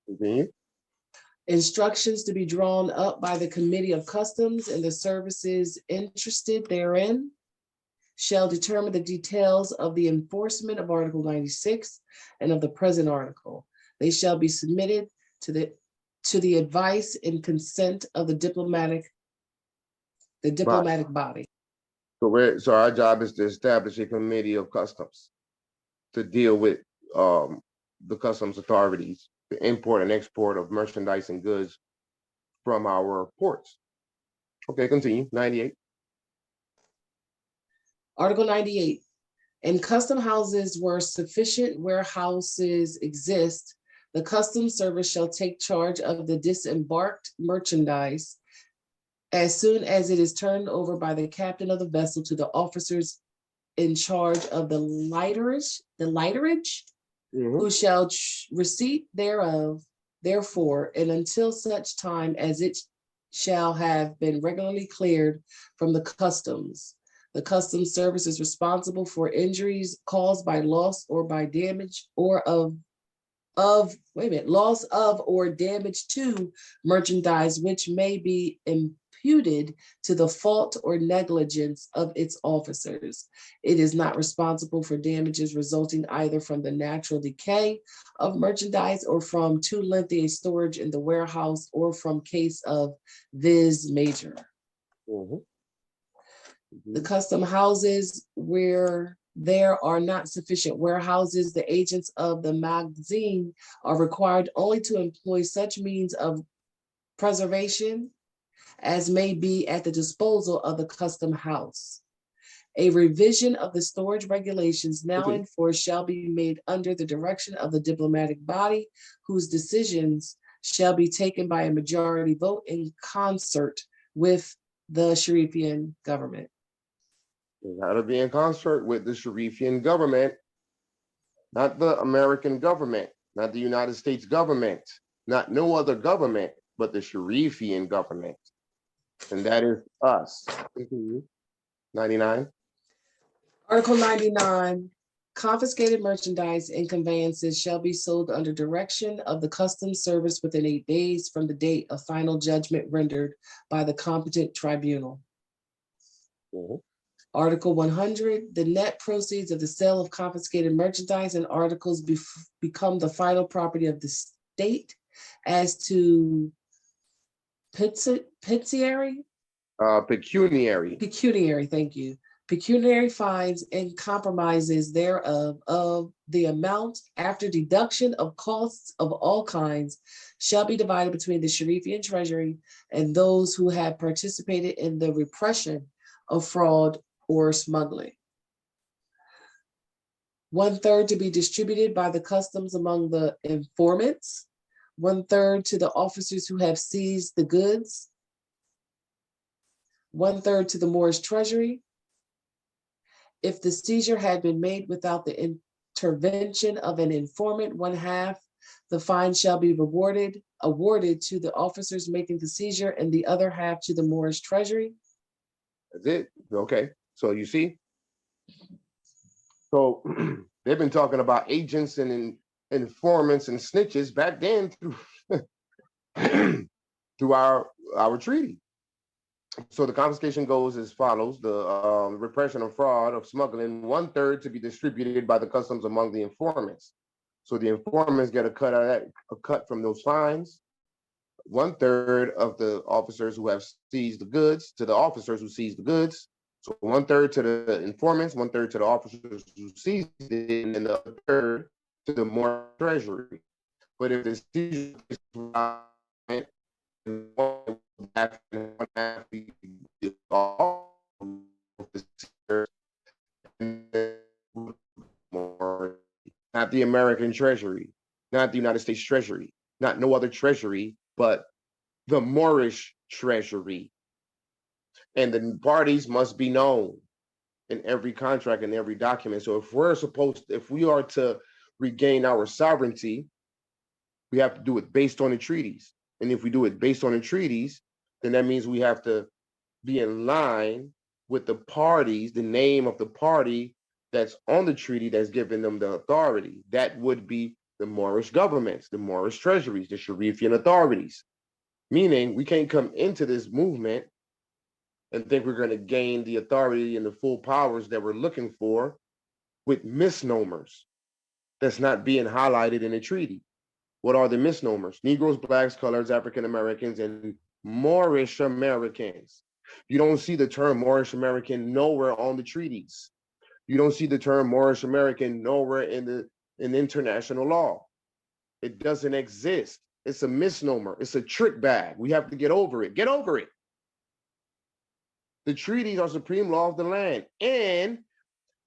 S1: Continue.
S2: Instructions to be drawn up by the Committee of Customs and the services interested therein shall determine the details of the enforcement of Article 96 and of the present article. They shall be submitted to the advice and consent of the diplomatic body.
S1: So our job is to establish a committee of customs to deal with the customs authorities, the import and export of merchandise and goods from our ports. Okay, continue. 98.
S2: Article 98. In custom houses where sufficient warehouses exist, the customs service shall take charge of the disembarked merchandise as soon as it is turned over by the captain of the vessel to the officers in charge of the lighterage, who shall receipt thereof, therefore, and until such time as it shall have been regularly cleared from the customs. The customs service is responsible for injuries caused by loss or by damage or loss of or damage to merchandise which may be imputed to the fault or negligence of its officers. It is not responsible for damages resulting either from the natural decay of merchandise or from too lengthy a storage in the warehouse or from case of vis major. The custom houses where there are not sufficient warehouses, the agents of the magazine are required only to employ such means of preservation as may be at the disposal of the custom house. A revision of the storage regulations now in force shall be made under the direction of the diplomatic body, whose decisions shall be taken by a majority vote in concert with the Sharifian government.
S1: It had to be in concert with the Sharifian government, not the American government, not the United States government, not no other government, but the Sharifian government. And that is us. 99.
S2: Article 99, Confiscated merchandise and conveyances shall be sold under direction of the Customs Service within 8 days from the date of final judgment rendered by the competent tribunal.
S1: Mhm.
S2: Article 100, the net proceeds of the sale of confiscated merchandise and articles become the final property of the state as to pecuniary,
S1: Pecuniary.
S2: thank you. Pecuniary fines and compromises thereof of the amount after deduction of costs of all kinds shall be divided between the Sharifian Treasury and those who have participated in the repression of fraud or smuggling. 1/3 to be distributed by the customs among the informants, 1/3 to the officers who have seized the goods, 1/3 to the Moorish Treasury. If the seizure had been made without the intervention of an informant, 1/2, the fine shall be awarded to the officers making the seizure and the other half to the Moorish Treasury.
S1: That's it. Okay. So you see, so they've been talking about agents and informants and snitches back then through through our treaty. So the confiscation goes as follows: the repression of fraud of smuggling, 1/3 to be distributed by the customs among the informants. So the informants get a cut from those fines. 1/3 of the officers who have seized the goods to the officers who seized the goods. So 1/3 to the informants, 1/3 to the officers who seized it, and the other third to the more treasury. But if the seizure is not the American Treasury, not the United States Treasury, not no other treasury, but the Moorish Treasury. And the parties must be known in every contract and every document. So if we are to regain our sovereignty, we have to do it based on the treaties. And if we do it based on the treaties, then that means we have to be in line with the parties, the name of the party that's on the treaty that's giving them the authority. That would be the Moorish governments, the Moorish treasuries, the Sharifian authorities. Meaning we can't come into this movement and think we're going to gain the authority and the full powers that we're looking for with misnomers that's not being highlighted in the treaty. What are the misnomers? Negroes, blacks, coloreds, African Americans, and Moorish Americans. You don't see the term Moorish American nowhere on the treaties. You don't see the term Moorish American nowhere in international law. It doesn't exist. It's a misnomer. It's a trick bag. We have to get over it. Get over it. The treaties are supreme law of the land, and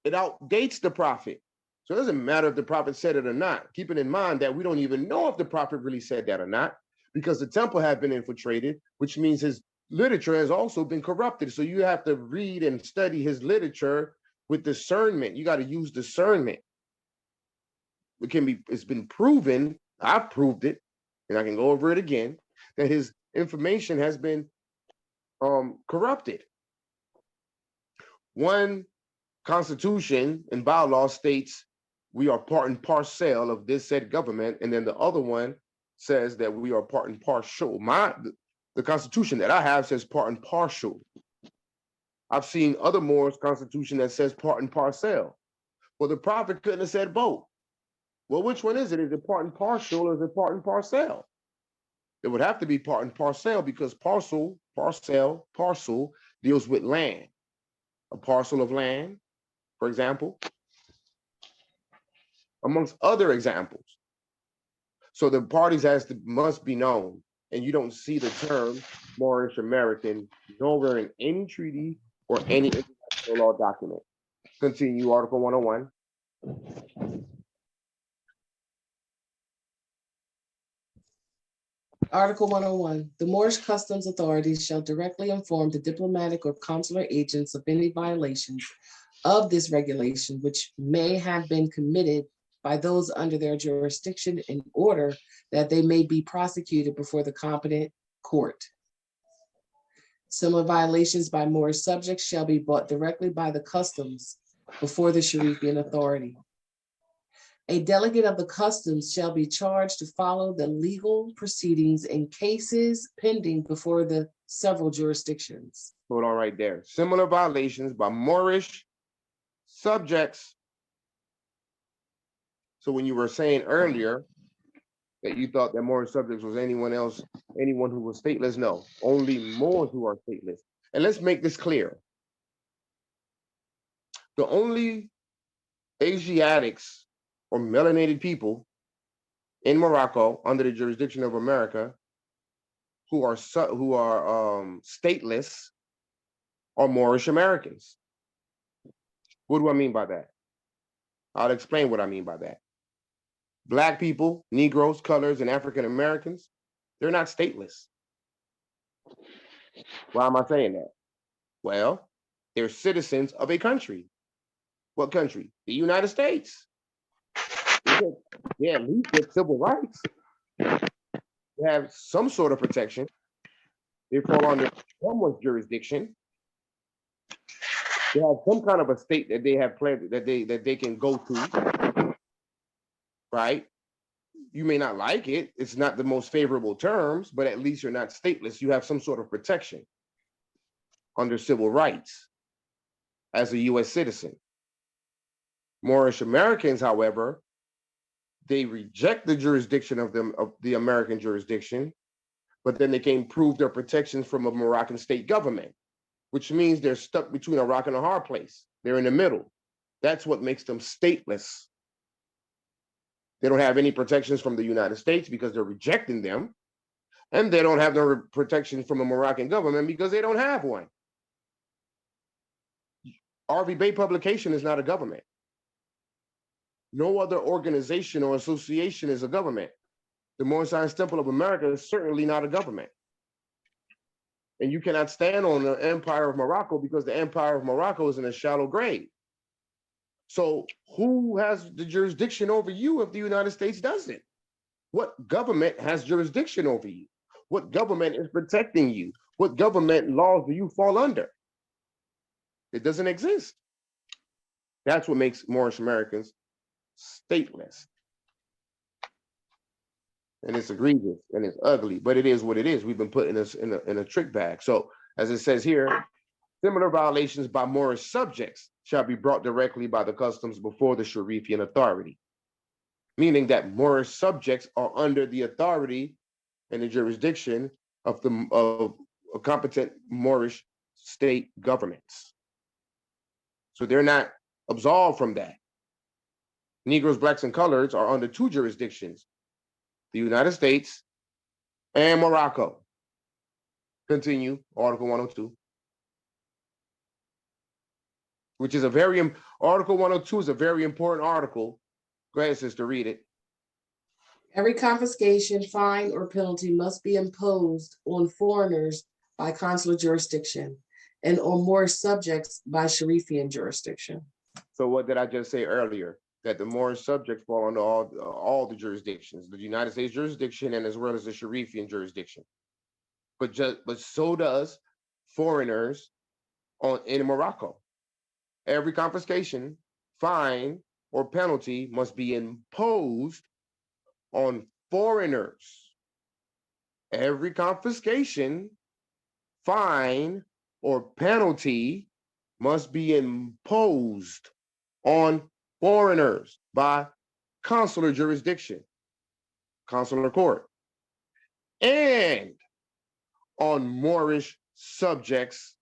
S1: it outdates the prophet. So it doesn't matter if the prophet said it or not. Keeping in mind that we don't even know if the prophet really said that or not, because the temple had been infiltrated, which means his literature has also been corrupted. So you have to read and study his literature with discernment. You got to use discernment. It's been proven, I've proved it, and I can go over it again, that his information has been corrupted. One constitution and bylaw states we are part and parcel of this said government, and then the other one says that we are part and partial. The constitution that I have says part and partial. I've seen other Moors constitution that says part and parcel. Well, the prophet couldn't have said both. Well, which one is it? Is it part and partial or is it part and parcel? It would have to be part and parcel because parcel deals with land. A parcel of land, for example, amongst other examples. So the parties must be known, and you don't see the term Moorish American nowhere in any treaty or any international law document. Continue, Article 101.
S2: Article 101, the Moorish customs authorities shall directly inform the diplomatic or consular agents of any violations of this regulation which may have been committed by those under their jurisdiction in order that they may be prosecuted before the competent court. Similar violations by Moorish subjects shall be brought directly by the customs before the Sharifian authority. A delegate of the customs shall be charged to follow the legal proceedings in cases pending before the several jurisdictions.
S1: Hold on right there. Similar violations by Moorish subjects. So when you were saying earlier that you thought that Moorish subjects was anyone else, anyone who was stateless, no, only Moors who are stateless. And let's make this clear. The only Asiatics or melanated people in Morocco under the jurisdiction of America who are stateless are Moorish Americans. What do I mean by that? I'll explain what I mean by that. Black people, Negroes, colors, and African Americans, they're not stateless. Why am I saying that? Well, they're citizens of a country. What country? The United States. They at least get civil rights. They have some sort of protection. They fall under someone's jurisdiction. They have some kind of a state that they have planned that they can go to, right? You may not like it. It's not the most favorable terms, but at least you're not stateless. You have some sort of protection under civil rights as a U.S. citizen. Moorish Americans, however, they reject the jurisdiction of the American jurisdiction, but then they can prove their protections from a Moroccan state government, which means they're stuck between a rock and a hard place. They're in the middle. That's what makes them stateless. They don't have any protections from the United States because they're rejecting them. And they don't have no protections from the Moroccan government because they don't have one. RV Bay Publication is not a government. No other organization or association is a government. The Moorish Science Temple of America is certainly not a government. And you cannot stand on the Empire of Morocco because the Empire of Morocco is in a shallow grave. So who has the jurisdiction over you if the United States doesn't? What government has jurisdiction over you? What government is protecting you? What government laws do you fall under? It doesn't exist. That's what makes Moorish Americans stateless. And it's egregious and it's ugly, but it is what it is. We've been put in a trick bag. So as it says here, similar violations by Moorish subjects shall be brought directly by the customs before the Sharifian authority, meaning that Moorish subjects are under the authority and the jurisdiction of competent Moorish state governments. So they're not absolved from that. Negroes, blacks, and coloreds are under two jurisdictions, the United States and Morocco. Continue, Article 102. Which is Article 102 is a very important article. Go ahead, sister, read it.
S2: Every confiscation, fine, or penalty must be imposed on foreigners by consular jurisdiction and on Moorish subjects by Sharifian jurisdiction.
S1: So what did I just say earlier? That the Moorish subjects fall under all the jurisdictions, the United States jurisdiction and as well as the Sharifian jurisdiction. But so does foreigners in Morocco. Every confiscation, fine, or penalty must be imposed on foreigners. Every confiscation, fine, or penalty must be imposed on foreigners by consular jurisdiction, consular court, and on Moorish subjects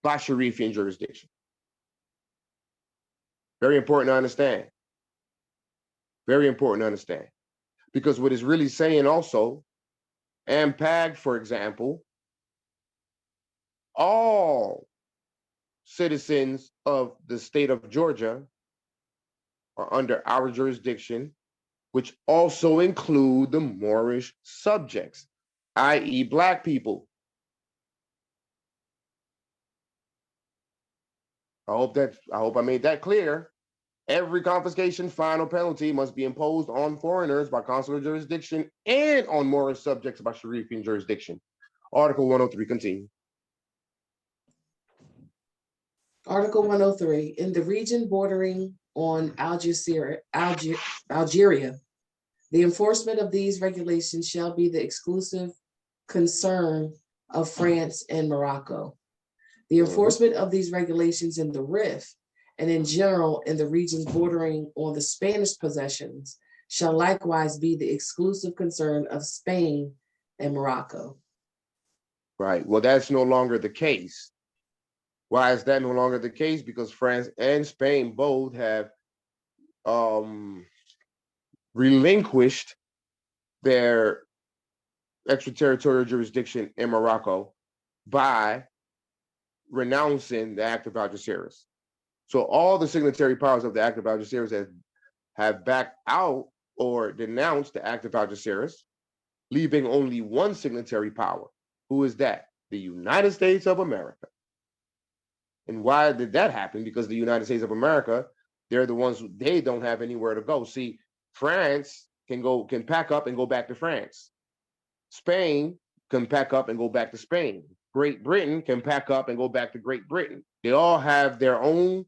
S1: by Sharifian jurisdiction. Very important to understand. Very important to understand. Because what it's really saying also, AMPAG, for example, all citizens of the state of Georgia are under our jurisdiction, which also include the Moorish subjects, i.e. Black people. I hope I made that clear. Every confiscation, fine, or penalty must be imposed on foreigners by consular jurisdiction and on Moorish subjects by Sharifian jurisdiction. Article 103, continue.
S2: Article 103, in the region bordering on Algeria. The enforcement of these regulations shall be the exclusive concern of France and Morocco. The enforcement of these regulations in the Rif and in general in the regions bordering on the Spanish possessions shall likewise be the exclusive concern of Spain and Morocco.
S1: Right. Well, that's no longer the case. Why is that no longer the case? Because France and Spain both have relinquished their extraterritorial jurisdiction in Morocco by renouncing the Act of Algeciras. So all the signatory powers of the Act of Algeciras have backed out or denounced the Act of Algeciras, leaving only one signatory power. Who is that? The United States of America. And why did that happen? Because the United States of America, they're the ones they don't have anywhere to go. See, France can pack up and go back to France. Spain can pack up and go back to Spain. Great Britain can pack up and go back to Great Britain. They all have their own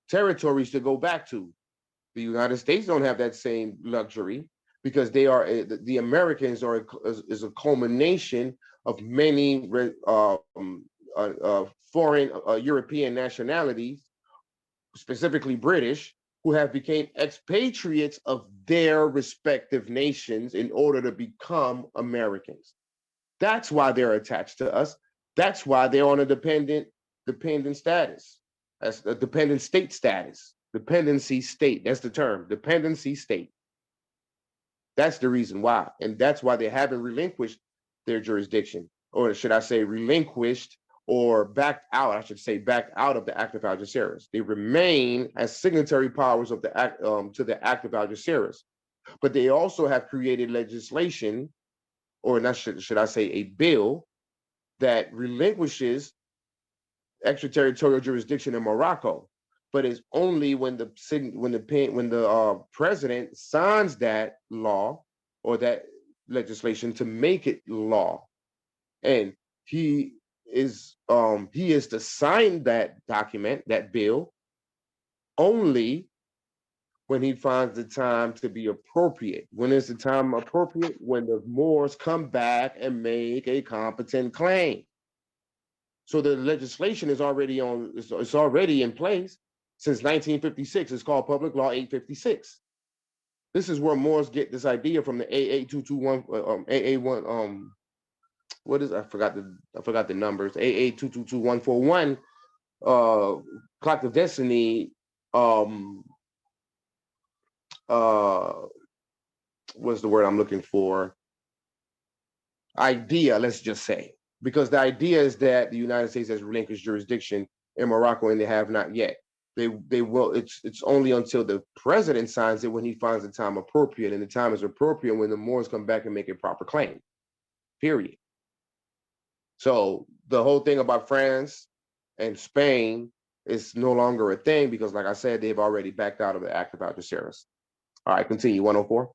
S1: territories to go back to. The United States don't have that same luxury because they are the Americans is a culmination of many foreign European nationalities, specifically British, who have become expatriates of their respective nations in order to become Americans. That's why they're attached to us. That's why they're on a dependent status. That's a dependent state status. Dependency state. That's the term. Dependency state. That's the reason why. And that's why they haven't relinquished their jurisdiction. Or should I say relinquished or backed out, I should say backed out of the Act of Algeciras. They remain as signatory powers of the act to the Act of Algeciras. But they also have created legislation, or not should I say a bill, that relinquishes extraterritorial jurisdiction in Morocco, but it's only when the president signs that law or that legislation to make it law, and he is to sign that document, that bill, only when he finds the time to be appropriate. When is the time appropriate? When the Moors come back and make a competent claim. So the legislation is already it's already in place since 1956. It's called Public Law 856. This is where Moors get this idea from the AA221, AA1, what is, I forgot the numbers, AA222141, Clock of Destiny, what's the word I'm looking for? Idea, let's just say. Because the idea is that the United States has relinquished jurisdiction in Morocco, and they have not yet. They will. It's only until the president signs it when he finds the time appropriate, and the time is appropriate when the Moors come back and make a proper claim. Period. So the whole thing about France and Spain is no longer a thing because, like I said, they've already backed out of the Act of Algeciras. All right, continue. 104.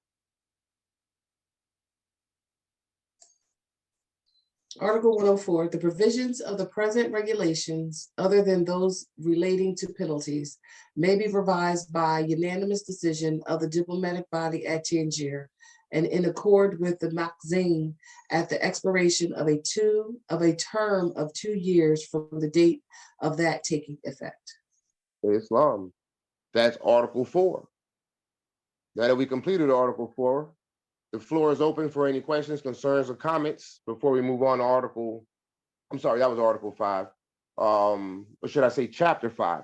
S2: Article 104, the provisions of the present regulations, other than those relating to penalties, may be revised by unanimous decision of the diplomatic body at Tangier and in accord with the Magazine at the expiration of a term of 2 years from the date of that taking effect.
S1: Islam. That's Article 4. Now that we completed Article 4, the floor is open for any questions, concerns, or comments before we move on to Article, I'm sorry, that was Article 5. Or should I say Chapter 5?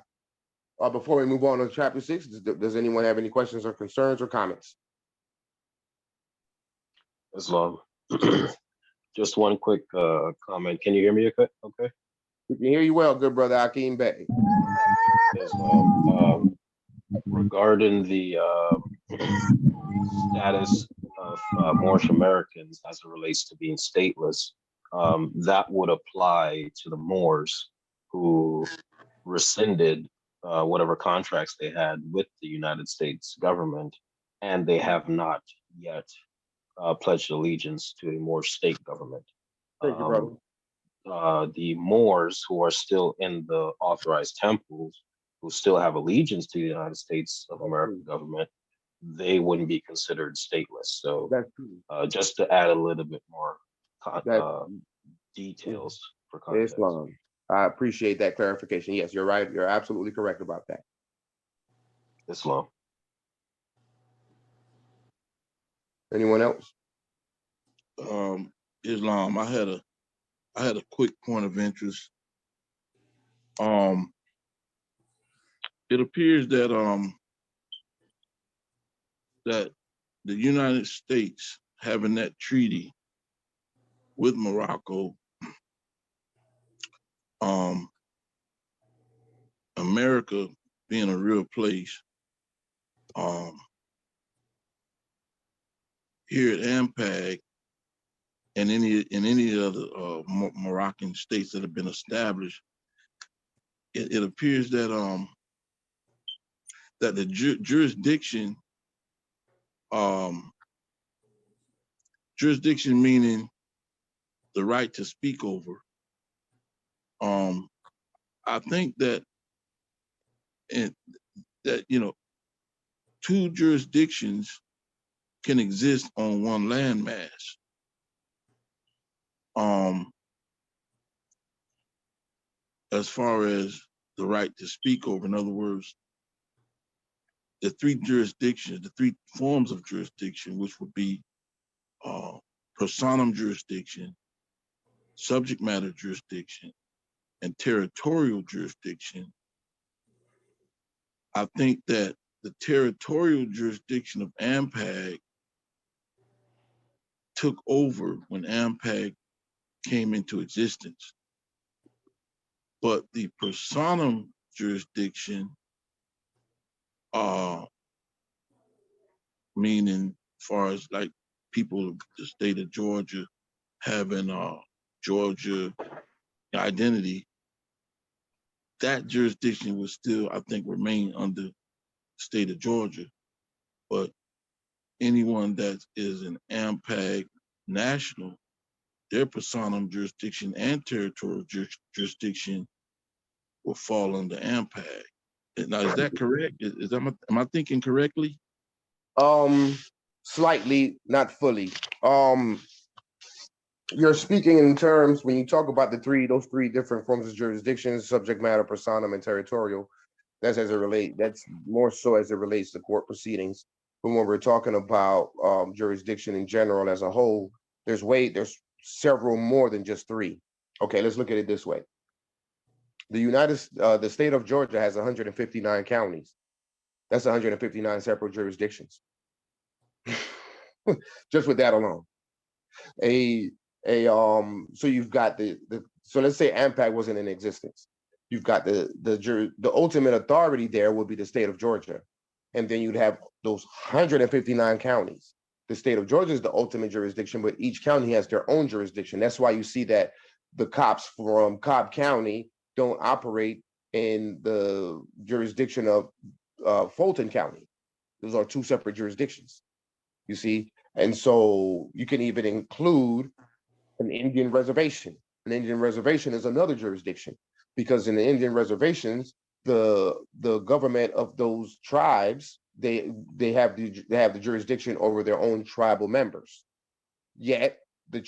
S1: Before we move on to Chapter 6, does anyone have any questions or concerns or comments?
S7: Islam. Just one quick comment. Can you hear me okay?
S1: We can hear you well, good brother Akeem Bey.
S7: Islam. Regarding the status of Moorish Americans as it relates to being stateless, that would apply to the Moors who rescinded whatever contracts they had with the United States government, and they have not yet pledged allegiance to a Moorish state government.
S1: Thank you, brother.
S7: The Moors who are still in the authorized temples, who still have allegiance to the United States of America government, they wouldn't be considered stateless. So
S1: That's true.
S7: just to add a little bit more
S1: That
S7: details for context.
S1: Islam. I appreciate that clarification. Yes, you're right. You're absolutely correct about that.
S7: Islam.
S1: Anyone else?
S8: Islam. I had a quick point of interest. It appears that that the United States having that treaty with Morocco, America being a real place, here at AMPAG and any other Moroccan states that have been established, it appears that that the jurisdiction, jurisdiction meaning the right to speak over. I think that two jurisdictions can exist on one landmass. As far as the right to speak over, in other words, the three jurisdictions, the three forms of jurisdiction, which would be personam jurisdiction, subject matter jurisdiction, and territorial jurisdiction. I think that the territorial jurisdiction of AMPAG took over when AMPAG came into existence. But the personam jurisdiction, meaning as far as like people of the state of Georgia having Georgia identity, that jurisdiction would still, I think, remain under the state of Georgia. But anyone that is an AMPAG national, their personam jurisdiction and territorial jurisdiction will fall under AMPAG. Now, is that correct? Am I thinking correctly?
S1: Slightly, not fully. You're speaking in terms when you talk about those three different forms of jurisdictions: subject matter, personam, and territorial. That's more so as it relates to court proceedings. But when we're talking about jurisdiction in general as a whole, there's several more than just three. Okay, let's look at it this way. The state of Georgia has 159 counties. That's 159 separate jurisdictions. Just with that alone. So you've got so let's say AMPAG wasn't in existence. You've got the ultimate authority there would be the state of Georgia. And then you'd have those 159 counties. The state of Georgia is the ultimate jurisdiction, but each county has their own jurisdiction. That's why you see that the cops from Cobb County don't operate in the jurisdiction of Fulton County. Those are two separate jurisdictions, you see? And so you can even include an Indian reservation. An Indian reservation is another jurisdiction, because in the Indian reservations, the government of those tribes, they have the jurisdiction over their own tribal members. Yet the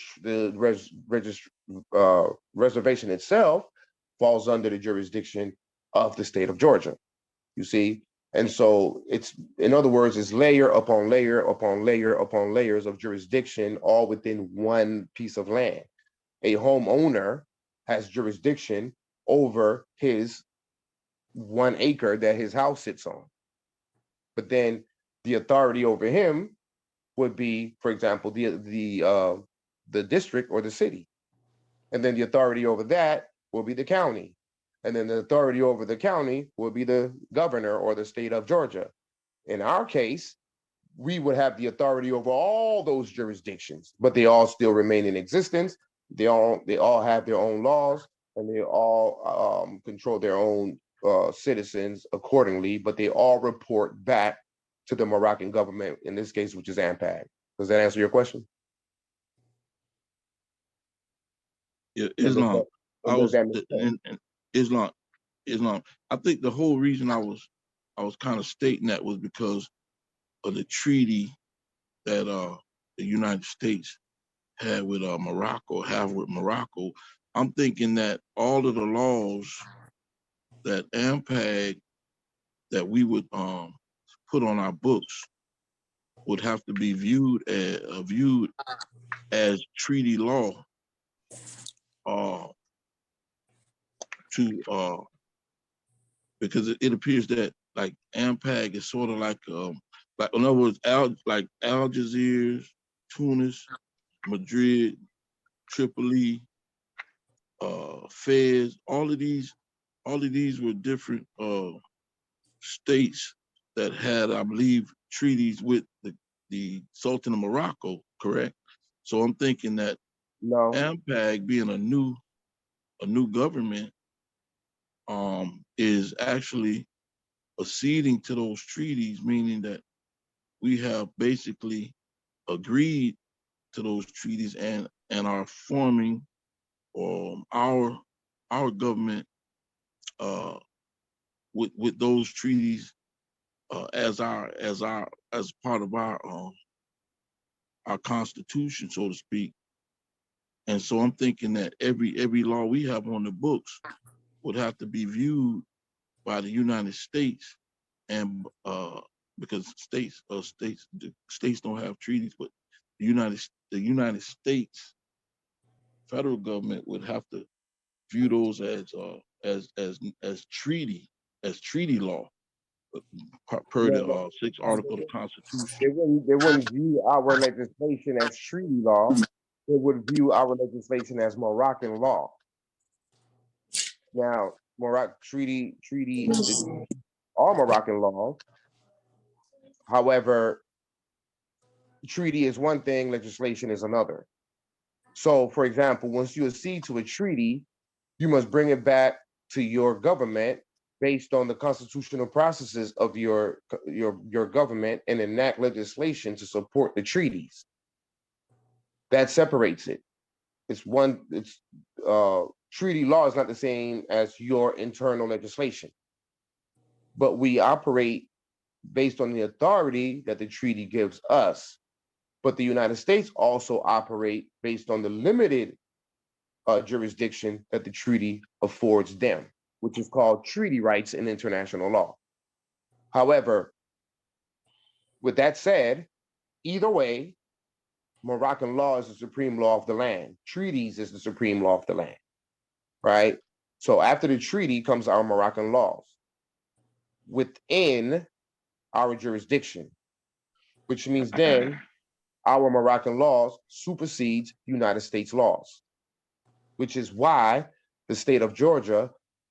S1: reservation itself falls under the jurisdiction of the state of Georgia. You see? And so in other words, it's layer upon layer upon layer upon layers of jurisdiction, all within one piece of land. A homeowner has jurisdiction over his 1 acre that his house sits on. But then the authority over him would be, for example, the district or the city. And then the authority over that will be the county. And then the authority over the county will be the governor or the state of Georgia. In our case, we would have the authority over all those jurisdictions, but they all still remain in existence. They all have their own laws, and they all control their own citizens accordingly, but they all report back to the Moroccan government, in this case, which is AMPAG. Does that answer your question?
S8: Yeah, Islam. Islam. Islam. I think the whole reason I was kind of stating that was because of the treaty that the United States had with Morocco, have with Morocco. I'm thinking that all of the laws that AMPAG that we would put on our books would have to be viewed as treaty law to because it appears that like AMPAG is sort of like in other words like Algeciras, Tunis, Madrid, Tripoli, Fez, all of these were different states that had, I believe, treaties with the Sultan of Morocco, correct? So I'm thinking that
S1: No,
S8: AMPAG being a new government is actually acceding to those treaties, meaning that we have basically agreed to those treaties and are forming our government with those treaties as part of our constitution, so to speak. And so I'm thinking that every law we have on the books would have to be viewed by the United States, and because states don't have treaties, but the United States federal government would have to view those as treaty law per
S1: yeah,
S8: the sixth article of the Constitution.
S1: they wouldn't view our legislation as treaty law. They would view our legislation as Moroccan law. Now, Morocco treaty are Moroccan law. However, treaty is one thing, legislation is another. So, for example, once you accede to a treaty, you must bring it back to your government based on the constitutional processes of your government and enact legislation to support the treaties. That separates it. It's treaty law is not the same as your internal legislation, but we operate based on the authority that the treaty gives us. But the United States also operate based on the limited jurisdiction that the treaty affords them, which is called treaty rights in international law. However, with that said, either way, Moroccan law is the supreme law of the land. Treaties is the supreme law of the land, right? So after the treaty comes our Moroccan laws within our jurisdiction, which means then our Moroccan laws supersedes United States laws, which is why the state of Georgia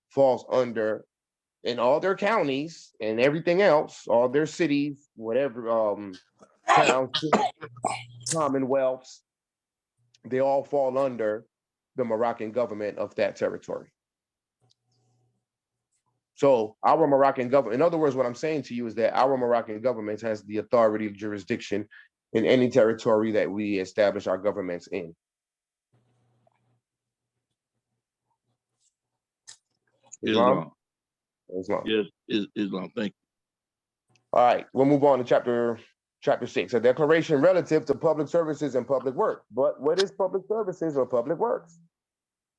S1: falls under, in all their counties and everything else, all their cities, whatever towns, commonwealths, they all fall under the Moroccan government of that territory. So our Moroccan government, in other words, what I'm saying to you is that our Moroccan government has the authority of jurisdiction in any territory that we establish our governments in. Islam? Islam.
S8: Yes, Islam. Thank
S1: All right, we'll move on to chapter 6, a declaration relative to public services and public works. But what is public services or public works?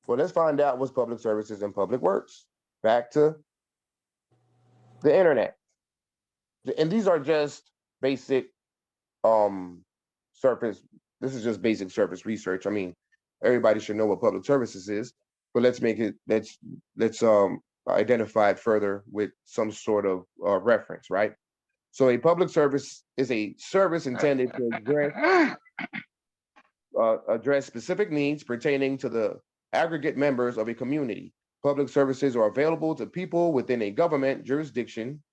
S1: Well, let's find out what's public services and public works. Back to the internet. And these are just basic surface. This is just basic surface research. I mean, everybody should know what public services is, but let's identify it further with some sort of reference, right? So a public service is a service intended to address specific needs pertaining to the aggregate members of a community. Public services are available to people within a government jurisdiction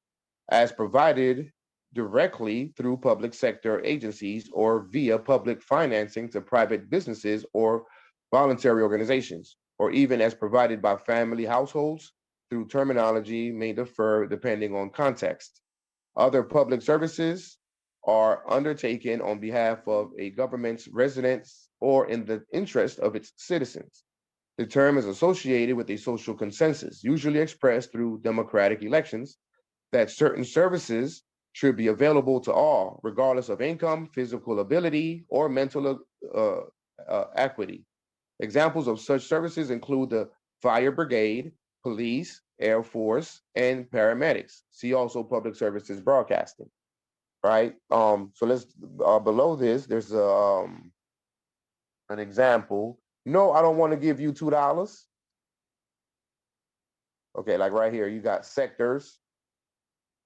S1: as provided directly through public sector agencies or via public financing to private businesses or voluntary organizations, or even as provided by family households through terminology may differ depending on context. Other public services are undertaken on behalf of a government's residents or in the interest of its citizens. The term is associated with a social consensus, usually expressed through democratic elections, that certain services should be available to all, regardless of income, physical ability, or mental equity. Examples of such services include the fire brigade, police, Air Force, and paramedics. See also public services broadcasting, right? So let's below this, there's an example. No, I don't want to give you $2. Okay, like right here, you got sectors.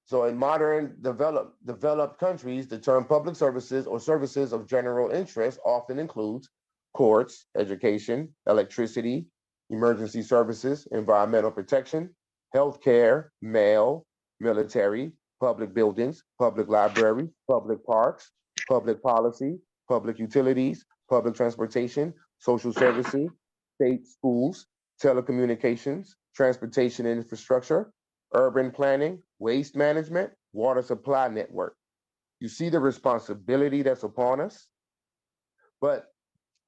S1: So in modern developed countries, the term public services or services of general interest often includes courts, education, electricity, emergency services, environmental protection, healthcare, mail, military, public buildings, public libraries, public parks, public policy, public utilities, public transportation, social services, state schools, telecommunications, transportation infrastructure, urban planning, waste management, water supply network. You see the responsibility that's upon us, but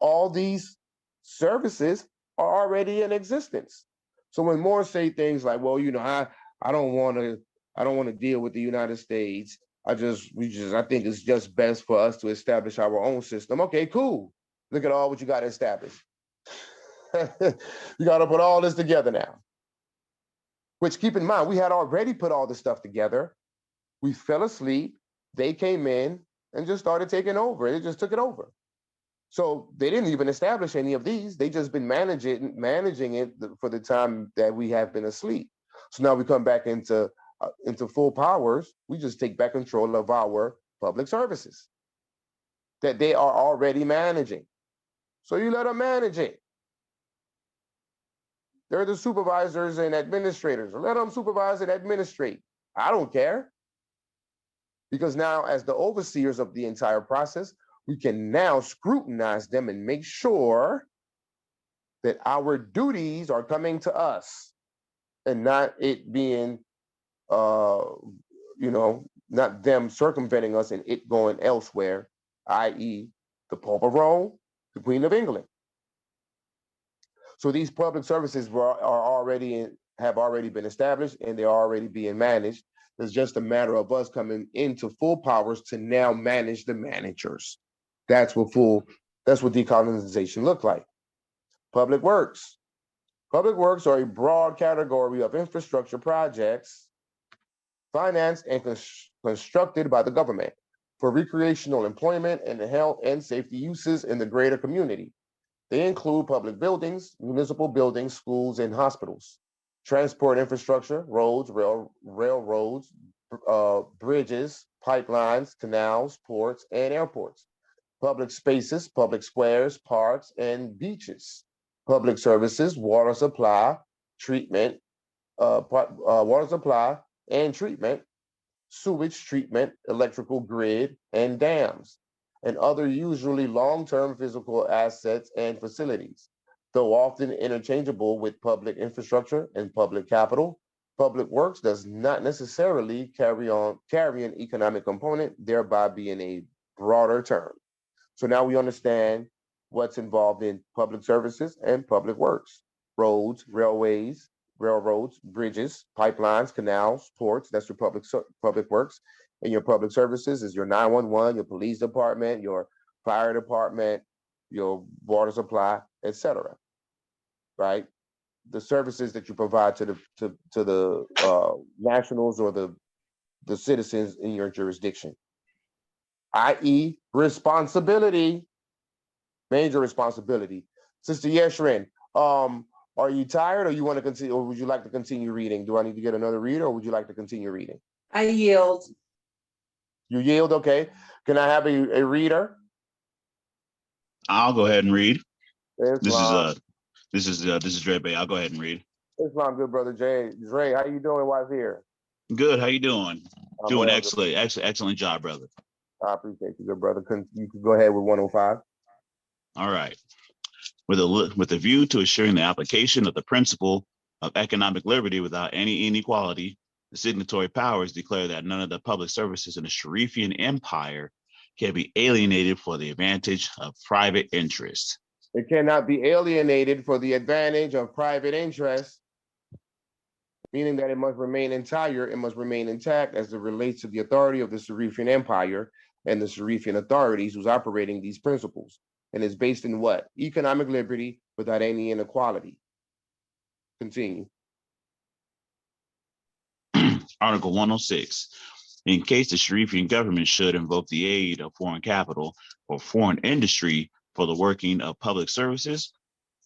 S1: all these services are already in existence. So when more say things like, well, I don't want to, I don't want to deal with the United States. I think it's just best for us to establish our own system. Okay, cool. Look at all what you got to establish. You got to put all this together now. Which, keep in mind, we had already put all this stuff together. We fell asleep. They came in and just started taking over. They just took it over. So they didn't even establish any of these. They just been managing it for the time that we have been asleep. So now we come back into full powers. We just take back control of our public services that they are already managing. So you let them manage it. They're the supervisors and administrators. Let them supervise and administrate. I don't care. Because now, as the overseers of the entire process, we can now scrutinize them and make sure that our duties are coming to us and not it being, not them circumventing us and it going elsewhere, i.e., the Pope of Rome, the Queen of England. So these public services have already been established and they're already being managed. It's just a matter of us coming into full powers to now manage the managers. That's what decolonization look like. Public works. Public works are a broad category of infrastructure projects financed and constructed by the government for recreational employment and the health and safety uses in the greater community. They include public buildings, municipal buildings, schools, and hospitals, transport infrastructure, roads, railroads, bridges, pipelines, canals, ports, and airports, public spaces, public squares, parks, and beaches, public services, water supply, treatment, sewage treatment, electrical grid, and dams, and other usually long-term physical assets and facilities. Though often interchangeable with public infrastructure and public capital, public works does not necessarily carry an economic component, thereby being a broader term. So now we understand what's involved in public services and public works: roads, railroads, bridges, pipelines, canals, ports. That's your public works. And your public services is your 911, your police department, your fire department, your water supply, etc. Right? The services that you provide to the nationals or the citizens in your jurisdiction, i.e., responsibility, major responsibility. Sister Yeshrin, are you tired, or you want to continue, or would you like to continue reading? Do I need to get another reader, or would you like to continue reading?
S2: I yield.
S1: You yield, okay. Can I have a reader?
S9: I'll go ahead and read.
S1: Islam.
S9: This is Dre Bay. I'll go ahead and read.
S1: Islam, good brother Jay. Dre, how you doing? Wife here.
S9: Good. How you doing?
S1: I'm
S9: Doing
S1: well,
S9: excellent. Excellent job, brother.
S1: I appreciate you, good brother. You can go ahead with 105.
S9: All right. With a view to assuring the application of the principle of economic liberty without any inequality, the signatory powers declare that none of the public services in the Sharifian Empire can be alienated for the advantage of private interests.
S1: It cannot be alienated for the advantage of private interest, meaning that it must remain entire, it must remain intact as it relates to the authority of the Sarifian Empire and the Sarifian authorities who's operating these principles. And it's based in what? Economic liberty without any inequality. Continue.
S9: Article 106. In case the Sharifian government should invoke the aid of foreign capital or foreign industry for the working of public services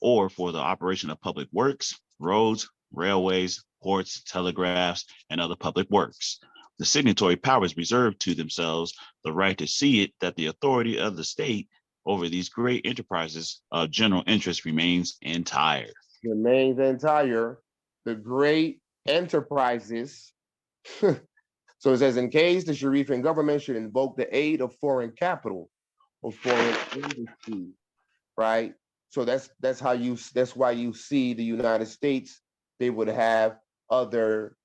S9: or for the operation of public works, roads, railways, ports, telegraphs, and other public works, the signatory powers reserve to themselves the right to see it that the authority of the state over these great enterprises of general interest remains entire.
S1: Remains entire. The great enterprises. So it says, in case the Sharifian government should invoke the aid of foreign capital or foreign industry, right? So that's why you see the United States, they would have other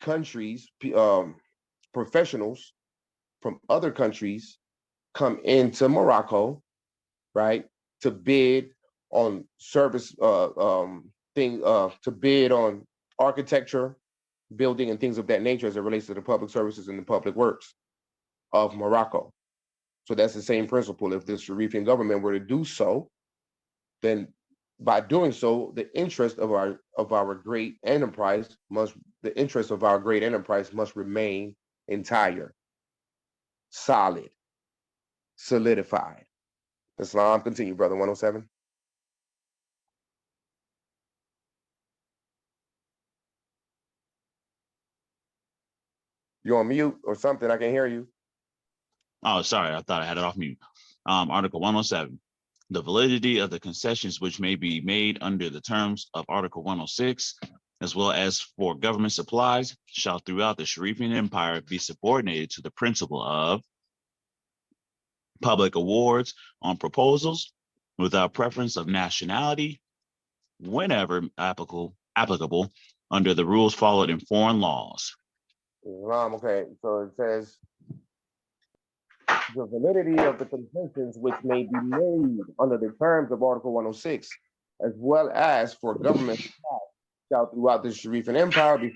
S1: countries, professionals from other countries come into Morocco, right, to bid on service to bid on architecture, building, and things of that nature as it relates to the public services and the public works of Morocco. So that's the same principle. If the Sharifian government were to do so, then by doing so, the interest of our great enterprise must remain entire, solid, solidified. Islam, continue, brother. 107. You on mute or something? I can hear you.
S9: Oh, sorry, I thought I had it off mute. Article 107. The validity of the concessions which may be made under the terms of Article 106, as well as for government supplies, shall throughout the Sharifian Empire be subordinated to the principle of public awards on proposals without preference of nationality, whenever applicable under the rules followed in foreign laws.
S1: Islam, okay. So it says the validity of the concessions which may be made under the terms of Article 106, as well as for government shall throughout the Sharifian Empire be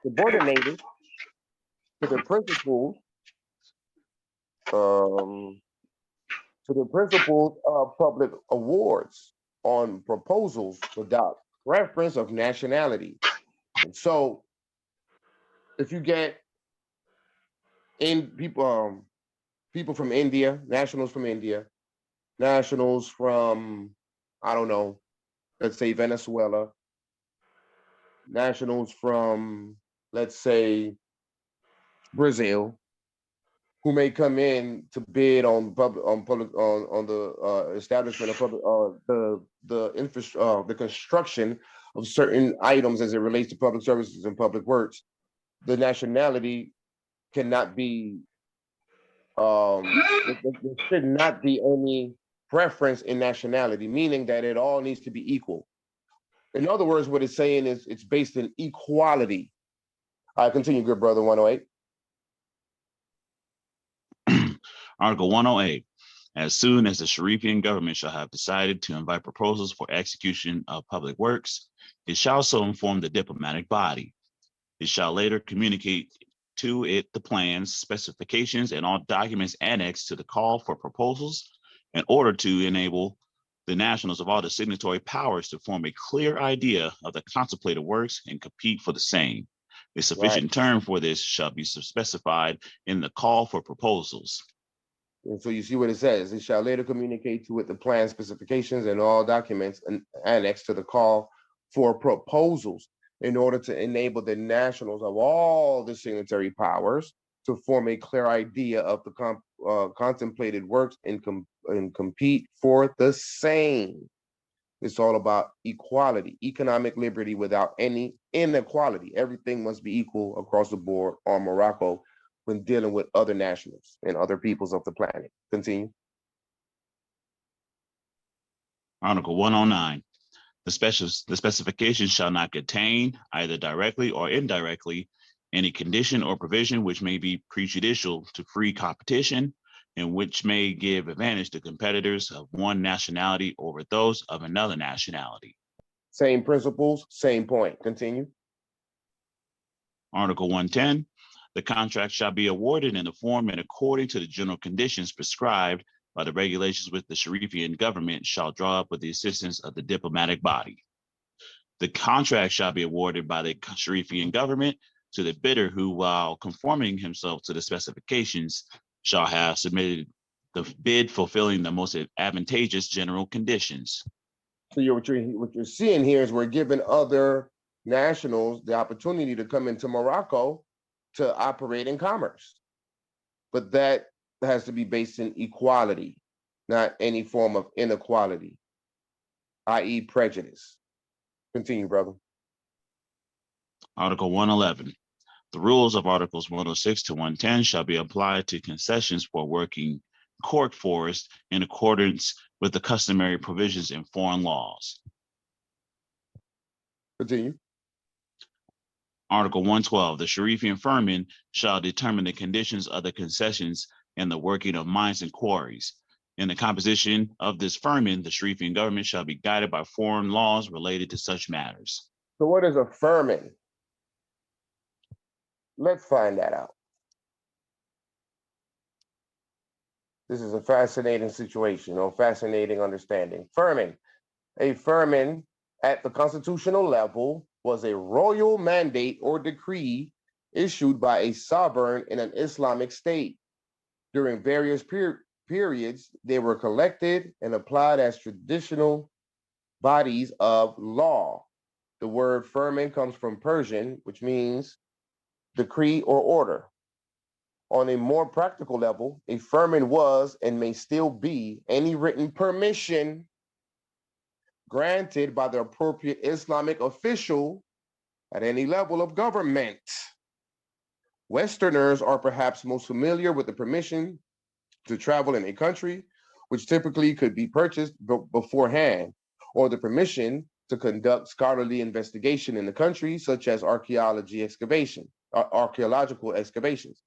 S1: subordinated to the principles of public awards on proposals without reference of nationality. And so if you get in people from India, nationals from India, nationals from, I don't know, let's say Venezuela, nationals from, let's say, Brazil, who may come in to bid on the establishment of public the construction of certain items as it relates to public services and public works. The nationality cannot be there should not be any preference in nationality, meaning that it all needs to be equal. In other words, what it's saying is it's based in equality. I continue, good brother. 108.
S9: Article 108. As soon as the Sharifian government shall have decided to invite proposals for execution of public works, it shall so inform the diplomatic body. It shall later communicate to it the plans, specifications, and all documents annexed to the call for proposals in order to enable the nationals of all the signatory powers to form a clear idea of the contemplated works and compete for the same. A sufficient term for this shall be specified in the call for proposals.
S1: And so you see what it says. It shall later communicate to it the plan, specifications, and all documents annexed to the call for proposals in order to enable the nationals of all the signatory powers to form a clear idea of the contemplated works and compete for the same. It's all about equality, economic liberty without any inequality. Everything must be equal across the board on Morocco when dealing with other nationals and other peoples of the planet. Continue.
S9: Article 109. The specifications shall not contain, either directly or indirectly, any condition or provision which may be prejudicial to free competition and which may give advantage to competitors of one nationality over those of another nationality.
S1: Same principles, same point. Continue.
S9: Article 110, the contract shall be awarded in the form and according to the general conditions prescribed by the regulations which the Sharifian government shall draw up with the assistance of the diplomatic body. The contract shall be awarded by the Sharifian government to the bidder who, while conforming himself to the specifications, shall have submitted the bid fulfilling the most advantageous general conditions.
S1: So what you're seeing here is we're giving other nationals the opportunity to come into Morocco to operate in commerce. But that has to be based in equality, not any form of inequality, i.e. prejudice. Continue, brother.
S9: Article 111. The rules of Articles 106 to 110 shall be applied to concessions for working cork forest in accordance with the customary provisions in foreign laws.
S1: Continue.
S9: Article 112, the Sharifian firman shall determine the conditions of the concessions and the working of mines and quarries. In the composition of this firman, the Sharifian government shall be guided by foreign laws related to such matters.
S1: So what is a firman? Let's find that out. This is a fascinating situation or fascinating understanding. Firman. A firman at the constitutional level was a royal mandate or decree issued by a sovereign in an Islamic state. During various periods, they were collected and applied as traditional bodies of law. The word firman comes from Persian, which means decree or order. On a more practical level, a firman was and may still be any written permission granted by the appropriate Islamic official at any level of government. Westerners are perhaps most familiar with the permission to travel in a country, which typically could be purchased beforehand, or the permission to conduct scholarly investigation in the country, such as archaeological excavations.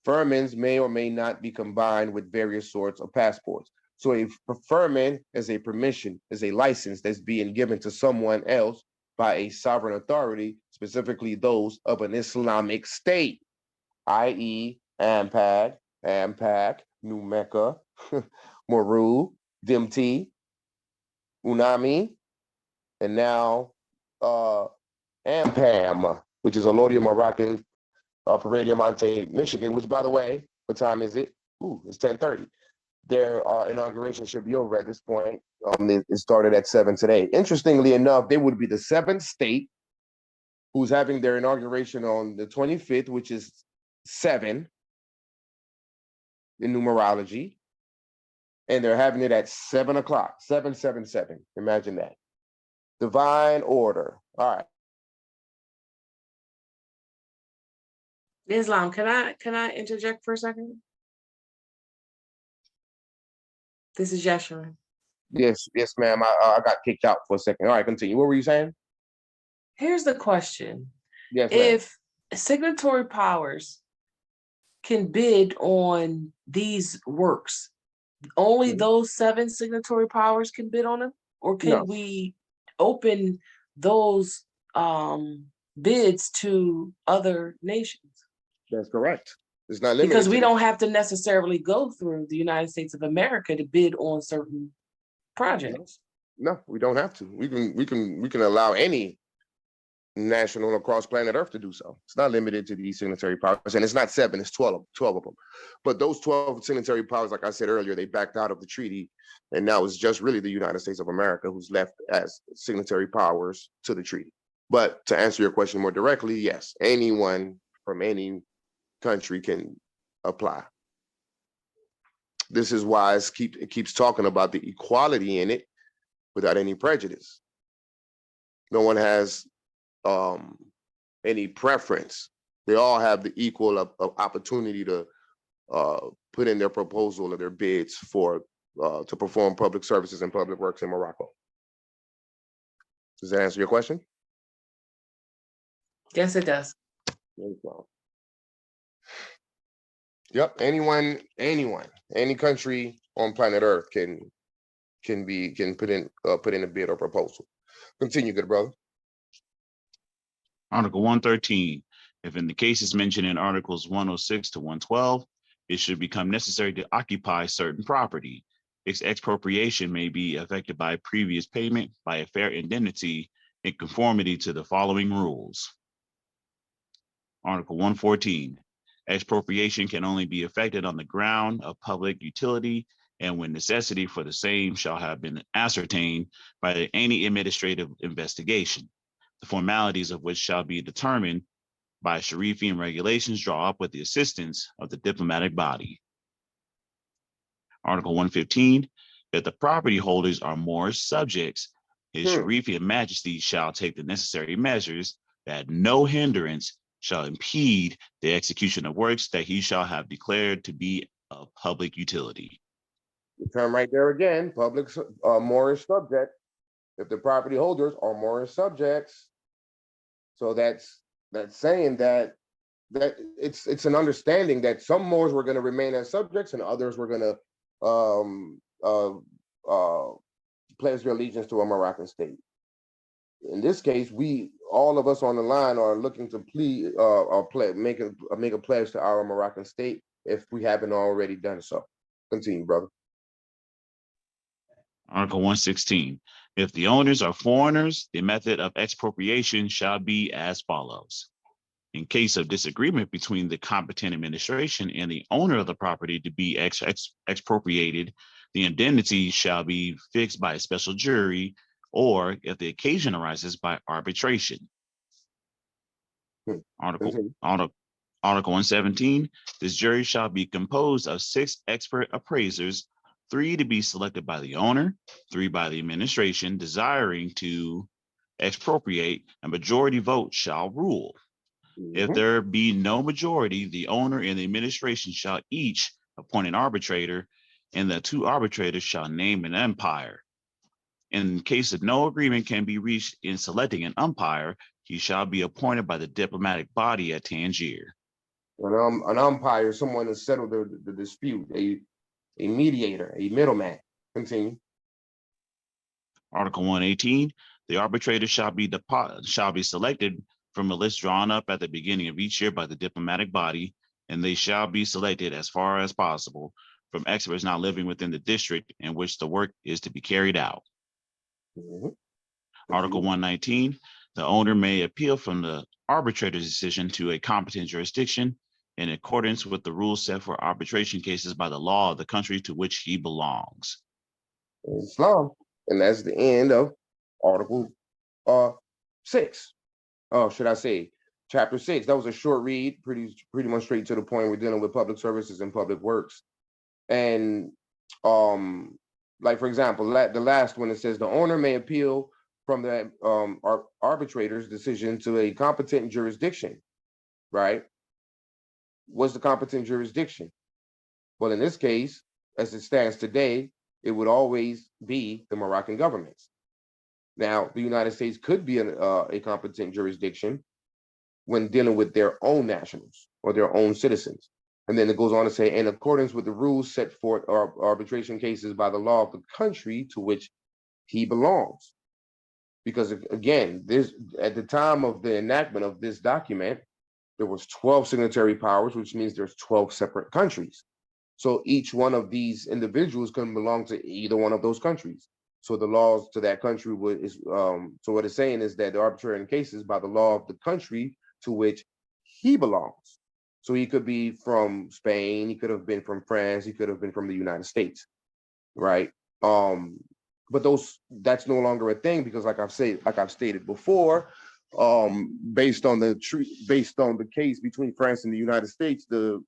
S1: Firmans may or may not be combined with various sorts of passports. So a firman is a permission, is a license that's being given to someone else by a sovereign authority, specifically those of an Islamic state, i.e. AMPAG, New Mecca, Maru, Dimti, Unami, and now AMPAM, which is Alodia Moroccan Parade Monte, Michigan, which, by the way, what time is it? It's 10:30. Their inauguration should be over at this point. It started at 7 today. Interestingly enough, they would be the 7th state who's having their inauguration on the 25th, which is 7 in numerology. And they're having it at 7 o'clock, 777. Imagine that. Divine order. All right.
S2: Islam, can I interject for a second? This is Yeshua.
S1: Yes, ma'am. I got kicked out for a second. All right, continue. What were you saying?
S2: Here's the question.
S1: Yes, ma'am.
S2: If signatory powers can bid on these works, only those 7 signatory powers can bid on them? Or can
S1: No.
S2: we open those bids to other nations?
S1: That's correct. It's not limited
S2: Because we
S1: to
S2: don't have to necessarily go through the United States of America to bid on certain projects.
S1: No, we don't have to. We can allow any national across planet Earth to do so. It's not limited to these signatory powers, and it's not 7, it's 12 of them. But those 12 signatory powers, like I said earlier, they backed out of the treaty, and now it's just really the United States of America who's left as signatory powers to the treaty. But to answer your question more directly, yes, anyone from any country can apply. This is why it keeps talking about the equality in it without any prejudice. No one has any preference. They all have the equal of opportunity to put in their proposal or their bids for to perform public services and public works in Morocco. Does that answer your question?
S2: Yes, it does.
S1: Yep. Anyone, any country on planet Earth can put in a bid or proposal. Continue, good brother.
S9: Article 113, if in the cases mentioned in Articles 106 to 112, it should become necessary to occupy certain property. Its expropriation may be effected by previous payment by a fair indemnity in conformity to the following rules. Article 114, expropriation can only be effected on the ground of public utility and when necessity for the same shall have been ascertained by any administrative investigation, the formalities of which shall be determined by Sharifian regulations drawn up with the assistance of the diplomatic body. Article 115, if the property holders are Moorish subjects, his Sharifian majesty shall take the necessary measures that no hindrance shall impede the execution of works that he shall have declared to be of public utility.
S1: The term right there again, public Moorish subject. If the property holders are Moorish subjects, so that's saying that it's an understanding that some Moors were going to remain as subjects and others were going to pledge their allegiance to a Moroccan state. In this case, all of us on the line are looking to plead or make a pledge to our Moroccan state if we haven't already done so. Continue, brother.
S9: Article 116, if the owners are foreigners, the method of expropriation shall be as follows. In case of disagreement between the competent administration and the owner of the property to be expropriated, the indemnity shall be fixed by a special jury, or if the occasion arises, by arbitration. Article 117, this jury shall be composed of 6 expert appraisers, 3 to be selected by the owner, 3 by the administration desiring to expropriate. A majority vote shall rule. If there be no majority, the owner and the administration shall each appoint an arbitrator, and the 2 arbitrators shall name an umpire. In case of no agreement can be reached in selecting an umpire, he shall be appointed by the diplomatic body at Tangier.
S1: An umpire, someone to settle the dispute, a mediator, a middleman. Continue.
S9: Article 118, the arbitrator shall be selected from a list drawn up at the beginning of each year by the diplomatic body, and they shall be selected as far as possible from experts not living within the district in which the work is to be carried out. Article 119, the owner may appeal from the arbitrator's decision to a competent jurisdiction in accordance with the rules set for arbitration cases by the law of the country to which he belongs.
S1: Islam. And that's the end of Article 6. Should I say Chapter 6? That was a short read, pretty much straight to the point. We're dealing with public services and public works. And like, for example, the last one, it says the owner may appeal from the arbitrator's decision to a competent jurisdiction, right? What's the competent jurisdiction? Well, in this case, as it stands today, it would always be the Moroccan government. Now, the United States could be a competent jurisdiction when dealing with their own nationals or their own citizens. And then it goes on to say, in accordance with the rules set forth arbitration cases by the law of the country to which he belongs. Because again, at the time of the enactment of this document, there was 12 signatory powers, which means there's 12 separate countries. So each one of these individuals can belong to either one of those countries. So the laws to that country so what it's saying is that the arbitration cases by the law of the country to which he belongs. So he could be from Spain, he could have been from France, he could have been from the United States, right? But that's no longer a thing because, like I've stated before, based on the case between France and the United States, the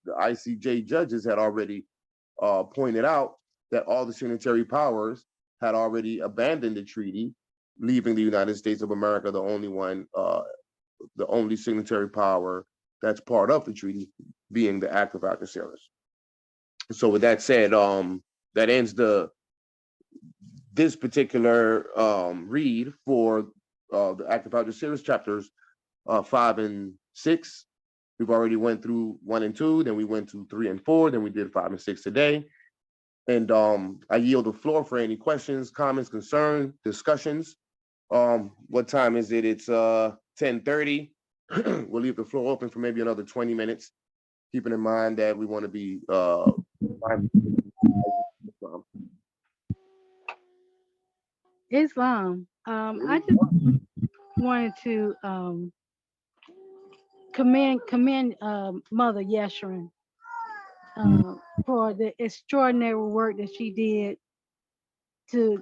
S1: ICJ judges had already pointed out that all the signatory powers had already abandoned the treaty, leaving the United States of America the only signatory power that's part of the treaty, being the Act of Algeciras. So with that said, that ends this particular read for the Act of Algeciras chapters 5 and 6. We've already went through 1 and 2, then we went to 3 and 4, then we did 5 and 6 today. And I yield the floor for any questions, comments, concerns, discussions. What time is it? It's 10:30. We'll leave the floor open for maybe another 20 minutes, keeping in mind that we want to be
S5: Islam. I just wanted to commend Mother Yeshrin for the extraordinary work that she did to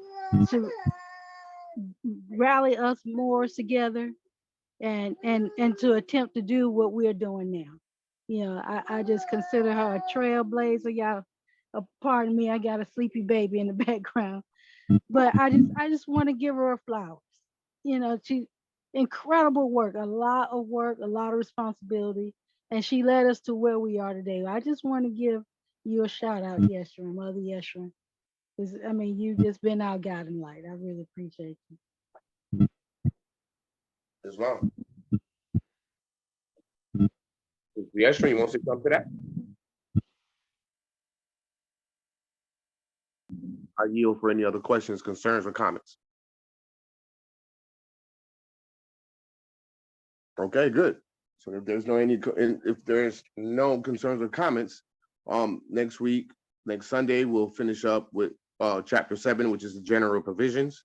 S5: rally us more together and to attempt to do what we're doing now. You know, I just consider her a trailblazer. Y'all, pardon me, I got a sleepy baby in the background, but I just want to give her flowers. You know, she incredible work, a lot of work, a lot of responsibility, and she led us to where we are today. I just want to give you a shout out, Yeshrin, Mother Yeshrin. I mean, you've just been our guiding light. I really appreciate you.
S1: Islam. Yeshrin, you want to say something to that? I yield for any other questions, concerns, or comments. Okay, good. So if there's no concerns or comments, next week, next Sunday, we'll finish up with chapter 7, which is the general provisions.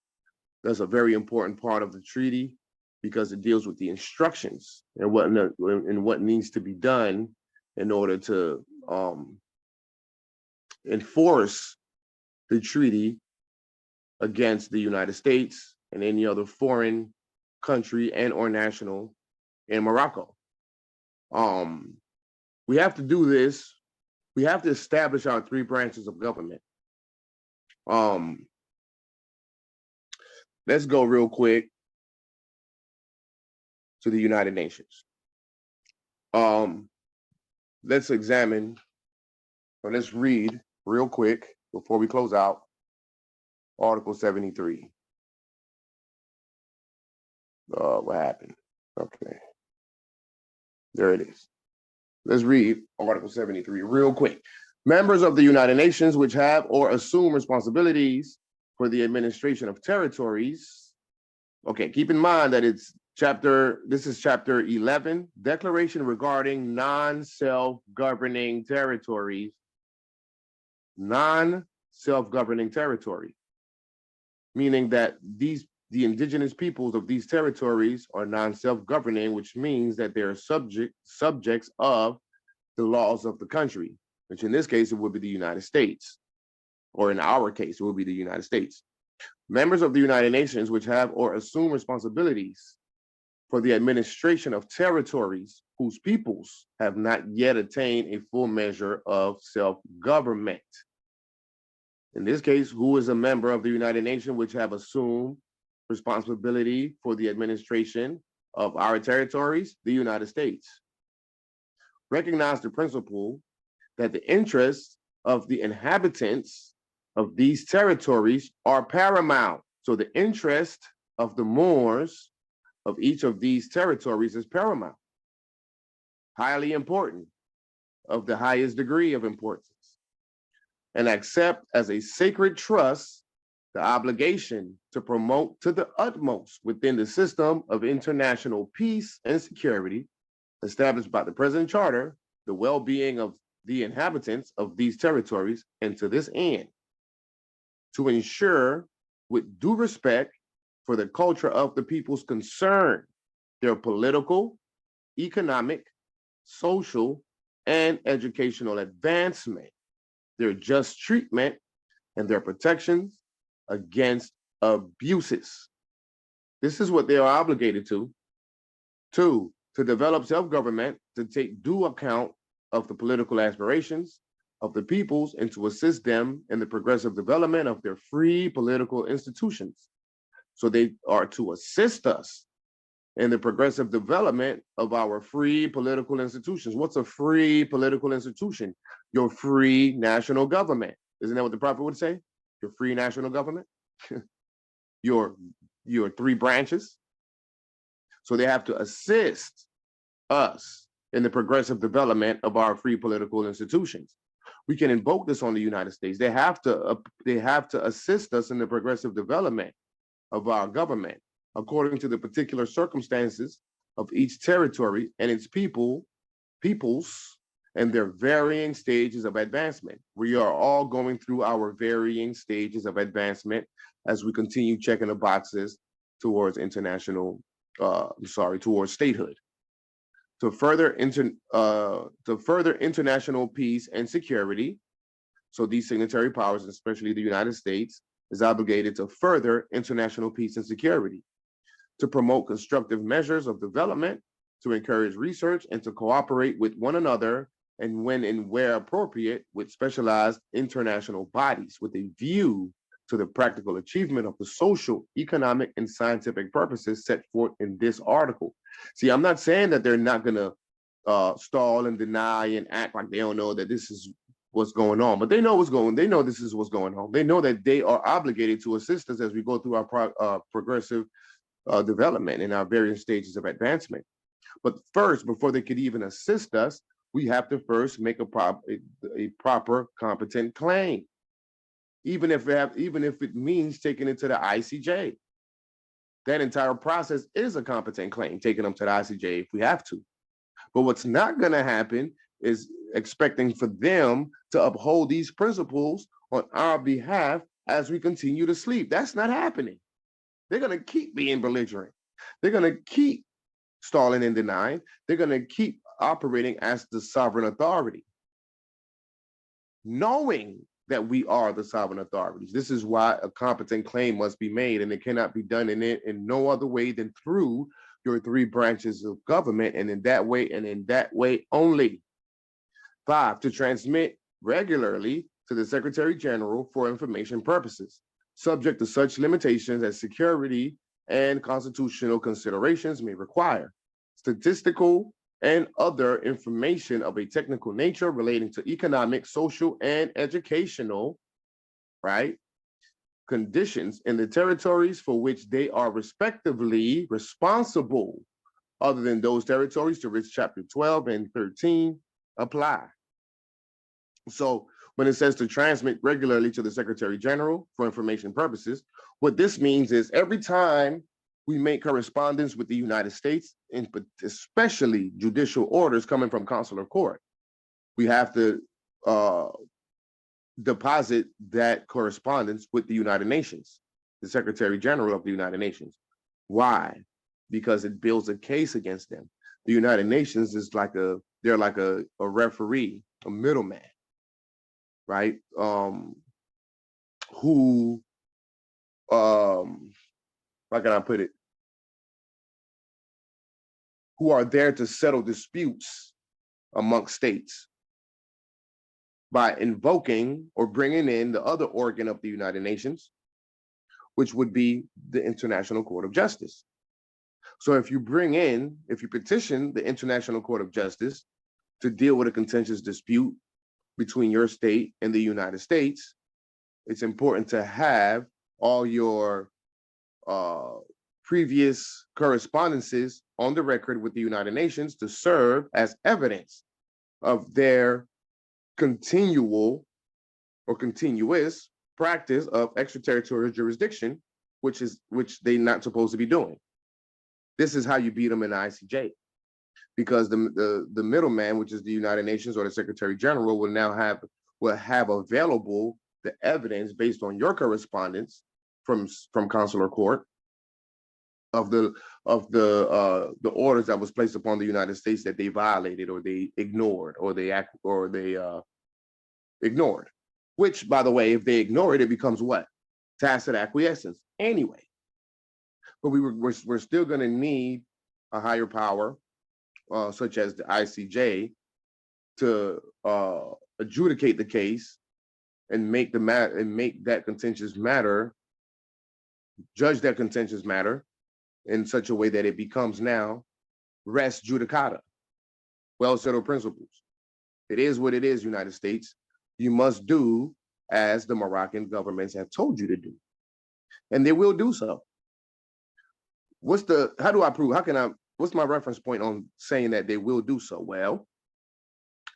S1: That's a very important part of the treaty because it deals with the instructions and what needs to be done in order to enforce the treaty against the United States and any other foreign country and or national in Morocco. We have to do this. We have to establish our 3 branches of government. Let's go real quick to the United Nations. Let's examine, or let's read real quick before we close out Article 73. What happened? Okay. There it is. Let's read Article 73 real quick. Members of the United Nations which have or assume responsibilities for the administration of territories. Okay, keep in mind that this is chapter 11, Declaration regarding non-self-governing territories. Non-self-governing territory, meaning that the indigenous peoples of these territories are non-self-governing, which means that they're subjects of the laws of the country, which in this case, it would be the United States, or in our case, it would be the United States. Members of the United Nations which have or assume responsibilities for the administration of territories whose peoples have not yet attained a full measure of self-government. In this case, who is a member of the United Nations which have assumed responsibility for the administration of our territories? The United States. Recognize the principle that the interests of the inhabitants of these territories are paramount. So the interest of the Moors of each of these territories is paramount, highly important, of the highest degree of importance, and accept as a sacred trust the obligation to promote to the utmost within the system of international peace and security established by the present charter, the well-being of the inhabitants of these territories, and to this end, to ensure with due respect for the culture of the peoples concerned, their political, economic, social, and educational advancement, their just treatment, and their protections against abuses. This is what they are obligated to. 2, to develop self-government, to take due account of the political aspirations of the peoples and to assist them in the progressive development of their free political institutions. So they are to assist us in the progressive development of our free political institutions. What's a free political institution? Your free national government. Isn't that what the prophet would say? Your free national government? your 3 branches. So they have to assist us in the progressive development of our free political institutions. We can invoke this on the United States. They have to assist us in the progressive development of our government according to the particular circumstances of each territory and its peoples and their varying stages of advancement. We are all going through our varying stages of advancement as we continue checking the boxes towards towards statehood. To further international peace and security, so these signatory powers, especially the United States, is obligated to further international peace and security, to promote constructive measures of development, to encourage research, and to cooperate with one another, and when and where appropriate, with specialized international bodies with a view to the practical achievement of the social, economic, and scientific purposes set forth in this article. See, I'm not saying that they're not gonna stall and deny and act like they don't know that this is what's going on, but they know they know this is what's going on. They know that they are obligated to assist us as we go through our progressive development in our various stages of advancement. But first, before they could even assist us, we have to first make a proper competent claim, even if it means taking it to the ICJ. That entire process is a competent claim, taking them to the ICJ if we have to. But what's not going to happen is expecting for them to uphold these principles on our behalf as we continue to sleep. That's not happening. They're going to keep being belligerent. They're going to keep stalling and denying. They're going to keep operating as the sovereign authority, knowing that we are the sovereign authorities. This is why a competent claim must be made, and it cannot be done in no other way than through your three branches of government, and in that way only. 5, to transmit regularly to the Secretary General for information purposes, subject to such limitations as security and constitutional considerations may require. Statistical and other information of a technical nature relating to economic, social, and educational, conditions in the territories for which they are respectively responsible, other than those territories to which Chapter 12 and 13 apply. So when it says to transmit regularly to the Secretary General for information purposes, what this means is every time we make correspondence with the United States, and especially judicial orders coming from consular court, we have to deposit that correspondence with the United Nations, the Secretary General of the United Nations. Why? Because it builds a case against them. The United Nations is they're like a referee, a middleman, right? Who, how can I put it? Who are there to settle disputes amongst states by invoking or bringing in the other organ of the United Nations, which would be the International Court of Justice. So if you petition the International Court of Justice to deal with a contentious dispute between your state and the United States, it's important to have all your previous correspondences on the record with the United Nations to serve as evidence of their continual or continuous practice of extraterritorial jurisdiction, which they're not supposed to be doing. This is how you beat them in the ICJ, because the middleman, which is the United Nations or the Secretary General, will have available the evidence based on your correspondence from consular court of the orders that was placed upon the United States that they violated or they ignored ignored. Which, by the way, if they ignore it, it becomes what? Tacit acquiescence anyway. But we're still going to need a higher power, such as the ICJ, to adjudicate the case and make that contentious matter, judge that contentious matter in such a way that it becomes now res judicata, well-settled principles. It is what it is, United States. You must do as the Moroccan governments have told you to do, and they will do so. How do I prove? How can I what's my reference point on saying that they will do so? Well,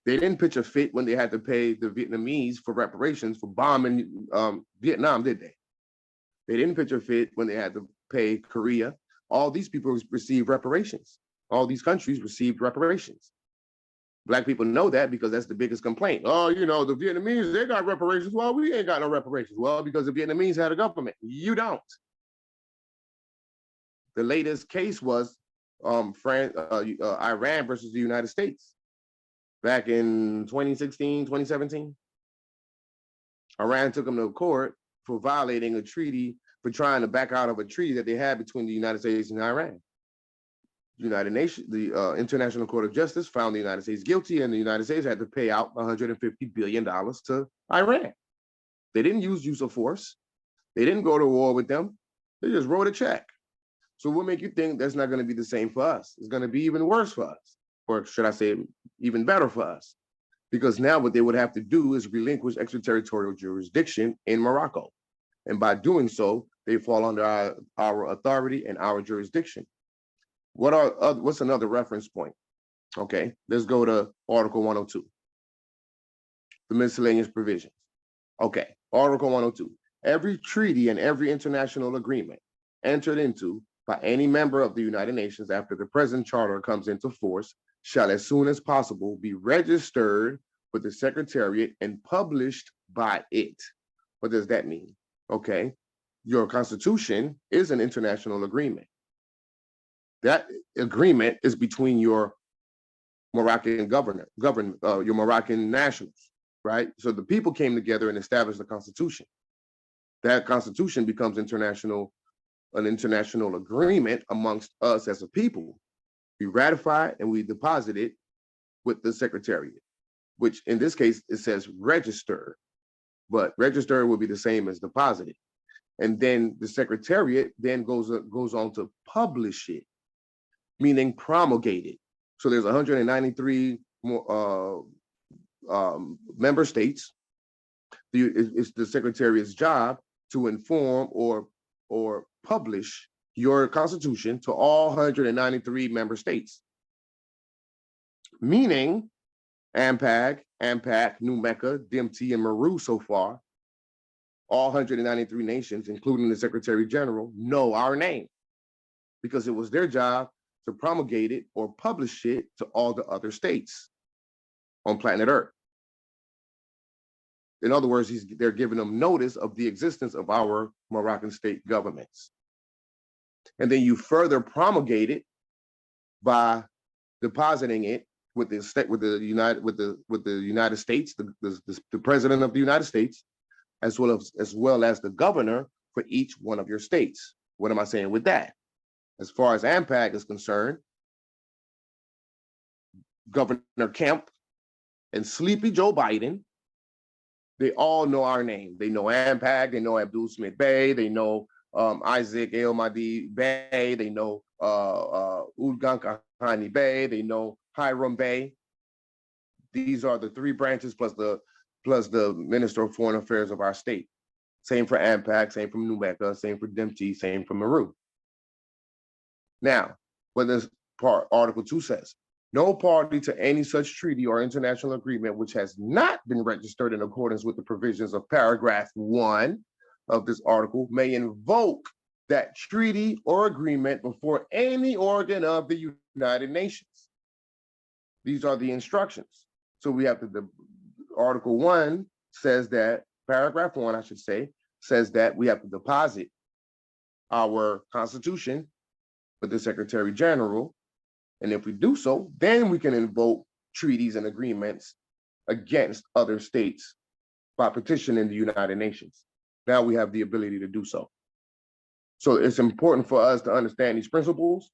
S1: they didn't pitch a fit when they had to pay the Vietnamese for reparations for bombing Vietnam, did they? They didn't pitch a fit when they had to pay Korea. All these people received reparations. All these countries received reparations. Black people know that because that's the biggest complaint. Oh, you know, the Vietnamese, they got reparations. Well, we ain't got no reparations. Well, because the Vietnamese had a government. You don't. The latest case was Iran versus the United States back in 2016, 2017. Iran took them to court for violating a treaty, for trying to back out of a treaty that they had between the United States and Iran. United Nations, the International Court of Justice found the United States guilty, and the United States had to pay out $150 billion to Iran. They didn't use of force. They didn't go to war with them. They just wrote a check. So what make you think that's not going to be the same for us? It's going to be even worse for us, or should I say even better for us? Because now what they would have to do is relinquish extraterritorial jurisdiction in Morocco. And by doing so, they fall under our authority and our jurisdiction. What's another reference point? Okay, let's go to Article 102, the miscellaneous provisions. Okay, Article 102. Every treaty and every international agreement entered into by any member of the United Nations after the present charter comes into force shall as soon as possible be registered with the Secretariat and published by it. What does that mean? Okay, your Constitution is an international agreement. That agreement is between your Moroccan your Moroccan nationals, right? So the people came together and established the Constitution. That Constitution becomes an international agreement amongst us as a people. We ratify it and we deposit it with the Secretariat, which in this case, it says register, but register will be the same as deposited. And then the Secretariat then goes on to publish it, meaning promulgate it. So there's 193 member states. It's the Secretariat's job to inform or publish your Constitution to all 193 member states. Meaning AMPAG, New Mecca, DMT, and Meru so far, all 193 nations, including the Secretary General, know our name because it was their job to promulgate it or publish it to all the other states on planet Earth. In other words, they're giving them notice of the existence of our Moroccan state governments. And then you further promulgate it by depositing it with the United States, the president of the United States, as well as the governor for each one of your states. What am I saying with that? As far as AMPAG is concerned, Governor Kemp and Sleepy Joe Biden, they all know our name. They know AMPAG, they know Abdul Smith Bey, they know Isaac El Mahdi Bey, they know Udgan Kahani Bey, they know Hiram Bey. These are the three branches plus the Minister of Foreign Affairs of our state. Same for AMPAG, same for New Mecca, same for DMT, same for Meru. Now, what this part, Article 2 says, no party to any such treaty or international agreement which has not been registered in accordance with the provisions of paragraph 1 of this article may invoke that treaty or agreement before any organ of the United Nations. These are the instructions. So we have Article 1 says that, paragraph 1, I should say, says that we have to deposit our Constitution with the Secretary General. And if we do so, then we can invoke treaties and agreements against other states by petitioning the United Nations. Now we have the ability to do so. So it's important for us to understand these principles,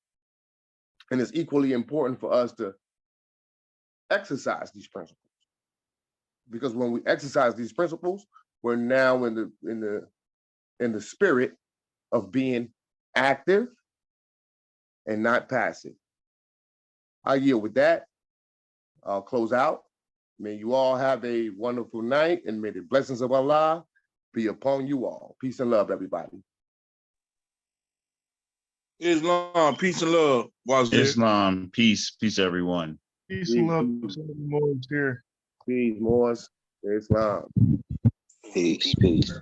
S1: and it's equally important for us to exercise these principles. Because when we exercise these principles, we're now in the spirit of being active and not passive. I yield with that. I'll close out. May you all have a wonderful night, and may the blessings of Allah be upon you all. Peace and love, everybody.
S8: Islam, peace and love. Wazir.
S9: Islam, peace, everyone.
S10: Peace and love to the Moors here.
S1: Peace, Morris, Islam.
S3: Peace, peace.